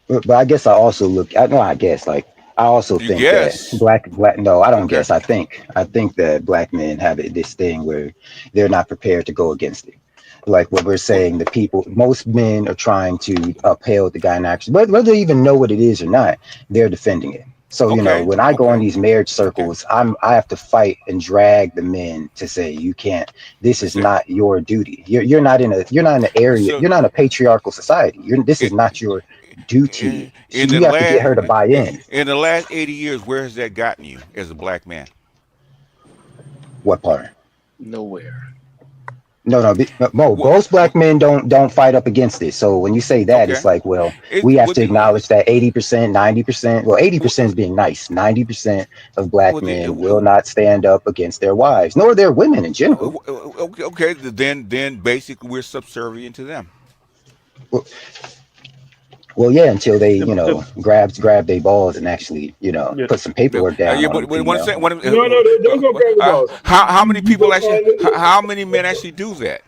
But I guess I also I also think that black. No, I don't guess. I think that black men have this thing where they're not prepared to go against it. Like what we're saying, most men are trying to uphold the gynecology, but whether they even know what it is or not, they're defending it. So, you know, when I go on these marriage circles, I have to fight and drag the men to say, you can't, this is not your duty. You're not in an area, you're not in a patriarchal society. This is not your duty. You have to get her to buy in. In the last 80 years, where has that gotten you as a black man? What part? Nowhere. No. Most black men don't fight up against it. So when you say that, it's like, well, we have to acknowledge that 80%, 90%. Well, 80% is being nice. 90% of black men will not stand up against their wives, nor their women in general. Okay, then basically we're subservient to them. Well, yeah, until they, grab their balls and actually, put some paperwork down. No, don't go grab the balls. How many people how many men actually do that?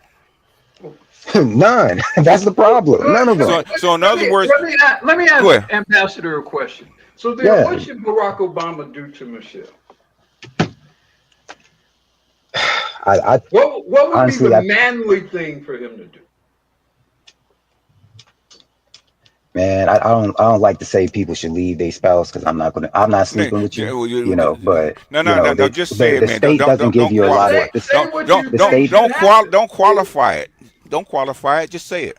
None. That's the problem. None of them. So in other words, let me ask Ambassador a question. So then, what should Barack Obama do to Michelle? What would honestly be the manly thing for him to do? Man, I don't like to say people should leave their spouse because I'm not sleeping with you, but just say it, man. The state doesn't give you a lot of don't qualify it. Don't qualify it, just say it.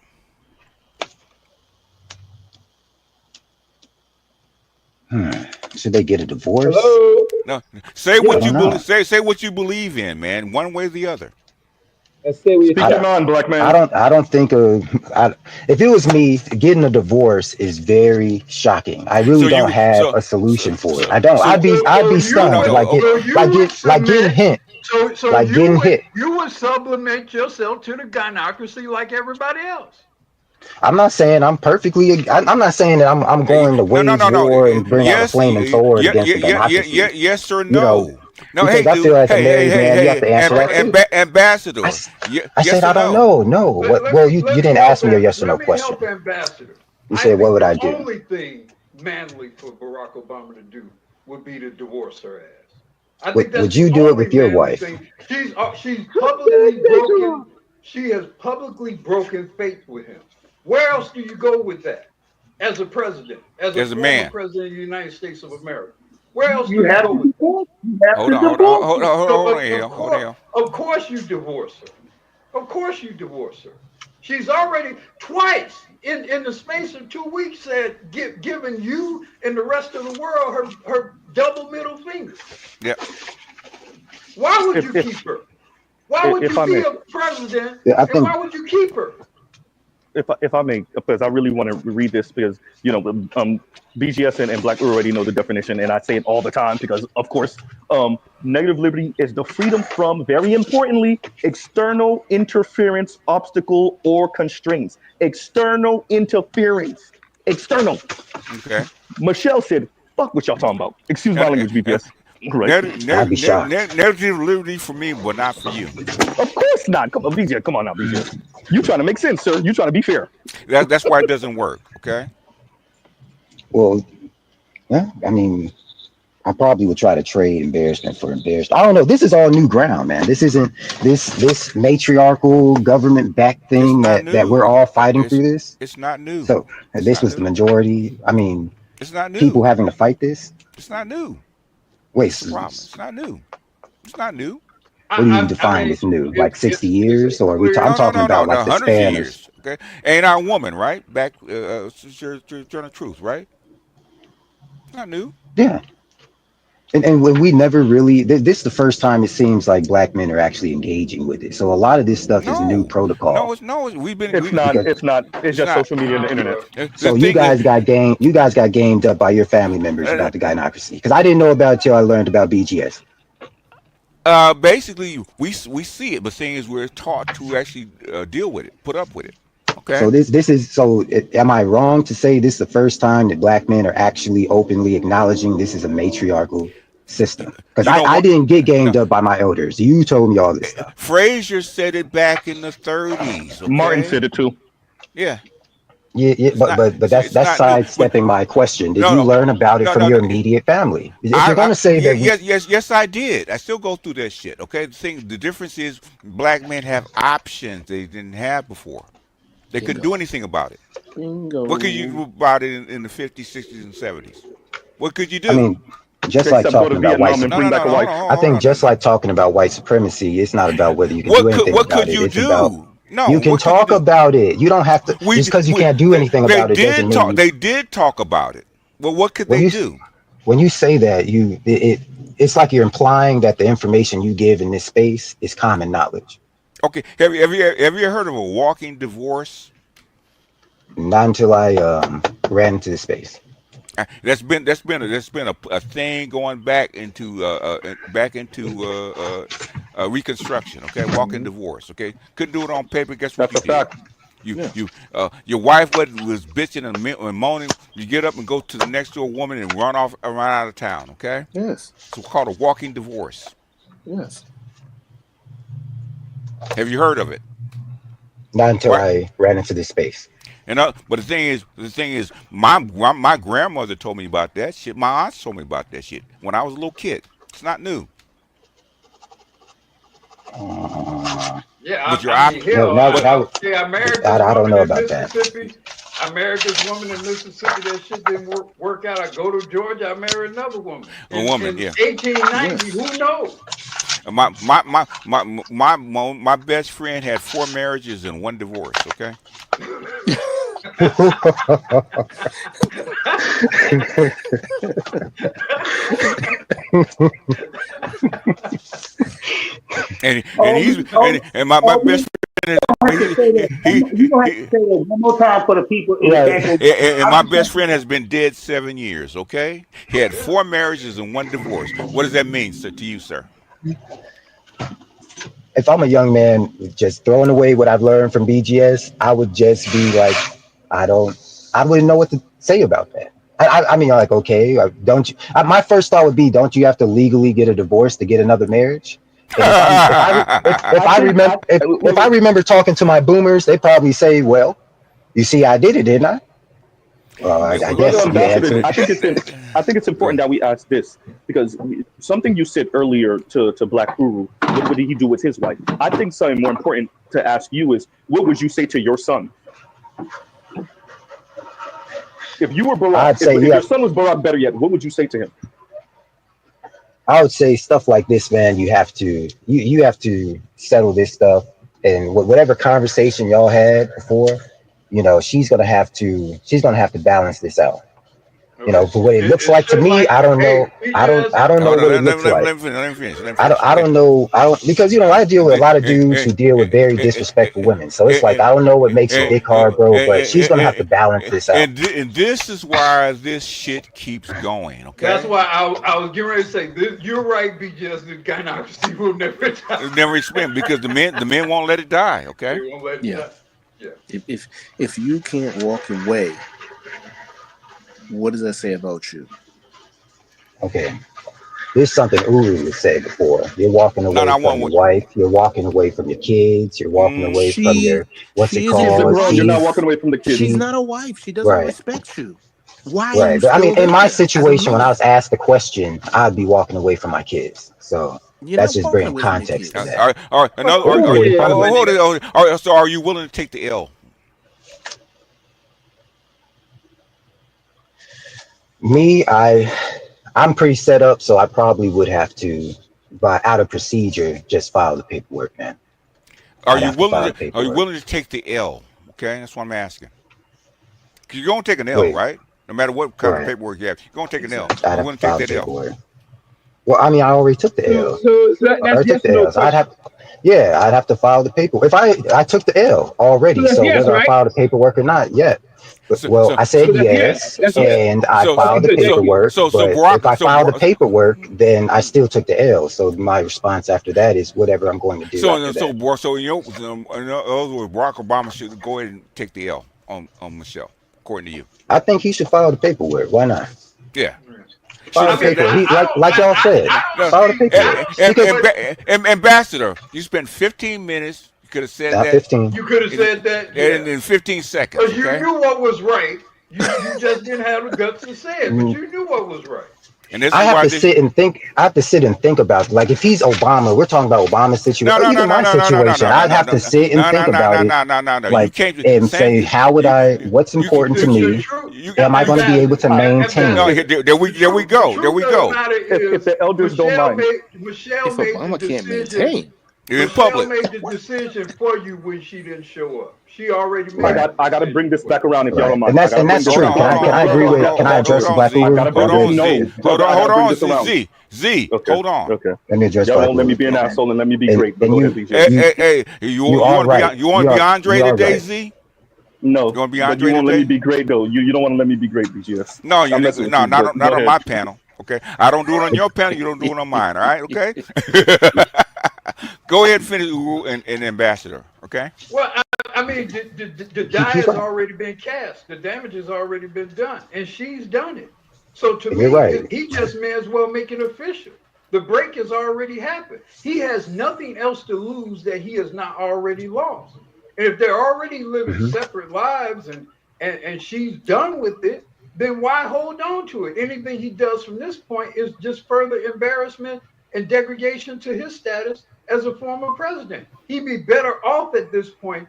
Should they get a divorce? Hello? No. Say what you believe. Say what you believe in, man. One way or the other. Speaking on, black man. I don't think if it was me, getting a divorce is very shocking. I really don't have a solution for it. I don't. I'd be stunned, like getting hit. Getting hit. You would sublimate yourself to the gynocracy like everybody else. I'm not saying I'm perfectly. I'm not saying that I'm going to wage war and bring out a flaming sword against the gynocracy. Yes or no? No, because I feel like a married man, you have to answer that too. Ambassador. I said I don't know. No. Well, you didn't ask me a yes or no question. Ambassador. You said what would I do? The only thing manly for Barack Obama to do would be to divorce her ass. Would you do it with your wife? She's publicly broken. She has publicly broken faith with him. Where else do you go with that? as a president, as a As a former man. president of the United States of America? Where else do You you have go to with it? divorce. You have Hold to on, hold divorce. on, hold on, hold So, on, hold on, hold on. of course you divorce her. Of course you divorce her. She's already twice in the space of 2 weeks said giving you and the rest of the world her double middle finger. Yeah. Why would you keep her? Why would if you I be may, a president Yeah, I and think why would you keep her? if I may, because I really want to read this because BGS and Black already know the definition, and I say it all the time because, of course, negative liberty is the freedom from, very importantly, external interference, obstacle, or constraints. External interference. External. Okay. Michelle said, "Fuck what y'all talking about." Excuse my language, BPS. Right. I'd be shocked. Narrative liberty for me, but not for you. Of course not. Come on, BJ. Come on now, BJ. You trying to make sense, sir? You trying to be fair? That's why it doesn't work. Okay. Well, yeah, I mean, I probably would try to trade embarrassment for embarrassment. I don't know. This is all new ground, man. This isn't this matriarchal government backed thing that we're all fighting through this. It's not new. So this was the majority. I mean, It's not new. people having to fight this. It's not new. Wait, That's the problem. It's not new. It's not new. what do you define as new? Like 60 years, or I'm talking about like the hundreds of span of. years. Okay. Ain't our woman, right? Back Sojourner Truth, right? It's not new. Yeah. And when we never really, this is the first time it seems like black men are actually engaging with it. So a lot of this stuff is new protocol. We've been. It's not. It's just social media and the internet. So you guys got gamed up by your family members about the gynocracy. Because I didn't know about it till I learned about BGS. Basically, we see it, but thing is, we're taught to actually deal with it, put up with it. Okay. So this is am I wrong to say this is the first time that black men are actually openly acknowledging this is a matriarchal system? Because I didn't get gamed up by my elders. You told me all this stuff. Frazier said it back in the 30s. Okay? Martin said it too. Yeah. Yeah, but that's sidestepping my question. Did you learn about it from your immediate family? If you're gonna say that, yes, I did. I still go through that shit. Okay, the difference is black men have options they didn't have before. They couldn't do anything about it. Bingo. What could you do about it in the 50s, 60s, and 70s? What could you do? I mean, just like talking about white supremacy. I think just like talking about white supremacy, it's not about whether you can do anything about it. It's about you can talk about it. You don't have to just because you can't do anything about it doesn't mean they did talk about it. Well, what could they do? When you say that, it's like you're implying that the information you give in this space is common knowledge. Okay, have you ever heard of a walking divorce? Not until I ran into this space. That's been a thing going back into Reconstruction. Okay, walking divorce. Okay, couldn't do it on paper. Guess what? That's a fact. Your wife was bitching and moaning. You get up and go to the next door woman and run out of town. Okay. Yes. It's called a walking divorce. Yes. Have you heard of it? Not until I ran into this space. But the thing is, my grandmother told me about that shit. My aunts told me about that shit when I was a little kid. It's not new. Yeah, I don't know about that. America's woman in Mississippi, that shit didn't work out. I go to Georgia, I marry another woman. In 1890, who knows? My best friend had 4 marriages and 1 divorce. Okay. and my best friend. You don't have to say that one more time for the people. And my best friend has been dead 7 years. Okay, he had 4 marriages and 1 divorce. What does that mean, sir, to you, sir? If I'm a young man just throwing away what I've learned from BGS, I would just be like, I wouldn't know what to say about that. I mean, like, okay, don't you? My first thought would be, don't you have to legally get a divorce to get another marriage? If I remember talking to my boomers, they probably say, well, you see, I did it, didn't I? I guess the answer. I think it's important that we ask this because something you said earlier to Black Uru, what did he do with his wife? I think something more important to ask you is, what would you say to your son? If you were I'd Barack, say if you your have, son was Barack, better yet, what would you say to him? I would say stuff like this, man. You have to settle this stuff, and whatever conversation y'all had before, she's gonna have to balance this out. But what it looks like to me, I don't know. I don't know Hold on, what it looks like. let me finish. I don't know. Because I deal with a lot of dudes who deal with very disrespectful women. So it's like I don't know what makes a dick hard, bro. But she's gonna have to balance this out. And this is why this shit keeps going. Okay. That's why I was getting ready to say this. You're right, BGS. The gynocracy will never die. It never expand because the men won't let it die. Okay. They won't let it die. Yeah. If you can't walk away, what does that say about you? Okay. There's something Uru would say before. You're walking away from your wife. You're walking away from your kids. You're walking away from your You're not walking away from the kids. She's not a wife. She doesn't respect you. Why? Right. But I mean, in my situation, when I was asked the question, I'd be walking away from my kids. So that's just bringing context to that. All right. So are you willing to take the L? Me, I'm pretty set up, so I probably would have to, out of procedure, just file the paperwork, man. Are you willing to take the L? Okay, that's what I'm asking. You're gonna take an L, right? No matter what kind of paperwork you have, you're gonna take an L. You're willing to take that L. Well, I mean, I already took the L. I'd have to file the paperwork. If I took the L already, so whether I filed the paperwork or not yet. I said yes, and I filed the paperwork. But if I filed the paperwork, then I still took the L. So my response after that is whatever I'm going to do. So in other words, Barack Obama should go ahead and take the L on Michelle, according to you. I think he should file the paperwork. Why not? Yeah. File the paperwork. Like y'all said, file the paperwork. Ambassador, you spent 15 minutes. You could have said that. 15. You could have said that in 15 seconds. Because you knew what was right. You just didn't have the guts to say it, but you knew what was right. And this I have to sit and think. I have to sit and think about it. Like if he's Obama, we're talking about Obama's situation. Even my situation, I'd have to sit and think about it. Like and say, how would I? What's important to me? Am I going to be able to maintain? No, there we go. If the elders don't mind, Michelle if Obama can't maintain. Michelle made the decision for you when she didn't show up. She already made it. I got to bring this back around if y'all don't mind. And that's true. Can I agree with? Can I address the Black Uru? Hold on, Z. Hold on. Okay. Let me address. Y'all won't let me be an asshole and let me be great. Hey, you want to be Andre today, Z? No, you want to be Andre you won't today? let me be great though. You don't want to let me be great, BGS. No, not on my panel. Okay, I don't do it on your panel. You don't do it on mine. All right, okay. Go ahead and finish Uru and Ambassador. Okay. Well, I mean, the die has already been cast. The damage has already been done, and she's done it. So to me, he just may as well make it official. The break has already happened. He has nothing else to lose that he has not already lost. And if they're already living separate lives and she's done with it, then why hold on to it? Anything he does from this point is just further embarrassment and degradation to his status as a former president. He'd be better off at this point,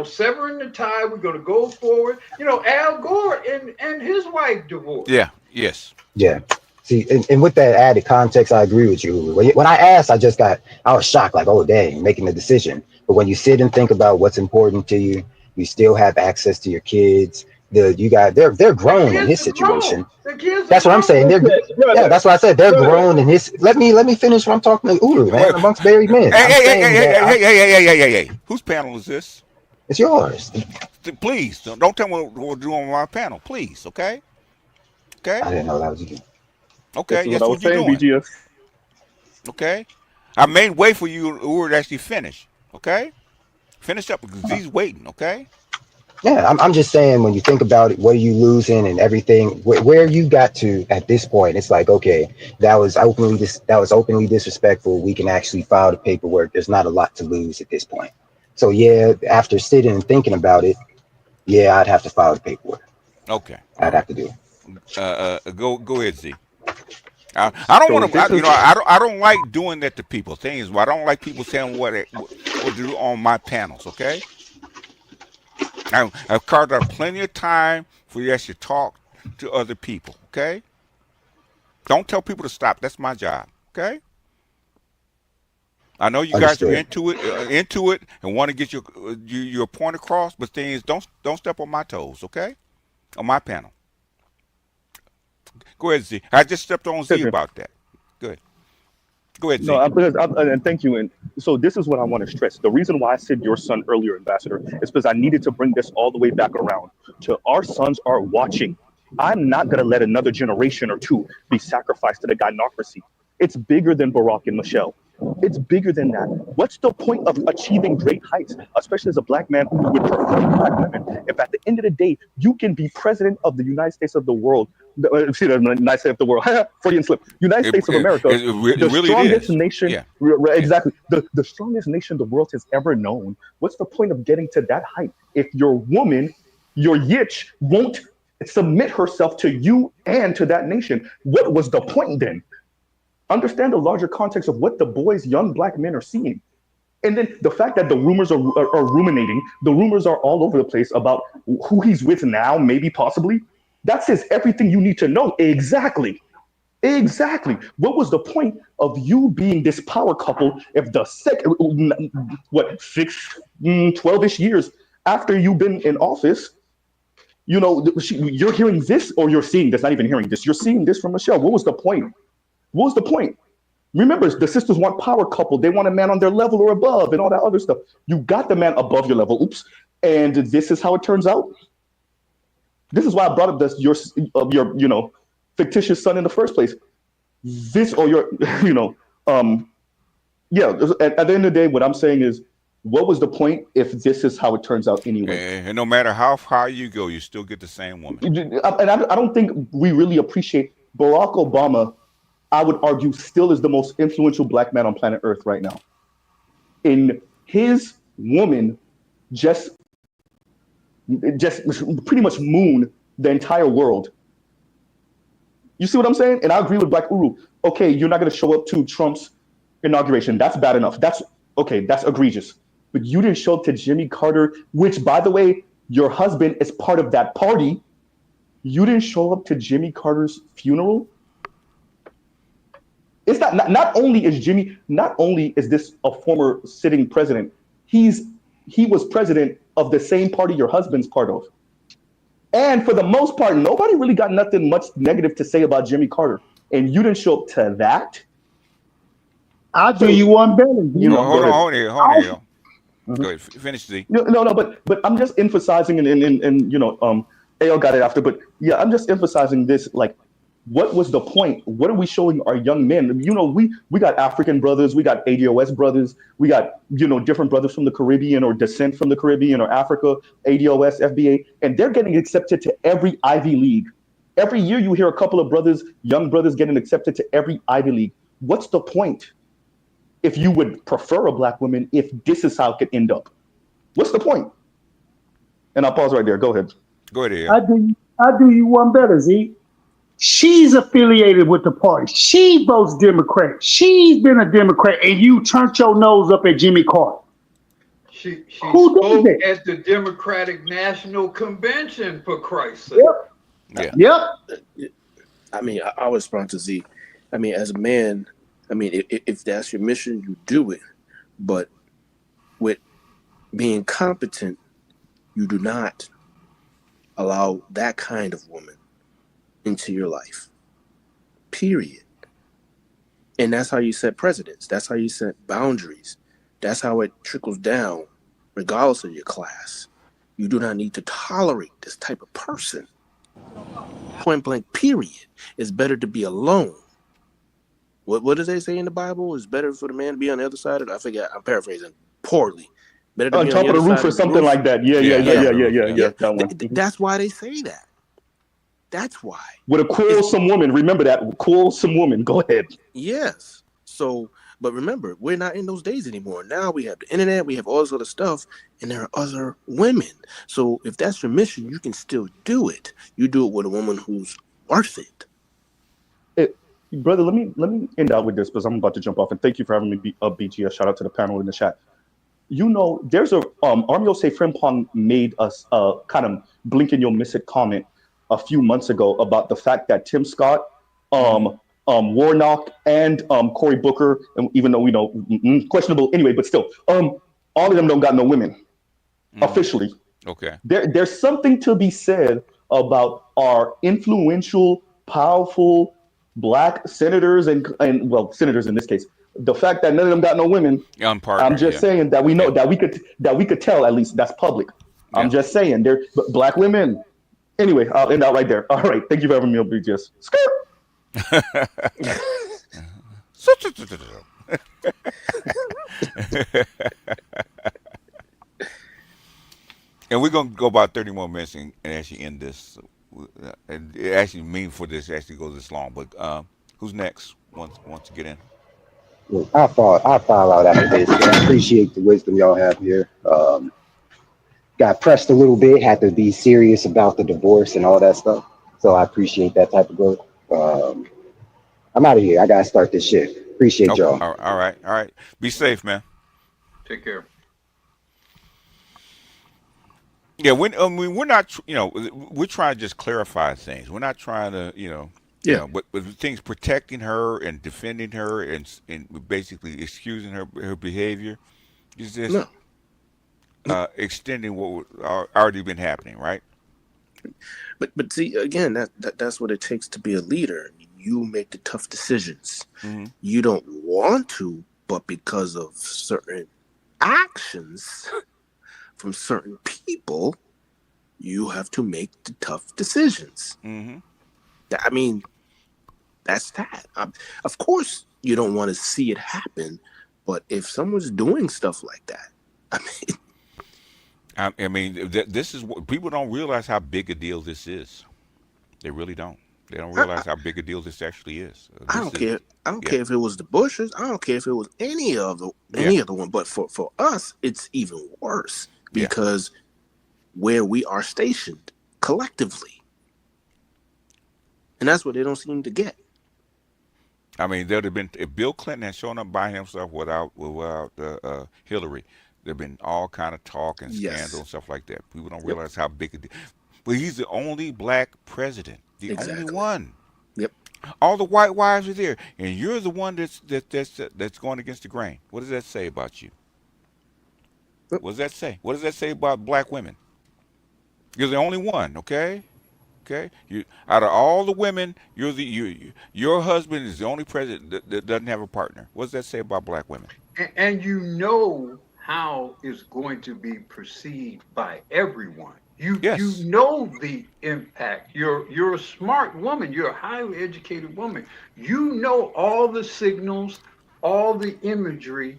severing the tie. We're going to go forward. Al Gore and his wife divorced. Yeah. Yes. Yeah. See, and with that added context, I agree with you. When I asked, I was shocked, like, oh, dang, making the decision. But when you sit and think about what's important to you, you still have access to your kids. They're grown in his situation. That's what I'm saying. That's what I said. They're grown in his. Let me finish what I'm talking to Uru, man. Amongst married men. Hey. Whose panel is this? It's yours. Please don't tell me what we're doing on my panel, please. Okay. I didn't know that was you. Okay. That's what I was saying, BGS. Okay. I made way for you, Uru, to actually finish. Okay. Finish up because he's waiting. Okay. Yeah, I'm just saying, when you think about it, what are you losing and everything, where you got to at this point, it's like, okay, that was openly disrespectful. We can actually file the paperwork. There's not a lot to lose at this point. So yeah, after sitting and thinking about it, yeah, I'd have to file the paperwork. Okay. I'd have to do it. Go ahead, Z. I don't want to, I don't like doing that to people. Thing is, I don't like people saying what to do on my panels. Okay. I've carved out plenty of time for you to talk to other people. Okay. Don't tell people to stop. That's my job. Okay. I know you guys are into it, and want to get your point across, but thing is, don't step on my toes. Okay. On my panel. Go ahead, Z. I just stepped on Z about that. Good. Go ahead, Z. No, and thank you. And so this is what I want to stress. The reason why I said your son earlier, Ambassador, is because I needed to bring this all the way back around to our sons are watching. I'm not going to let another generation or two be sacrificed to the gynocracy. It's bigger than Barack and Michelle. It's bigger than that. What's the point of achieving great heights, especially as a black man who would prefer black women, if at the end of the day, you can be president of the United States of the world, the United States of the world, Freudian slip, United States of America, the really strongest is. nation, Yeah. Exactly, the strongest nation the world has ever known. What's the point of getting to that height if your woman, your yitch, won't submit herself to you and to that nation? What was the point then? Understand the larger context of what the boys, young black men are seeing. And then the fact that the rumors are ruminating, the rumors are all over the place about who he's with now, maybe, possibly. That says everything you need to know. Exactly. What was the point of you being this power couple if the 12-ish years after you've been in office, you know, you're hearing this, or you're seeing this, not even hearing this, you're seeing this from Michelle. What was the point? What was the point? Remember, the sisters want power couple. They want a man on their level or above and all that other stuff. You got the man above your level. Oops. And this is how it turns out. This is why I brought up your fictitious son in the first place. This, or your, at the end of the day, what I'm saying is, what was the point if this is how it turns out anyway? And no matter how far you go, you still get the same woman. And I don't think we really appreciate Barack Obama. I would argue still is the most influential black man on planet Earth right now. In his woman just pretty much moon the entire world. You see what I'm saying? And I agree with Black Uru. Okay, you're not going to show up to Trump's inauguration. That's bad enough. That's egregious. But you didn't show up to Jimmy Carter, which, by the way, your husband is part of that party. You didn't show up to Jimmy Carter's funeral. It's not only is this a former sitting president, he was president of the same party your husband's part of. And for the most part, nobody really got nothing much negative to say about Jimmy Carter. And you didn't show up to that. I'll do you one better. Hold on here. Go ahead, finish Z. No, but I'm just emphasizing, and AL got it after, but yeah, I'm just emphasizing this, like, what was the point? What are we showing our young men? You know, we got African brothers, we got ADOS brothers, we got, different brothers from the Caribbean or descent from the Caribbean or Africa, ADOS, FBA, and they're getting accepted to every Ivy League. Every year you hear a couple of brothers, young brothers getting accepted to every Ivy League. What's the point if you would prefer a black woman if this is how it could end up? What's the point? And I'll pause right there. Go ahead. Go ahead. I do you one better, Z. She's affiliated with the party. She votes Democrat. She's been a Democrat, and you turned your nose up at Jimmy Carter. She spoke at the Democratic National Convention, for Christ's sake. Yep. I mean, I'll respond to Z. I mean, as a man, I mean, if that's your mission, you do it. But with being competent, you do not allow that kind of woman into your life, period. And that's how you set precedents. That's how you set boundaries. That's how it trickles down, regardless of your class. You do not need to tolerate this type of person. Point blank, period. It's better to be alone. What does they say in the Bible? It's better for the man to be on the other side of I forget, I'm paraphrasing poorly. Better to on be top on of the roof or something like that. Yeah. That one. That's why they say that. That's why. With a quarrelsome woman, remember that, quarrelsome woman. Go ahead. Yes. So, but remember, we're not in those days anymore. Now we have the internet, we have all this other stuff, and there are other women. So if that's your mission, you can still do it. You do it with a woman who's worth it. Brother, let me end out with this because I'm about to jump off. And thank you for having me up, BGS. Shout out to the panel in the chat. There's a Armio Say Frimpong made us kind of blink and you'll miss it comment a few months ago about the fact that Tim Scott, Warnock, and Cory Booker, and even though we know questionable anyway, but still, all of them don't got no women officially. Okay. There's something to be said about our influential, powerful Black senators and well, senators in this case. The fact that none of them got no women. I'm just saying that we know that we could tell, at least that's public. I'm just saying they're Black women. Anyway, I'll end out right there. All right, thank you for having me on BGS. And we're gonna go about 30 more minutes and actually end this. And it actually mean for this actually goes this long. But who's next? Wants to get in? Well, I fall out after this. I appreciate the wisdom y'all have here. Got pressed a little bit, had to be serious about the divorce and all that stuff. So I appreciate that type of growth. I'm out of here. I gotta start this shit. Appreciate y'all. All right. Be safe, man. Take care. Yeah, we're not, we're trying to just clarify things. We're not trying to, but things protecting her and defending her and basically excusing her behavior is just extending what already been happening, right? But see, again, that's what it takes to be a leader. You make the tough decisions. Mm-hmm. You don't want to, but because of certain actions from certain people, you have to make the tough decisions. Mm-hmm. I mean, that's that. Of course, you don't want to see it happen, but if someone's doing stuff like that, this is what people don't realize how big a deal this is. They really don't. They don't realize how big a deal this actually is. I don't care. I don't care if it was the Bushes. I don't care if it was any other one. But for us, it's even worse because where we are stationed collectively, and that's what they don't seem to get. I mean, there'd have been if Bill Clinton had shown up by himself without Hillary, there'd been all kind of talk and scandal and stuff like that. People don't realize how big a deal. But he's the only Black president, the only one. Yep. All the white wives are there, and you're the one that's going against the grain. What does that say about you? What does that say? What does that say about Black women? You're the only one, okay? Okay. You out of all the women, your husband is the only president that doesn't have a partner. What does that say about Black women? And you know how it's going to be perceived by everyone. You know the impact. You're a smart woman. You're a highly educated woman. You know all the signals, all the imagery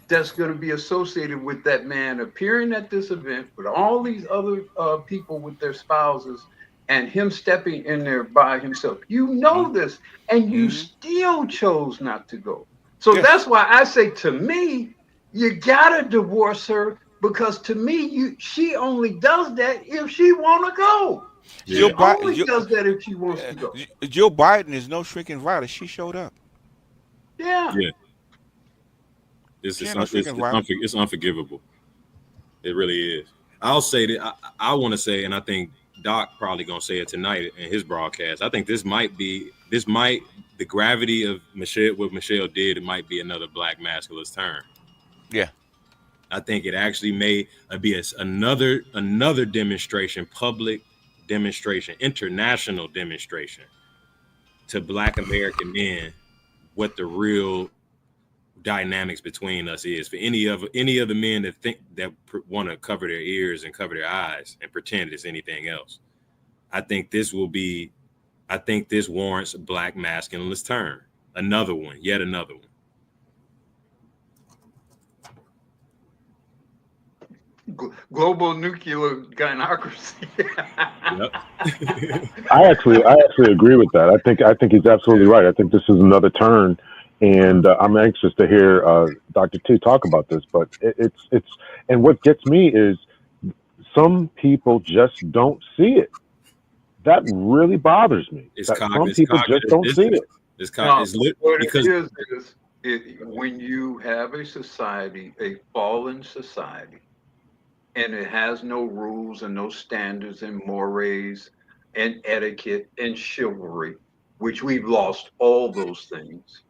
that's going to be associated with that man appearing at this event with all these other people with their spouses and him stepping in there by himself. You know this, and you still chose not to go. So that's why I say, to me, you gotta divorce her, because to me, she only does that if she want to go. She only does that if she wants to go. Joe Biden is no shrinking violet. She showed up. Yeah. It's unforgivable. It really is. I'll say that I want to say, and I think Doc probably gonna say it tonight in his broadcast. I think the gravity of what Michelle did, it might be another Black masculinist turn. Yeah. I think it actually may be another demonstration, public demonstration, international demonstration to Black American men what the real dynamics between us is. For any of the men that want to cover their ears and cover their eyes and pretend it's anything else, I think this warrants a Black masculinist turn. Yet another one. Global nuclear gynocracy. I actually agree with that. I think he's absolutely right. I think this is another turn, and I'm anxious to hear Dr. T talk about this. But it's and what gets me is some people just don't see it. That really bothers me. Some people just don't see it. When you have a society, a fallen society, and it has no rules and no standards and mores, and etiquette and chivalry, which we've lost all those things.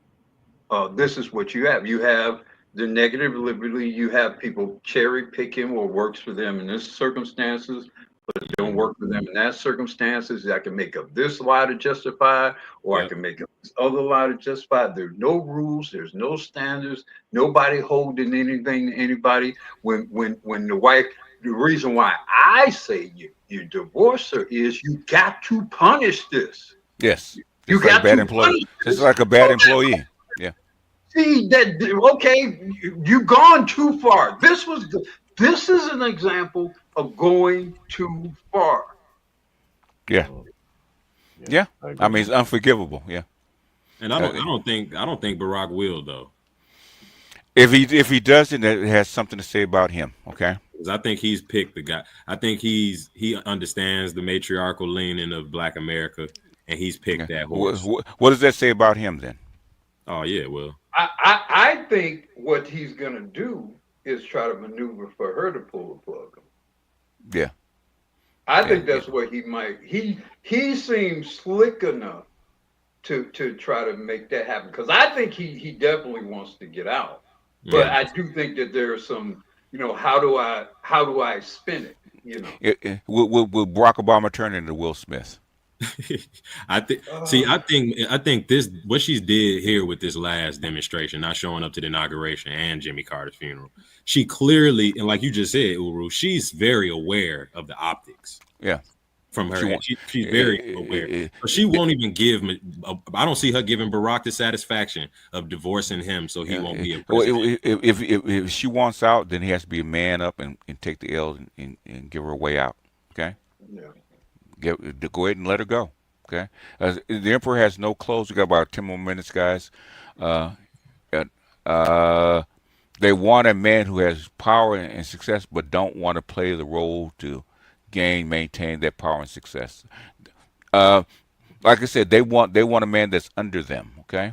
This is what you have. You have the negative liberty. You have people cherry picking what works for them in this circumstances, but it don't work for them in that circumstances. I can make up this lie to justify, or I can make up this other lie to justify. There's no rules. There's no standards. Nobody holding anything to anybody. When the wife, the reason why I say you divorce her is you got to punish this. Yes. You Just like got bad to employee. punish It's this. like a bad employee. Yeah. See that? Okay, you've gone too far. This is an example of going too far. Yeah. Yeah. I mean, it's unforgivable. Yeah. And I don't think Barack will though. If he doesn't, it has something to say about him. Okay. Because I think he's picked the guy. I think he understands the matriarchal leaning of Black America, and he's picked that horse. What does that say about him then? Oh yeah, well, I think what he's gonna do is try to maneuver for her to pull the plug. Yeah. I think that's what he might. He seems slick enough to try to make that happen, because I think he definitely wants to get out. But I do think that there are some, how do I spin it? Will Barack Obama turn into Will Smith? I think this what she's did here with this last demonstration, not showing up to the inauguration and Jimmy Carter's funeral. She clearly, and like you just said, Uru, she's very aware of the optics. Yeah. From her, she's very aware. But she won't even give. I don't see her giving Barack the satisfaction of divorcing him, so he won't be a president. If she wants out, then he has to be a man up and take the L and give her a way out. Okay. Yeah. Go ahead and let her go. Okay. The emperor has no clothes. We got about 10 more minutes, guys. They want a man who has power and success, but don't want to play the role to maintain that power and success. Like I said, they want a man that's under them. Okay.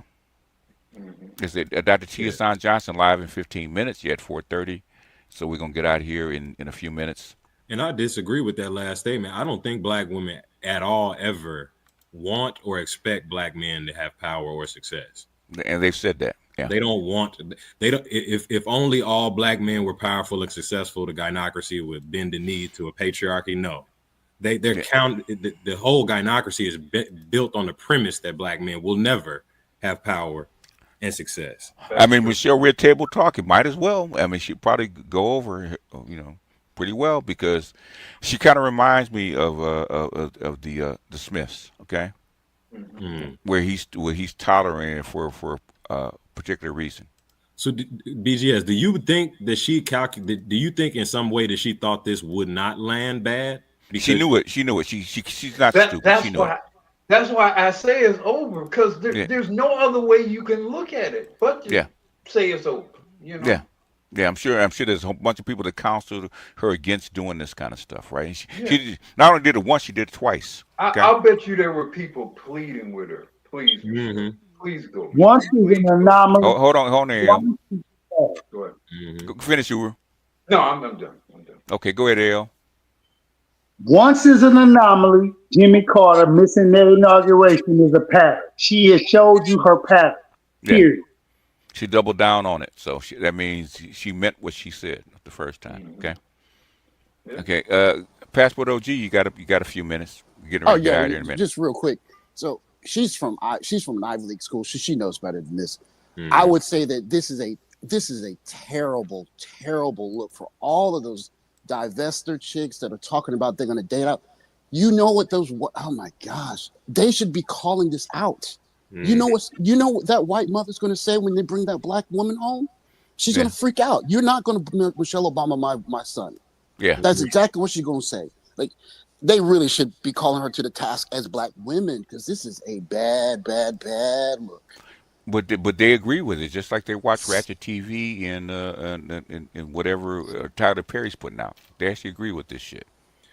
Is it Dr. Tia San Johnson live in 15 minutes? You at 4:30, so we're gonna get out of here in a few minutes. And I disagree with that last statement. I don't think Black women at all ever want or expect Black men to have power or success. And they've said that. Yeah. They don't want. They don't. If only all Black men were powerful and successful, the gynocracy would bend the knee to a patriarchy. No, they're the whole gynocracy is built on the premise that Black men will never have power and success. I mean, Michelle, we're at table talking. Might as well. I mean, she'd probably go over, pretty well, because she kind of reminds me of the Smiths. Okay, where he's tolerating for a particular reason. So, BGS, do you think that do you think in some way that she thought this would not land bad? Because she knew it. She's not stupid. She knew it. That's why I say it's over, because there's no other way you can look at it but to say it's over. Yeah, I'm sure there's a whole bunch of people that counseled her against doing this kind of stuff, right? She not only did it once, she did it twice. Okay? I'll bet you there were people pleading with her. Please, please go. Once is an anomaly. Hold on, Al. Go ahead. Finish, Uru. No, I'm done. Okay, go ahead, Al. Once is an anomaly. Jimmy Carter missing their inauguration is a pattern. She has showed you her pattern. Period. Yeah. She doubled down on it, so that means she meant what she said the first time. Okay. Okay. Passport OG, you got a few minutes. Get out here in a minute. Just real quick. So she's from an Ivy League school, so she knows better than this. I would say that this is a terrible, terrible look for all of those divester chicks that are talking about they're going to date out. Oh my gosh, they should be calling this out. You know what that white mother's going to say when they bring that Black woman home? She's going to freak out. You're not going to make Michelle Obama my son. Yeah, that's exactly what she's going to say. Like, they really should be calling her to the task as Black women, because this is a bad look. But they agree with it, just like they watch Ratchet TV and whatever Tyler Perry's putting out. They actually agree with this shit.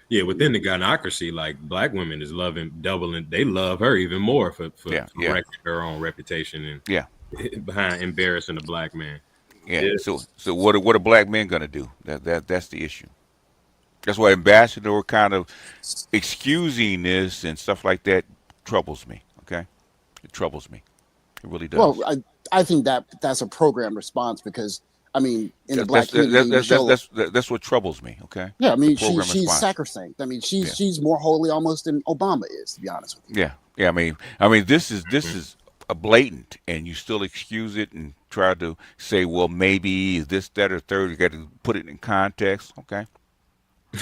Yeah, within the gynocracy, like, Black women is doubling. They love her even more for wrecking her own reputation and behind embarrassing the Black man. Yeah. So what are Black men gonna do? That's the issue. That's why Ambassador kind of excusing this and stuff like that troubles me. Okay, it troubles me. It really does. Well, I think that's a programmed response because I mean, in the black community, that's what troubles me. Okay. Yeah, I mean, she's sacrosanct. I mean, she's more holy almost than Obama is, to be honest with you. Yeah, yeah. I mean, this is a blatant, and you still excuse it and try to say, well, maybe this, that, or third. You got to put it in context. Okay,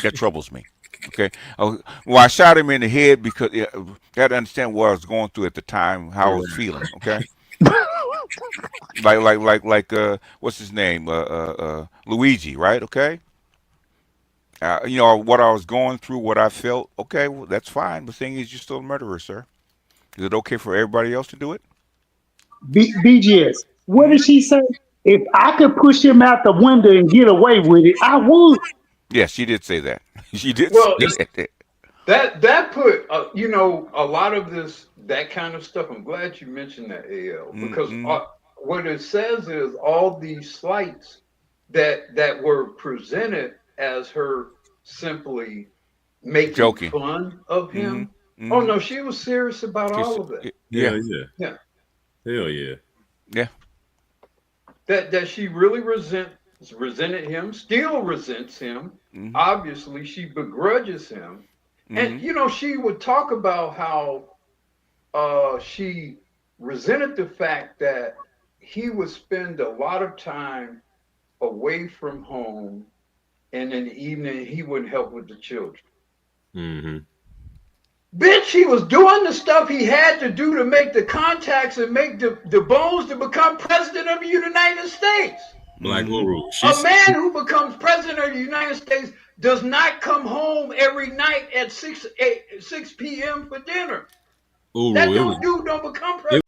that troubles me. Okay. Well, I shot him in the head because I got to understand what I was going through at the time, how I was feeling. Okay. like what's his name? Luigi, right? Okay. You know what I was going through, what I felt. Okay, well, that's fine. The thing is, you're still a murderer, sir. Is it okay for everybody else to do it? BGS. What did she say? If I could push him out the window and get away with it, I would. Yes, she did say that. She did Well, say that. that put you know, a lot of that kind of stuff. I'm glad you mentioned that, AL, because what it says is all these slights that were presented as her simply making fun of him. Oh no, she was serious about all of it. Yeah. Hell yeah. Yeah. That she really resented him, still resents him. Obviously, she begrudges him. And you know, she would talk about how she resented the fact that he would spend a lot of time away from home, and in the evening he wouldn't help with the children. Bitch, he was doing the stuff he had to do to make the contacts and make the bones to become president of the United States. Black Guru. A man who becomes president of the United States does not come home every night at 6 p.m. for dinner. That dude don't become president.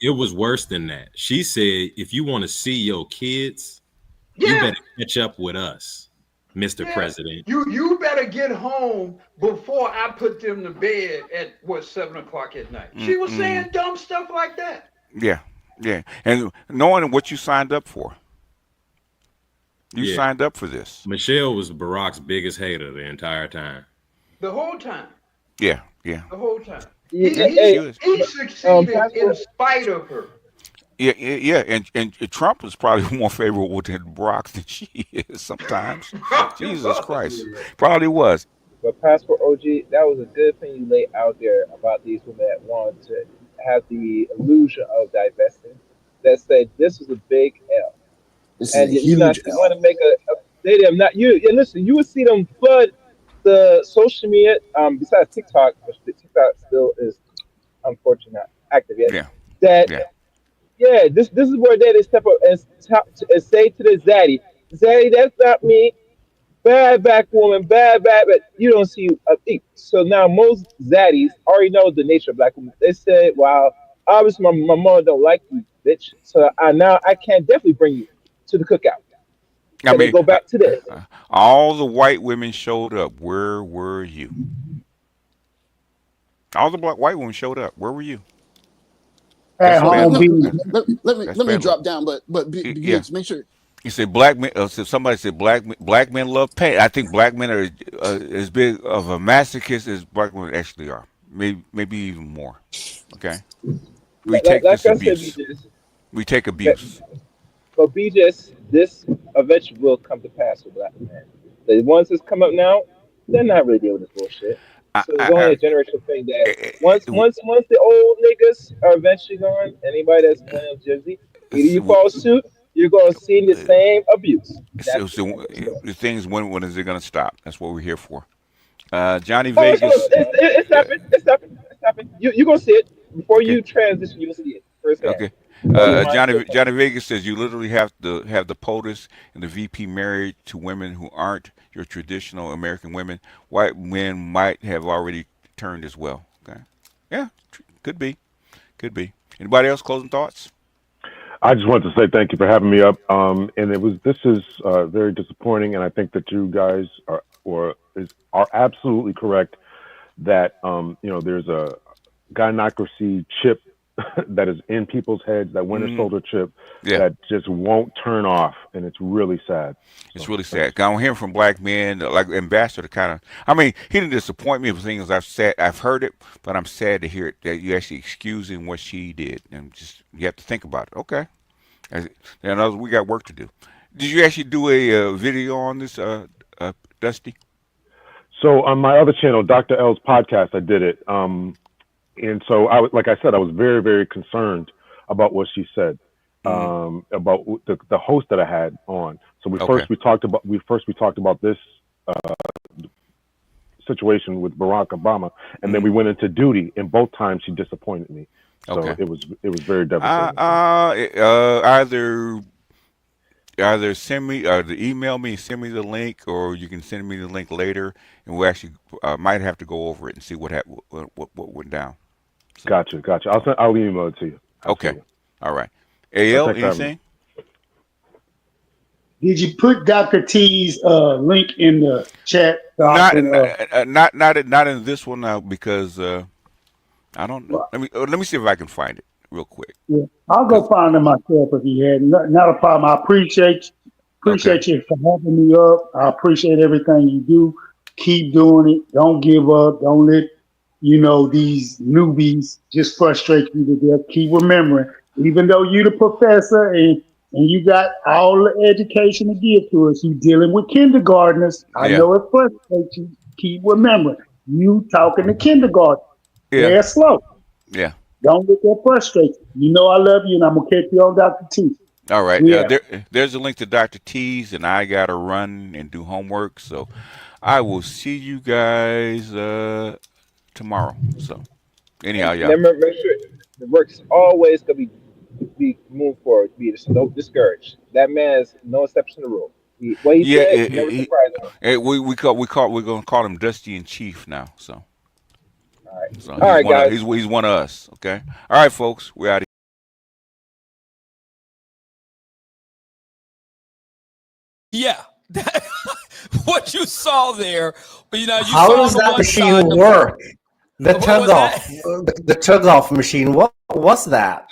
It was worse than that. She said, if you want to see your kids, you better catch up with us, Mr. President. You better get home before I put them to bed at 7 o'clock at night. She was saying dumb stuff like that. Yeah, yeah. And knowing what you signed up for. You signed up for this. Michelle was Barack's biggest hater the entire time. The whole time. Yeah, yeah. The whole time. He succeeded in spite of her. Yeah. And Trump is probably more favorable to Barack than she is sometimes. Jesus Christ. Probably was. But Passport OG, that was a good thing you laid out there about these women that wanted to have the illusion of divesting. That said, this was a big L. And you want to make listen, you would see them flood the social media, besides TikTok, which the TikTok still is unfortunately not active yet. This is where they step up and say to the Zaddy, that's not me. Bad black woman, bad, but you don't see a thing. So now most Zaddies already know the nature of black women. They said, "Wow, obviously my mom don't like you, bitch. So I can't definitely bring you to the cookout." I mean, go back to this. All the white women showed up. Where were you? All the white women showed up. Where were you? Let me drop down, but make sure. You said black men. Somebody said black men love pain. I think black men are as big of a masochist as black women actually are. Maybe even more. Okay. We take this abuse. We take abuse. But BJS, this eventually will come to pass with black men. The ones that's come up now, they're not really dealing with this bullshit. So it's only a generational thing that once the old niggas are eventually gone, anybody that's playing Jersey, either you follow suit, you're going to see the same abuse. The thing is, when is it going to stop? That's what we're here for. Johnny Vegas. It's happening. You're going to see it. Before you transition, you will see it firsthand. Okay. Johnny Vegas says you literally have to have the POTUS and the VP married to women who aren't your traditional American women. White men might have already turned as well. Okay. Yeah, could be. Anybody else closing thoughts? I just wanted to say thank you for having me up. And this is very disappointing, and I think that you guys are absolutely correct that there's a gynocracy chip that is in people's heads, that winter soldier chip Yeah. that just won't turn off, and it's really sad. It's really sad. I'm hearing from black men, like Ambassador, kind of. I mean, he didn't disappoint me with things I've heard it, but I'm sad to hear it that you actually excusing what she did, and just you have to think about it. Okay, and we got work to do. Did you actually do a video on this, Dusty? So on my other channel, Dr. L's podcast, I did it. And so like I said, I was very, very concerned about what she said, about the host that I had on. So we talked about this situation with Barack Obama, and then we went into duty, and both times she disappointed me. So it was very devastating. Either send me email me, send me the link, or you can send me the link later, and we actually might have to go over it and see what went down. So. Gotcha. I'll email it to you. Okay. All right. AL, anything? Did you put Dr. T's link in the chat? Not in this one now, because I don't know. Let me see if I can find it real quick. Yeah, I'll go find it myself if you had. Not a problem. I appreciate you for having me up. I appreciate everything you do. Keep doing it. Don't give up. Don't let these newbies just frustrate you to death. Keep remembering, even though you're the professor and you got all the education to give to us, you dealing with kindergartners. I know it frustrates you. Keep remembering, you talking to kindergarten. Yeah. They're slow. Yeah. Don't let that frustrate you. I love you, and I'm gonna catch you on Dr. T. All right. Yeah. There's a link to Dr. T's, and I gotta run and do homework, so I will see you guys tomorrow. So anyhow, y'all. Remember, make sure the work is always gonna be moved forward. Don't discourage. That man is no exception to the rule. What he said, never surprised him. We're gonna call him Dusty in Chief now. So. All right. So all right, guys. He's one of us. Okay. All right, folks. We're out of here. Yeah. What you saw there, how does that machine work? The tug off, the tug off machine. What was that?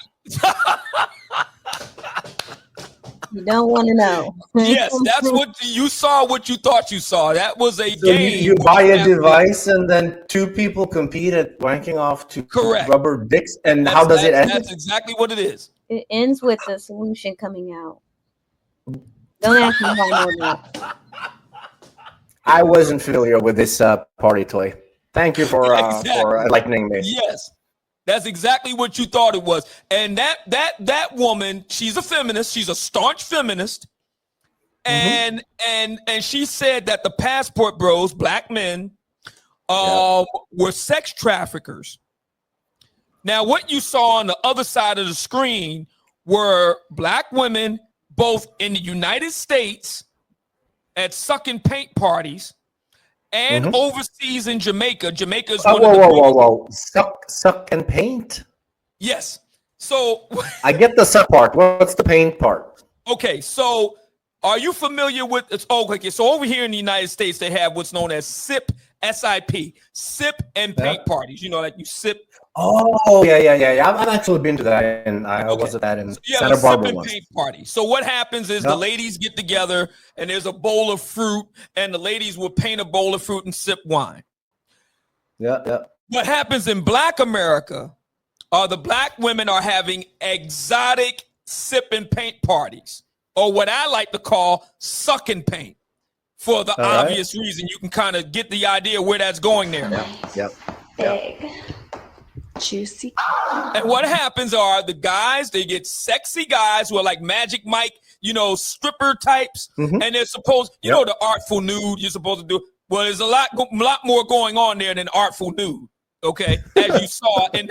You don't want to know. Yes, that's what you saw. What you thought you saw. That was a game. You buy a device, and then two people compete at wanking off two rubber dicks. And how does it end? That's exactly what it is. It ends with the solution coming out. Don't ask me how I know that. I wasn't familiar with this party toy. Thank you for enlightening me. Yes, that's exactly what you thought it was. And that woman, she's a feminist. She's a staunch feminist, and she said that the passport bros, black men, were sex traffickers. Now, what you saw on the other side of the screen were black women, both in the United States at sucking paint parties and overseas in Jamaica. Jamaica's whoa. Suck and paint? Yes. So I get the suck part. What's the paint part? Okay, so are you familiar with so over here in the United States they have what's known as SIP, SIP, sip and paint parties. Like you sip. Oh, yeah. I've actually been to that, and I was at that in Santa Barbara once. Paint party. So what happens is the ladies get together, and there's a bowl of fruit, and the ladies will paint a bowl of fruit and sip wine. Yeah. What happens in Black America are the black women are having exotic sip and paint parties, or what I like to call suck and paint, for the obvious reason. You can kind of get the idea where that's going there. Yep. Big. Juicy. And what happens are the guys, they get sexy guys who are like Magic Mike, stripper types, and they're supposed, the artful nude you're supposed to do. Well, there's a lot more going on there than artful nude. Okay, as you saw in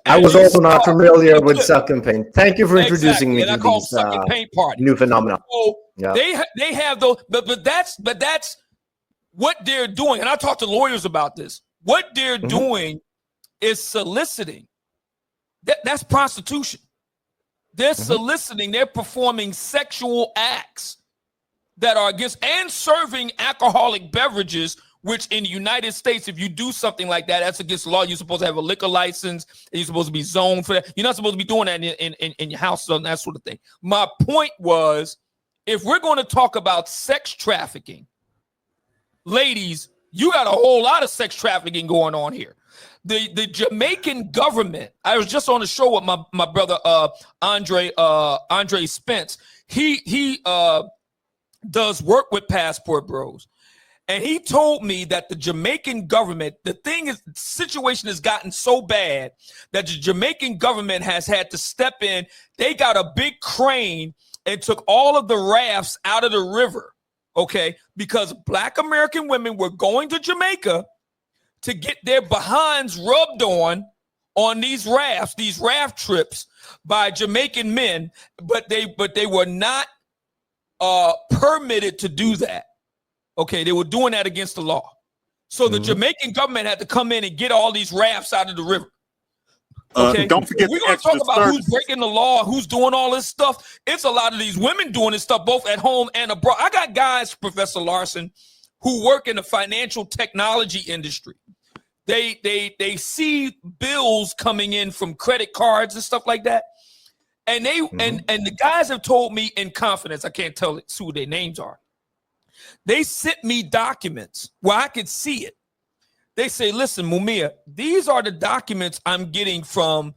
I was also not familiar with suck and paint. Thank you for introducing me to these suck and paint party. New phenomena. So they have those, but that's what they're doing. And I talked to lawyers about this. What they're doing is soliciting. That's prostitution. They're soliciting. They're performing sexual acts that are against, and serving alcoholic beverages which in the United States, if you do something like that, that's against the law. You're supposed to have a liquor license. And you're supposed to be zoned for that. You're not supposed to be doing that in your house and that sort of thing. My point was, if we're going to talk about sex trafficking, ladies, you got a whole lot of sex trafficking going on here. The Jamaican government, I was just on the show with my brother Andre Spence. He does work with Passport Bros. And he told me that the Jamaican government, the situation has gotten so bad that the Jamaican government has had to step in. They got a big crane and took all of the rafts out of the river, okay? Because Black American women were going to Jamaica to get their behinds rubbed on these rafts, these raft trips by Jamaican men, but they were not permitted to do that. Okay, they were doing that against the law. So the Jamaican government had to come in and get all these rafts out of the river. Okay, don't forget we're going to talk about who's breaking the law, who's doing all this stuff. It's a lot of these women doing this stuff both at home and abroad. I got guys, Professor Larson, who work in the financial technology industry. They see bills coming in from credit cards and stuff like that. And they and the guys have told me in confidence, I can't tell who their names are. They sent me documents where I could see it. They say, listen, Mumia, these are the documents I'm getting from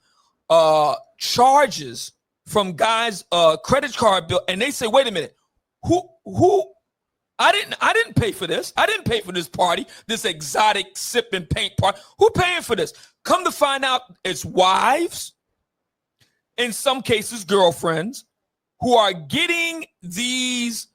charges from guys' credit card bill. And they say, wait a minute, who? I didn't pay for this. I didn't pay for this party, this exotic sip and paint party. Who paying for this? Come to find out, it's wives, in some cases, girlfriends, who are getting these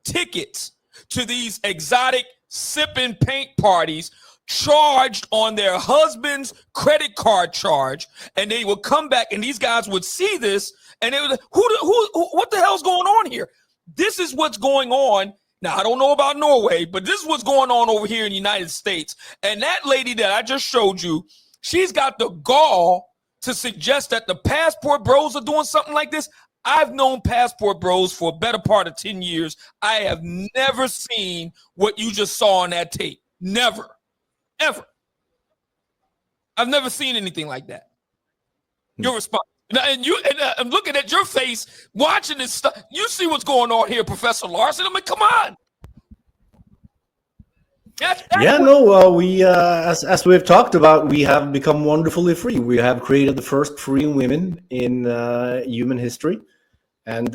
tickets to these exotic sip and paint parties charged on their husband's credit card charge, and they would come back and these guys would see this and they would, what the hell's going on here? This is what's going on. Now, I don't know about Norway, but this is what's going on over here in the United States. And that lady that I just showed you, she's got the gall to suggest that the Passport Bros are doing something like this. I've known Passport Bros for a better part of 10 years. I have never seen what you just saw on that tape. Never, ever. I've never seen anything like that. Your response. And I'm looking at your face, watching this stuff. You see what's going on here, Professor Larson. I mean, come on. We as we've talked about, we have become wonderfully free. We have created the first free women in human history, and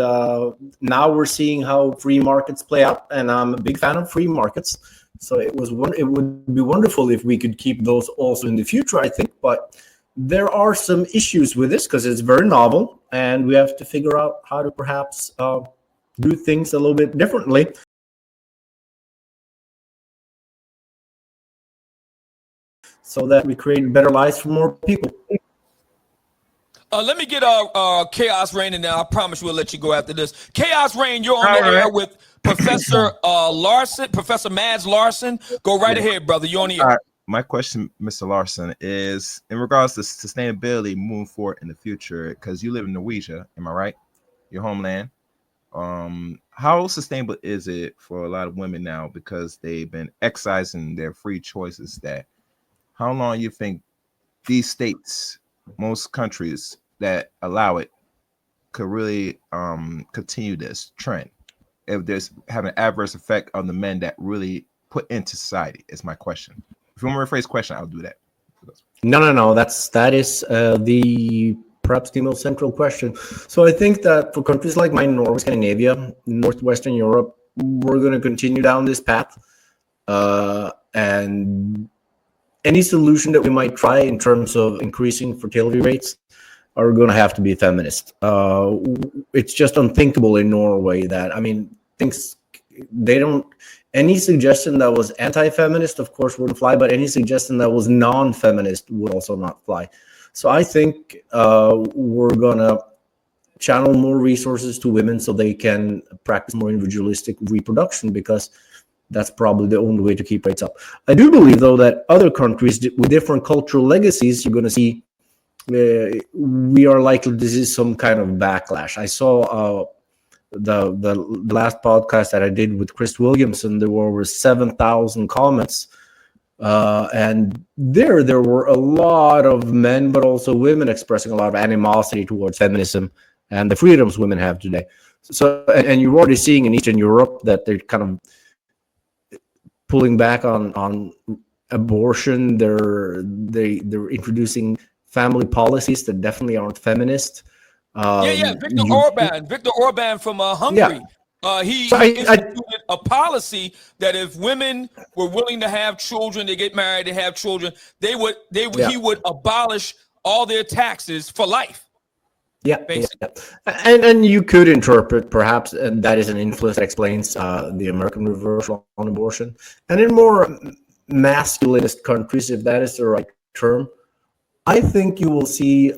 now we're seeing how free markets play out. And I'm a big fan of free markets, so it would be wonderful if we could keep those also in the future, I think. But there are some issues with this because it's very novel, and we have to figure out how to perhaps do things a little bit differently. So that we create better lives for more people. Let me get Chaos Rain, and now I promise we'll let you go after this. Chaos Rain, you're on the air with Professor Larson, Professor Mads Larson. Go right ahead, brother. You're on the air. My question, Mr. Larson, is in regards to sustainability moving forward in the future, because you live in Norwegia, am I right? Your homeland. How sustainable is it for a lot of women now because they've been exercising their free choices? How long you think these states, most countries that allow it, could really continue this trend if there's having an adverse effect on the men that really put into society? Is my question. If you want to rephrase the question, I'll do that. No. That is perhaps the most central question. So I think that for countries like mine, Norway, Scandinavia, Northwestern Europe, we're going to continue down this path, and any solution that we might try in terms of increasing fertility rates are going to have to be feminist. It's just unthinkable in Norway that, any suggestion that was anti-feminist, of course, wouldn't fly, but any suggestion that was non-feminist would also not fly. So I think we're going to channel more resources to women so they can practice more individualistic reproduction, because that's probably the only way to keep rates up. I do believe, though, that other countries with different cultural legacies, you're going to see we are likely to see some kind of backlash. I saw the last podcast that I did with Chris Williamson, there were over 7,000 comments. And there were a lot of men, but also women expressing a lot of animosity towards feminism and the freedoms women have today. So, and you're already seeing in Eastern Europe that they're kind of pulling back on abortion. They're introducing family policies that definitely aren't feminist. Viktor Orban from Hungary. He instituted a policy that if women were willing to have children, they get married, they have children, he would abolish all their taxes for life. Yeah. And you could interpret perhaps that is an influence that explains the American reversal on abortion. And in more masculinist countries, if that is the right term, I think you will see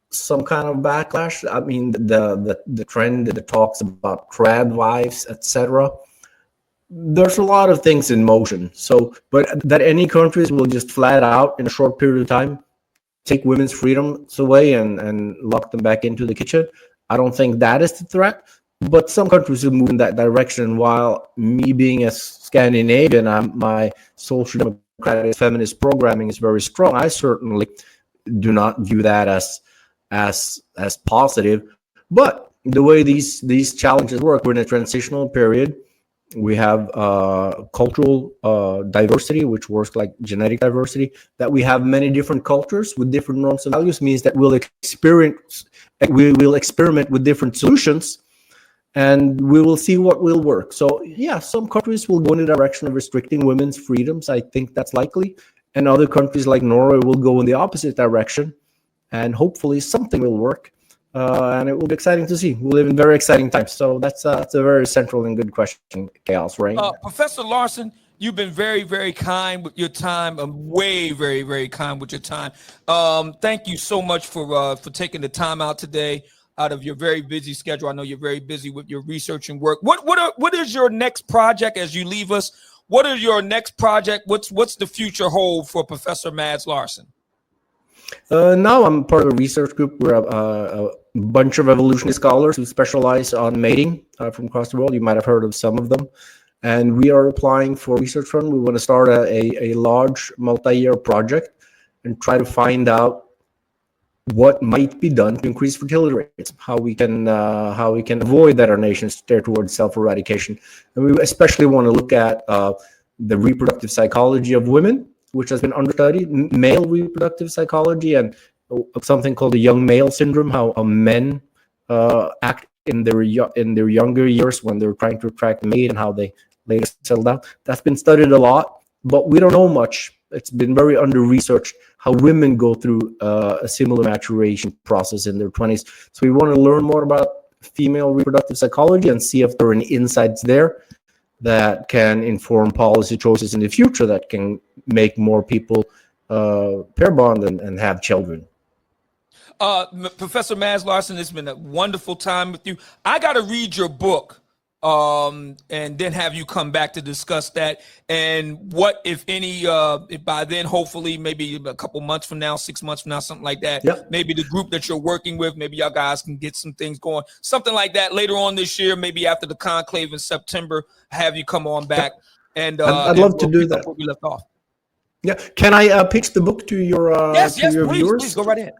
some kind of backlash. I mean, the trend that talks about trad wives, etc. There's a lot of things in motion. So, but that any countries will just flat out in a short period of time take women's freedoms away and lock them back into the kitchen, I don't think that is the threat. But some countries will move in that direction. While me being a Scandinavian, my social democratic feminist programming is very strong. I certainly do not view that as positive. But the way these challenges work, we're in a transitional period. We have cultural diversity, which works like genetic diversity. That we have many different cultures with different norms and values means that we will experiment with different solutions, and we will see what will work. So yeah, some countries will go in the direction of restricting women's freedoms. I think that's likely, and other countries like Norway will go in the opposite direction, and hopefully something will work. And it will be exciting to see. We live in very exciting times. So that's a very central and good question, Chaos Rain. Professor Larson, you've been very, very kind with your time. Way, very, very kind with your time. Thank you so much for taking the time out today out of your very busy schedule. I know you're very busy with your research and work. What is your next project as you leave us? What is your next project? What's the future hold for Professor Mads Larson? Now I'm part of a research group. We're a bunch of evolutionary scholars who specialize on mating from across the world. You might have heard of some of them. And we are applying for research fund. We want to start a large multi-year project and try to find out what might be done to increase fertility rates, how we can avoid that our nations steer towards self-eradication. And we especially want to look at the reproductive psychology of women, which has been understudied, male reproductive psychology, and something called the young male syndrome, how men act in their younger years when they're trying to attract a mate and how they later settle down. That's been studied a lot, but we don't know much. It's been very under-researched how women go through a similar maturation process in their 20s. So we want to learn more about female reproductive psychology and see if there are any insights there that can inform policy choices in the future that can make more people pair bond and have children. Professor Mads Larson, it's been a wonderful time with you. I got to read your book and then have you come back to discuss that. And what, if any, if by then, hopefully, maybe a couple months from now, 6 months from now, something like that, maybe the group that you're working with, maybe y'all guys can get some things going, something like that later on this year, maybe after the conclave in September, have you come on back. And I'd love to do that. Where we left off. Yeah. Can I pitch the book to your, your viewers? Please go right ahead.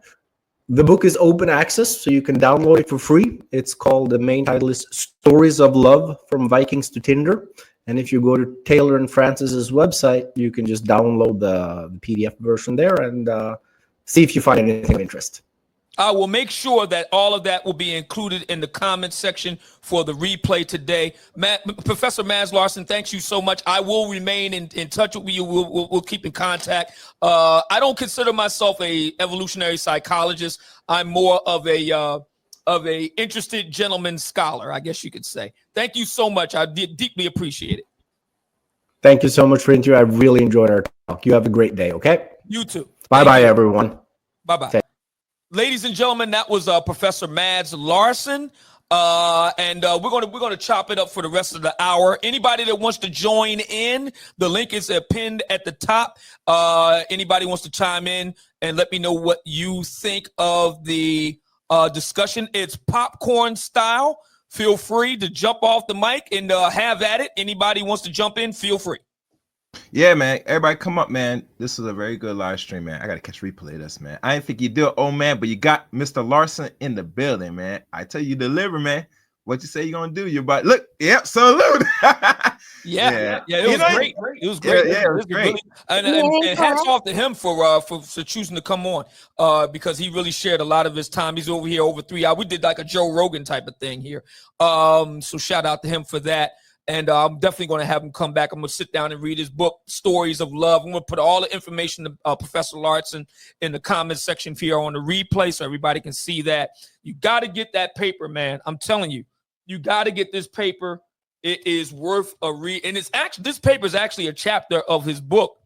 The book is open access, so you can download it for free. It's called, the main title is Stories of Love from Vikings to Tinder. And if you go to Taylor and Francis's website, you can just download the PDF version there and see if you find anything of interest. I will make sure that all of that will be included in the comment section for the replay today. Professor Mads Larson, thanks you so much. I will remain in touch with you. We'll keep in contact. I don't consider myself a evolutionary psychologist. I'm more of a interested gentleman scholar, I guess you could say. Thank you so much. I deeply appreciate it. Thank you so much for the interview. I really enjoyed our talk. You have a great day, okay? You too. Bye-bye, everyone. Bye-bye. Ladies and gentlemen, that was Professor Mads Larson, and we're gonna chop it up for the rest of the hour. Anybody that wants to join in, the link is pinned at the top. Anybody wants to chime in and let me know what you think of the discussion? It's popcorn style. feel free to jump off the mic and have at it. Anybody wants to jump in, feel free. Yeah, man. Everybody come up, man. This is a very good live stream, man. I got to catch replay of this, man. I didn't think you do it, old man, but you got Mr. Larson in the building, man. I tell you, deliver, man. What you say you're going to do? You're about, look, yep, salute. Yeah, it was great. It was great. Yeah, it was great. Really, and hats off to him for choosing to come on because he really shared a lot of his time. He's over here over 3 hours. We did like a Joe Rogan type of thing here. So shout out to him for that. And I'm definitely going to have him come back. I'm going to sit down and read his book, Stories of Love. I'm going to put all the information to Professor Larson in the comment section here on the replay so everybody can see that. You got to get that paper, man. I'm telling you, you got to get this paper. It is worth a read. And it's actually, this paper is actually a chapter of his book,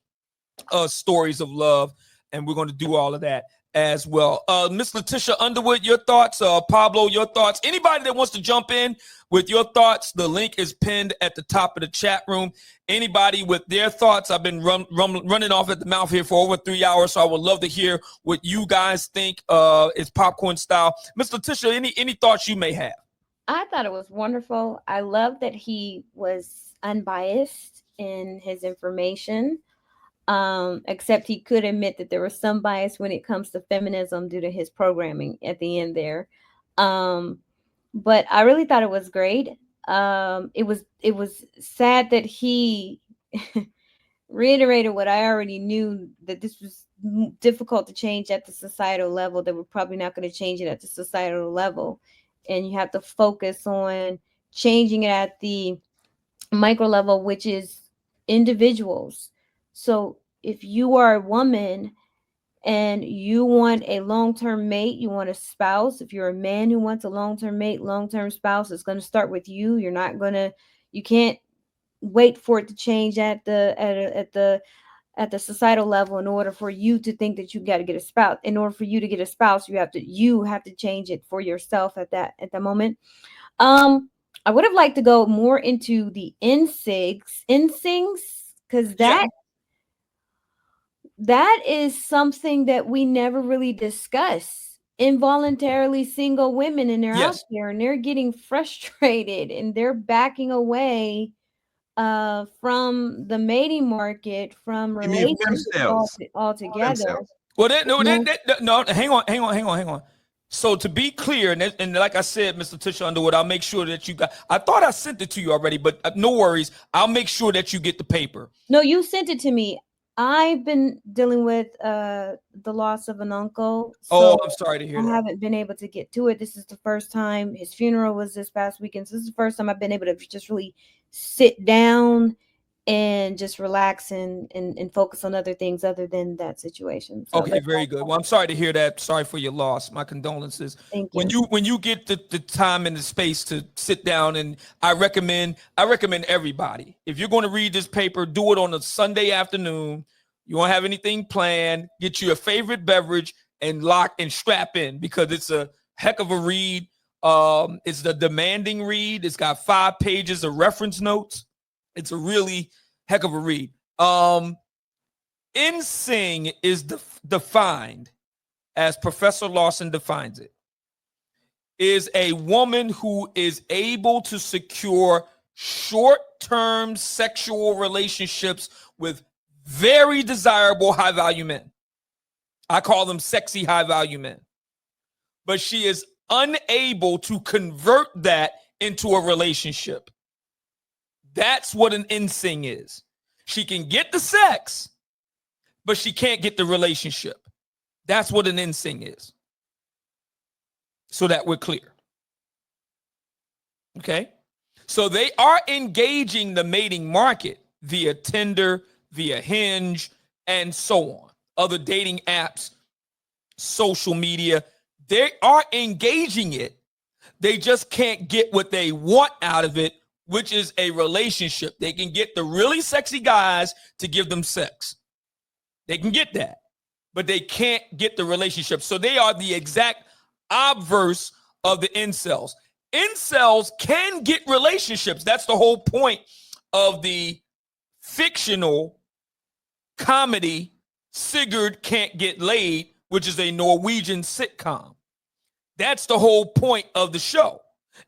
Stories of Love. And we're going to do all of that as well. Miss Letitia Underwood, your thoughts? Pablo, your thoughts? Anybody that wants to jump in with your thoughts, the link is pinned at the top of the chat room. Anybody with their thoughts? I've been running off at the mouth here for over 3 hours, so I would love to hear what you guys think. It's popcorn style. Miss Letitia, any thoughts you may have? I thought it was wonderful. I love that he was unbiased in his information. Except he could admit that there was some bias when it comes to feminism due to his programming at the end there. But I really thought it was great. It was sad that he reiterated what I already knew, that this was difficult to change at the societal level, that we're probably not going to change it at the societal level. And you have to focus on changing it at the micro level, which is individuals. So if you are a woman and you want a long-term mate, you want a spouse, if you're a man who wants a long-term mate, long-term spouse, it's going to start with you. You can't wait for it to change at the societal level in order for you to think that you got to get a spouse. In order for you to get a spouse, you have to change it for yourself at that moment. I would have liked to go more into the NSYNCs, because that is something that we never really discuss. Involuntarily single women, and they're out there and they're getting frustrated and they're backing away from the mating market, from relationships altogether. Well, no, hang on. So to be clear, and like I said, Mr. Tisha Underwood, I'll make sure that you got. I thought I sent it to you already, but no worries. I'll make sure that you get the paper. No, you sent it to me. I've been dealing with the loss of an uncle. So I'm sorry to hear that. I haven't been able to get to it. This is the first time. His funeral was this past weekend. So this is the first time I've been able to just really sit down and just relax and focus on other things other than that situation. So okay, very good. Well, I'm sorry to hear that. Sorry for your loss. My condolences. Thank you. When you get the time and the space to sit down, and I recommend everybody, if you're going to read this paper, do it on a Sunday afternoon. You won't have anything planned. Get you a favorite beverage and lock and strap in, because it's a heck of a read. It's the demanding read. It's got 5 pages of reference notes. It's a really heck of a read. NSYNC is defined, as Professor Larson defines it, is a woman who is able to secure short-term sexual relationships with very desirable high-value men. I call them sexy high-value men. But she is unable to convert that into a relationship. That's what an NSYNC is. She can get the sex, but she can't get the relationship. That's what an NSYNC is. So that we're clear. Okay? So they are engaging the mating market via Tinder, via Hinge, and so on. Other dating apps, social media. They are engaging it. They just can't get what they want out of it, which is a relationship. They can get the really sexy guys to give them sex. They can get that, but they can't get the relationship. So they are the exact obverse of the incels. Incels can get relationships. That's the whole point of the fictional comedy Sigurd Can't Get Laid, which is a Norwegian sitcom. That's the whole point of the show.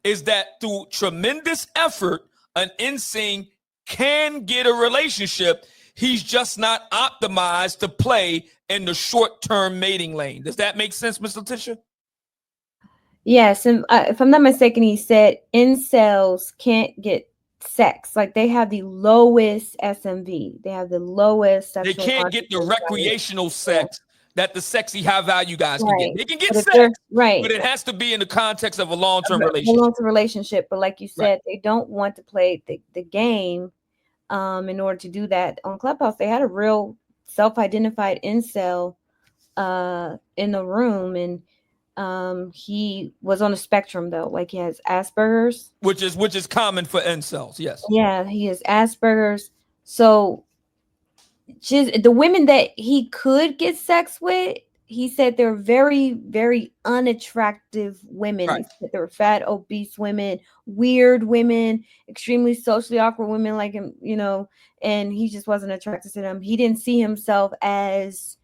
is that through tremendous effort, an NSYNC can get a relationship. He's just not optimized to play in the short-term mating lane. Does that make sense, Ms. Letitia? Yes, and if I'm not mistaken, he said incels can't get sex. Like they have the lowest SMV. They have the lowest They sexual can't get the recreational sex that the sexy high-value guys can Right. get. They can get But if sex, they're- right. but it has to be in the context of a long-term a relationship. long-term relationship. But like you said, Right. they don't want to play the game. In order to do that on Clubhouse, they had a real self-identified incel in the room, and he was on the spectrum though. Like he has Asperger's, Which is common for incels, yes. yeah, he has Asperger's. So just the women that he could get sex with, he said they're very, very unattractive women. Right. He said they were fat, obese women, weird women, extremely socially awkward women like him, you know, and he just wasn't attracted to them. He didn't see himself as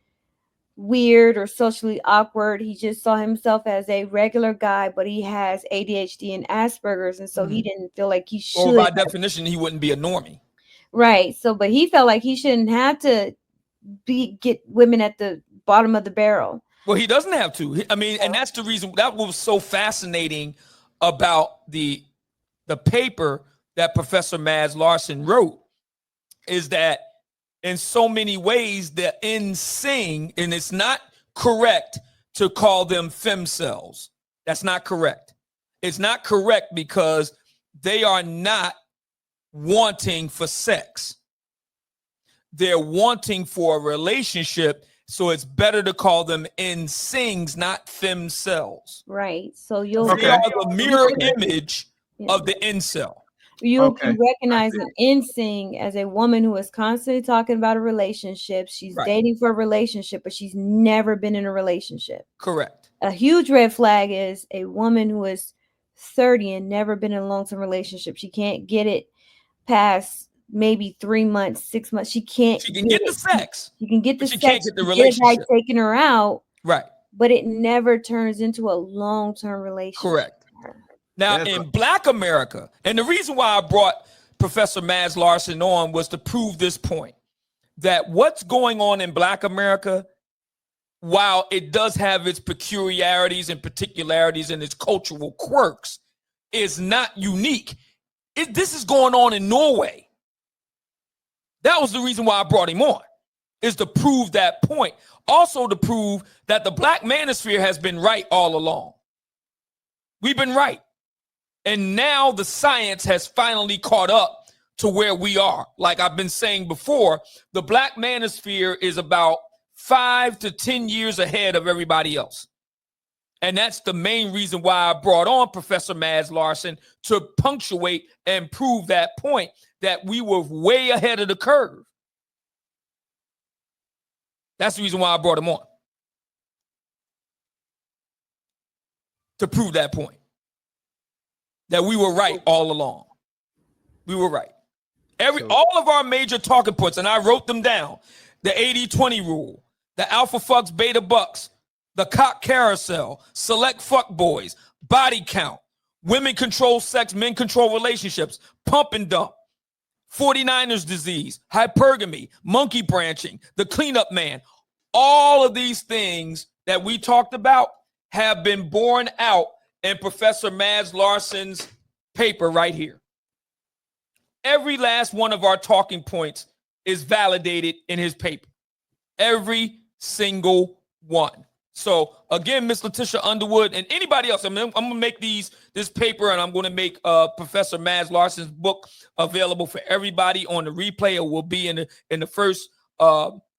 weird or socially awkward. He just saw himself as a regular guy, but he has ADHD and Asperger's, and so he didn't feel like he should. Or by definition, he wouldn't be a normie. Right. So, but he felt like he shouldn't have to get women at the bottom of the barrel. Well, he doesn't have to. I mean, and that's the reason that was so fascinating about the paper that Professor Mads Larson wrote, is that in so many ways the NSYNC, and it's not correct to call them femcells. That's not correct. It's not correct because they are not wanting for sex. They're wanting for a relationship, so it's better to call them NSYNCs, not femcells. Right. So you'll They are the mirror image of the incel. You can recognize an NSYNC as a woman who is constantly talking about a relationship. She's Right. dating for a relationship, but she's never been in a relationship. Correct. A huge red flag is a woman who is 30 and never been in a long-term relationship. She can't get it past maybe 3 months, 6 months. She can get the sex. She can get the but she sex. can't get the she get a guy relationship. taking her out, Right. but it never turns into a long-term relationship. Correct. Now, in Black America, and the reason why I brought Professor Mads Larson on was to prove this point, that what's going on in Black America, while it does have its peculiarities and particularities and its cultural quirks, is not unique. This is going on in Norway. That was the reason why I brought him on, is to prove that point. Also to prove that the Black manosphere has been right all along. We've been right. And now the science has finally caught up to where we are. Like I've been saying before, the Black manosphere is about 5 to 10 years ahead of everybody else. And that's the main reason why I brought on Professor Mads Larson, to punctuate and prove that point, that we were way ahead of the curve. That's the reason why I brought him on, to prove that point, that we were right all along. We were right. All of our major talking points, and I wrote them down: the 80-20 rule, the alpha fucks, beta bucks, the cock carousel, select fuck boys, body count, women control sex, men control relationships, pump and dump, 49ers disease, hypergamy, monkey branching, the cleanup man. All of these things that we talked about have been borne out in Professor Mads Larson's paper right here. Every last one of our talking points is validated in his paper. Every single one. So again, Miss Letitia Underwood and anybody else, I'm gonna make this paper, and I'm gonna make Professor Mads Larson's book available for everybody on the replay. It will be in the first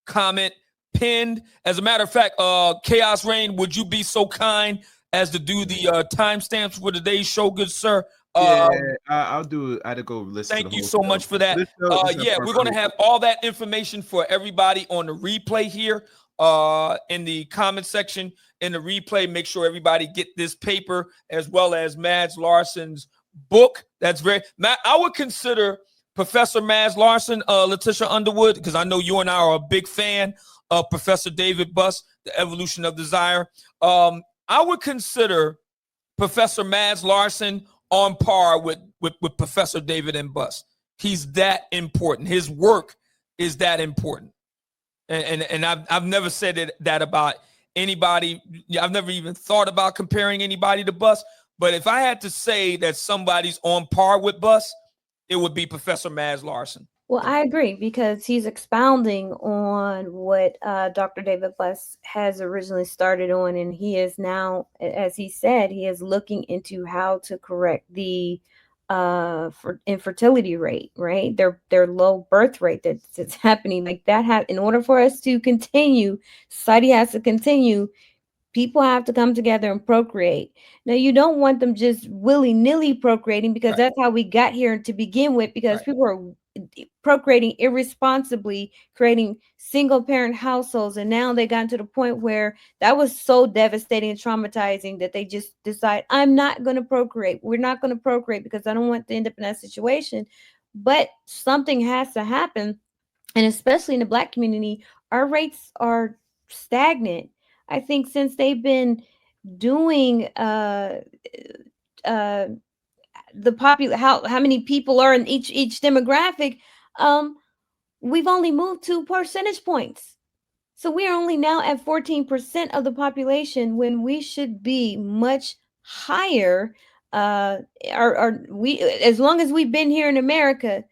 comment pinned. As a matter of fact, Chaos Reign, would you be so kind as to do the timestamps for today's show, good sir? I'll do it. I had to go listen. Thank you so much for that. Yeah, we're going to have all that information for everybody on the replay here in the comment section. In the replay, make sure everybody get this paper as well as Mads Larson's book. That's I would consider Professor Mads Larson, Letitia Underwood, because I know you and I are a big fan of Professor David Buss, The Evolution of Desire. I would consider Professor Mads Larson on par with Professor David M. Buss. He's that important. His work is that important. And I've never said that about anybody. I've never even thought about comparing anybody to Buss. But if I had to say that somebody's on par with Buss, it would be Professor Maz Larson. Well, I agree, because he's expounding on what Dr. David Buss has originally started on, and he is now, as he said, he is looking into how to correct the infertility rate, right? Their low birth rate that's happening like that. In order for us to continue, society has to continue. People have to come together and procreate. Now, you don't want them just willy-nilly procreating, because that's how we got here to begin with, because people are procreating irresponsibly, creating single-parent households. And now they got to the point where that was so devastating and traumatizing that they just decide, I'm not going to procreate. We're not going to procreate because I don't want to end up in that situation. But something has to happen. And especially in the Black community, our rates are stagnant. I think since they've been doing how many people are in each demographic, we've only moved 2 percentage points. So we are only now at 14% of the population when we should be much higher. As long as we've been here in America,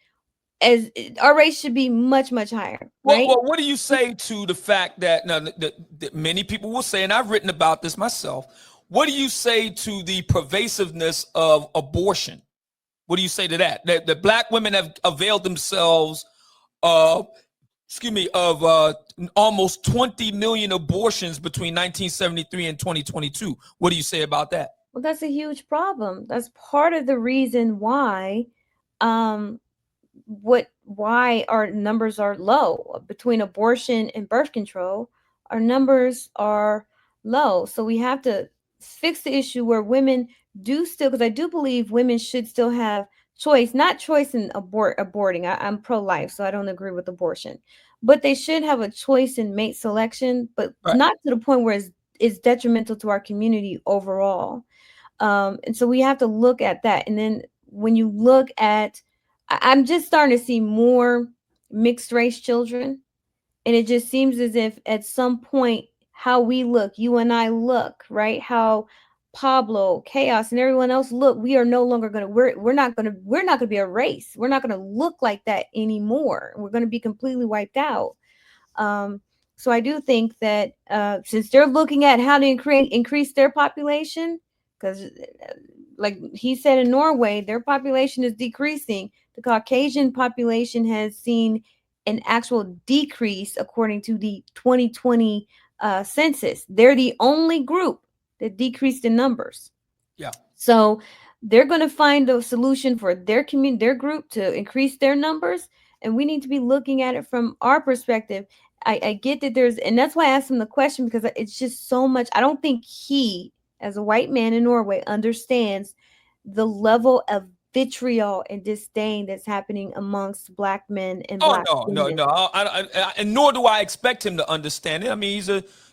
as our rate should be much higher. Right? Well, what do you say to the fact that now that many people will say, and I've written about this myself, what do you say to the pervasiveness of abortion? What do you say to that? That the Black women have availed themselves of almost 20 million abortions between 1973 and 2022. What do you say about that? Well, that's a huge problem. That's part of the reason why why our numbers are low. Between abortion and birth control, our numbers are low. So we have to fix the issue where women do still, because I do believe women should still have choice, not choice in aborting. I'm pro-life, so I don't agree with abortion, but they should have a choice in mate selection, but not to the point where it's detrimental to our community overall. And so we have to look at that. And then when you look at, I'm just starting to see more mixed race children. And it just seems as if at some point, how we look, you and I look, right? How Pablo, Chaos, and everyone else look, we are no longer going to, we're not going to be a race. We're not going to look like that anymore. We're going to be completely wiped out. So I do think that since they're looking at how to increase their population, because like he said, in Norway, their population is decreasing. The Caucasian population has seen an actual decrease according to the 2020 census. They're the only group that decreased in numbers. Yeah. So they're going to find a solution for their community, their group, to increase their numbers. And we need to be looking at it from our perspective. I get that and that's why I asked him the question, because it's just so much. I don't think he, as a white man in Norway, understands the level of vitriol and disdain that's happening amongst Black men and Black women. No. And nor do I expect him to understand it. I mean,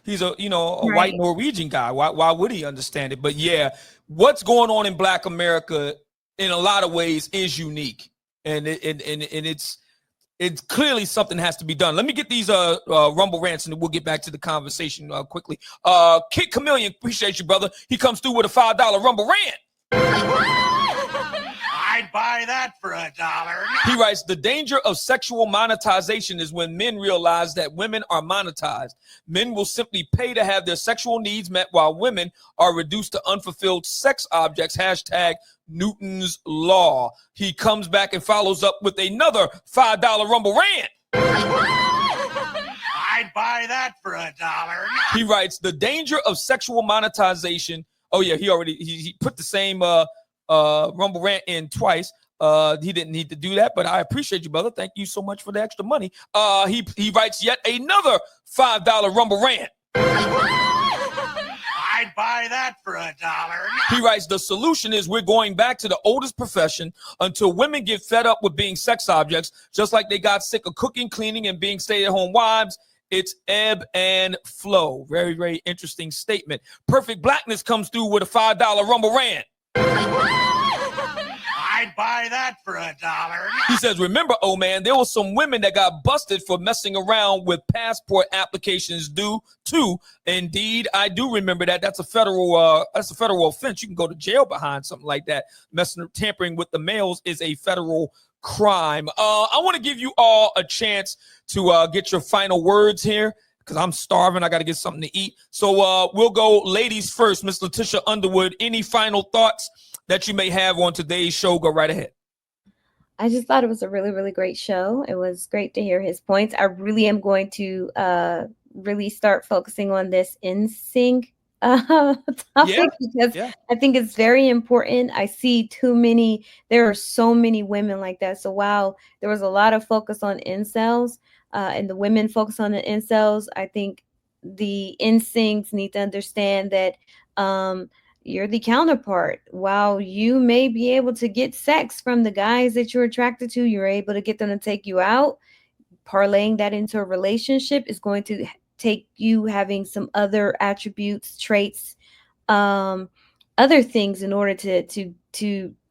he's a white Norwegian guy. Why would he understand it? But yeah, what's going on in Black America in a lot of ways is unique, and it's clearly something has to be done. Let me get these Rumble rants, and we'll get back to the conversation quickly. Kid Chameleon, appreciate you, brother. He comes through with a $5 Rumble rant. I'd buy that for $1. He writes, the danger of sexual monetization is when men realize that women are monetized. Men will simply pay to have their sexual needs met, while women are reduced to unfulfilled sex objects. # Newton's Law. He comes back and follows up with another $5 Rumble rant. I'd buy that for $1. He writes, the danger of sexual monetization. Oh yeah, he put the same Rumble rant in twice. He didn't need to do that, but I appreciate you, brother. Thank you so much for the extra money. He writes yet another $5 Rumble rant. I'd buy that for $1. He writes, the solution is we're going back to the oldest profession until women get fed up with being sex objects, just like they got sick of cooking, cleaning, and being stay-at-home wives. It's ebb and flow. Very, very interesting statement. Perfect Blackness comes through with a $5 Rumble rant. I'd buy that for $1. He says, remember, oh man, there was some women that got busted for messing around with passport applications due to. Indeed, I do remember that. That's a federal offense. You can go to jail behind something like that. Tampering with the mails is a federal crime. I want to give you all a chance to get your final words here, because I'm starving. I got to get something to eat. So we'll go ladies first. Miss Letitia Underwood, any final thoughts that you may have on today's show? Go right ahead. I just thought it was a really, really great show. It was great to hear his points. I really am going to really start focusing on this NSYNC topic because I think it's very important. I see there are so many women like that. So while there was a lot of focus on incels and the women focus on the incels, I think the NSYNCs need to understand that you're the counterpart. While you may be able to get sex from the guys that you're attracted to, you're able to get them to take you out. Parlaying that into a relationship is going to take you having some other attributes, traits, other things in order to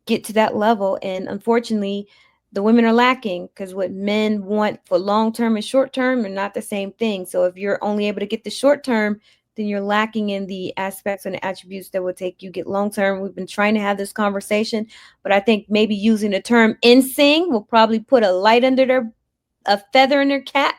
get to that level. And unfortunately, the women are lacking, because what men want for long-term and short-term are not the same thing. So if you're only able to get the short-term, then you're lacking in the aspects and the attributes that will take you get long-term. We've been trying to have this conversation, but I think maybe using the term NSYNC will probably put a feather in their cap,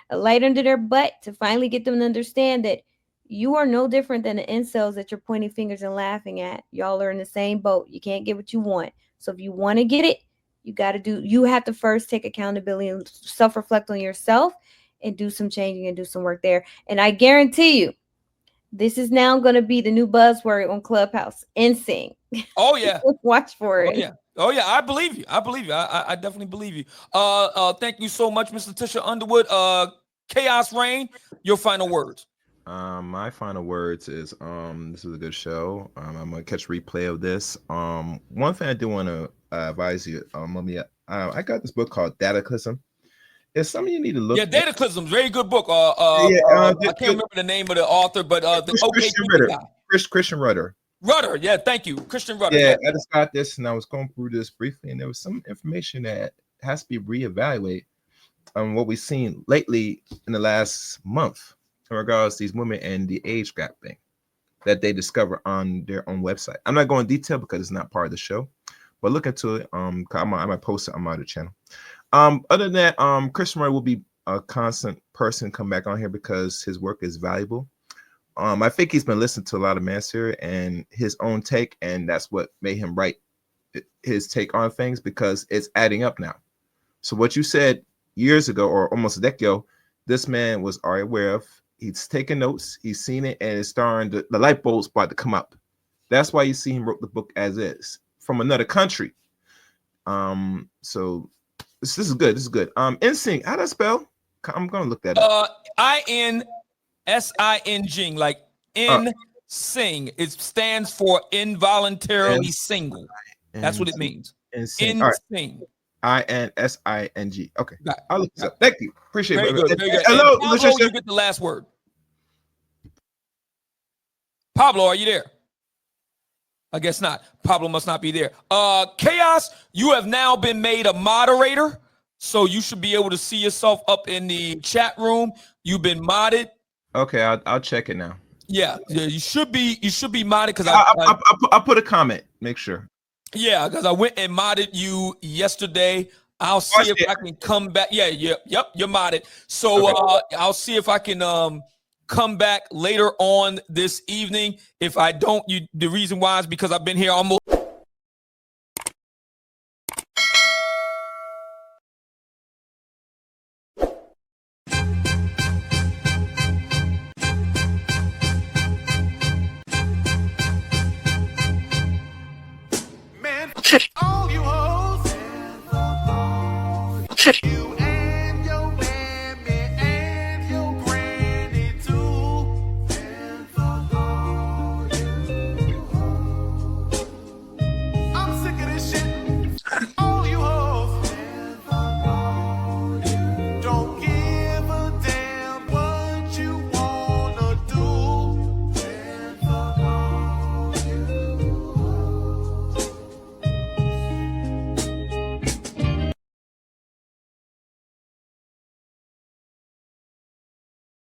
a light under their butt, to finally get them to understand that you are no different than the incels that you're pointing fingers and laughing at. Y'all are in the same boat. You can't get what you want. So if you want to get it, you have to first take accountability and self-reflect on yourself and do some changing and do some work there. And I guarantee you, this is now going to be the new buzzword on Clubhouse, NSYNC. Oh yeah. Watch for it. Oh yeah. I believe you. I definitely believe you. Thank you so much, Miss Letitia Underwood. Chaos Reign, your final words. My final words is this was a good show. I'm gonna catch a replay of this. One thing I do want to advise you, I got this book called Dataclysm. It's something you need to look at. Dataclysm, very good book. I can't remember the name of the author, but Christian Rudder. Rudder, thank you, Christian Rudder. Yeah, I just got this and I was going through this briefly, and there was some information that has to be reevaluated on what we've seen lately in the last month in regards to these women and the age gap thing that they discover on their own website. I'm not going in detail because it's not part of the show, but look into it. I might post it on my other channel. Other than that, Christian Rudder will be a constant person come back on here because his work is valuable. I think he's been listening to a lot of Mansur and his own take, and that's what made him write his take on things, because it's adding up now. So what you said years ago or almost a decade ago, this man was already aware of. He's taking notes, he's seen it, and it's starting to, the light bulb's about to come up. That's why you see him wrote the book as is from another country. So this is good. This is good. NSYNC, how does that spell? I'm gonna look that up. INSING, like sing. It stands for involuntarily single. That's what it means. NSYNC. NSYNC. INSING. Okay, I'll look this up. Thank you. Appreciate it. Very good. Hello, Pablo, you get the last word. Pablo, are you there? I guess not. Pablo must not be there. Chaos, you have now been made a moderator, so you should be able to see yourself up in the chat room. You've been modded. Okay, I'll check it now. Yeah, you should be modded, because I'll put a comment. Make sure. Yeah, because I went and modded you yesterday. I'll see if I can come back. Yep, you're modded. So okay. I'll see if I can come back later on this evening. If I don't, the reason why is because I've been here almost. All you hoes, you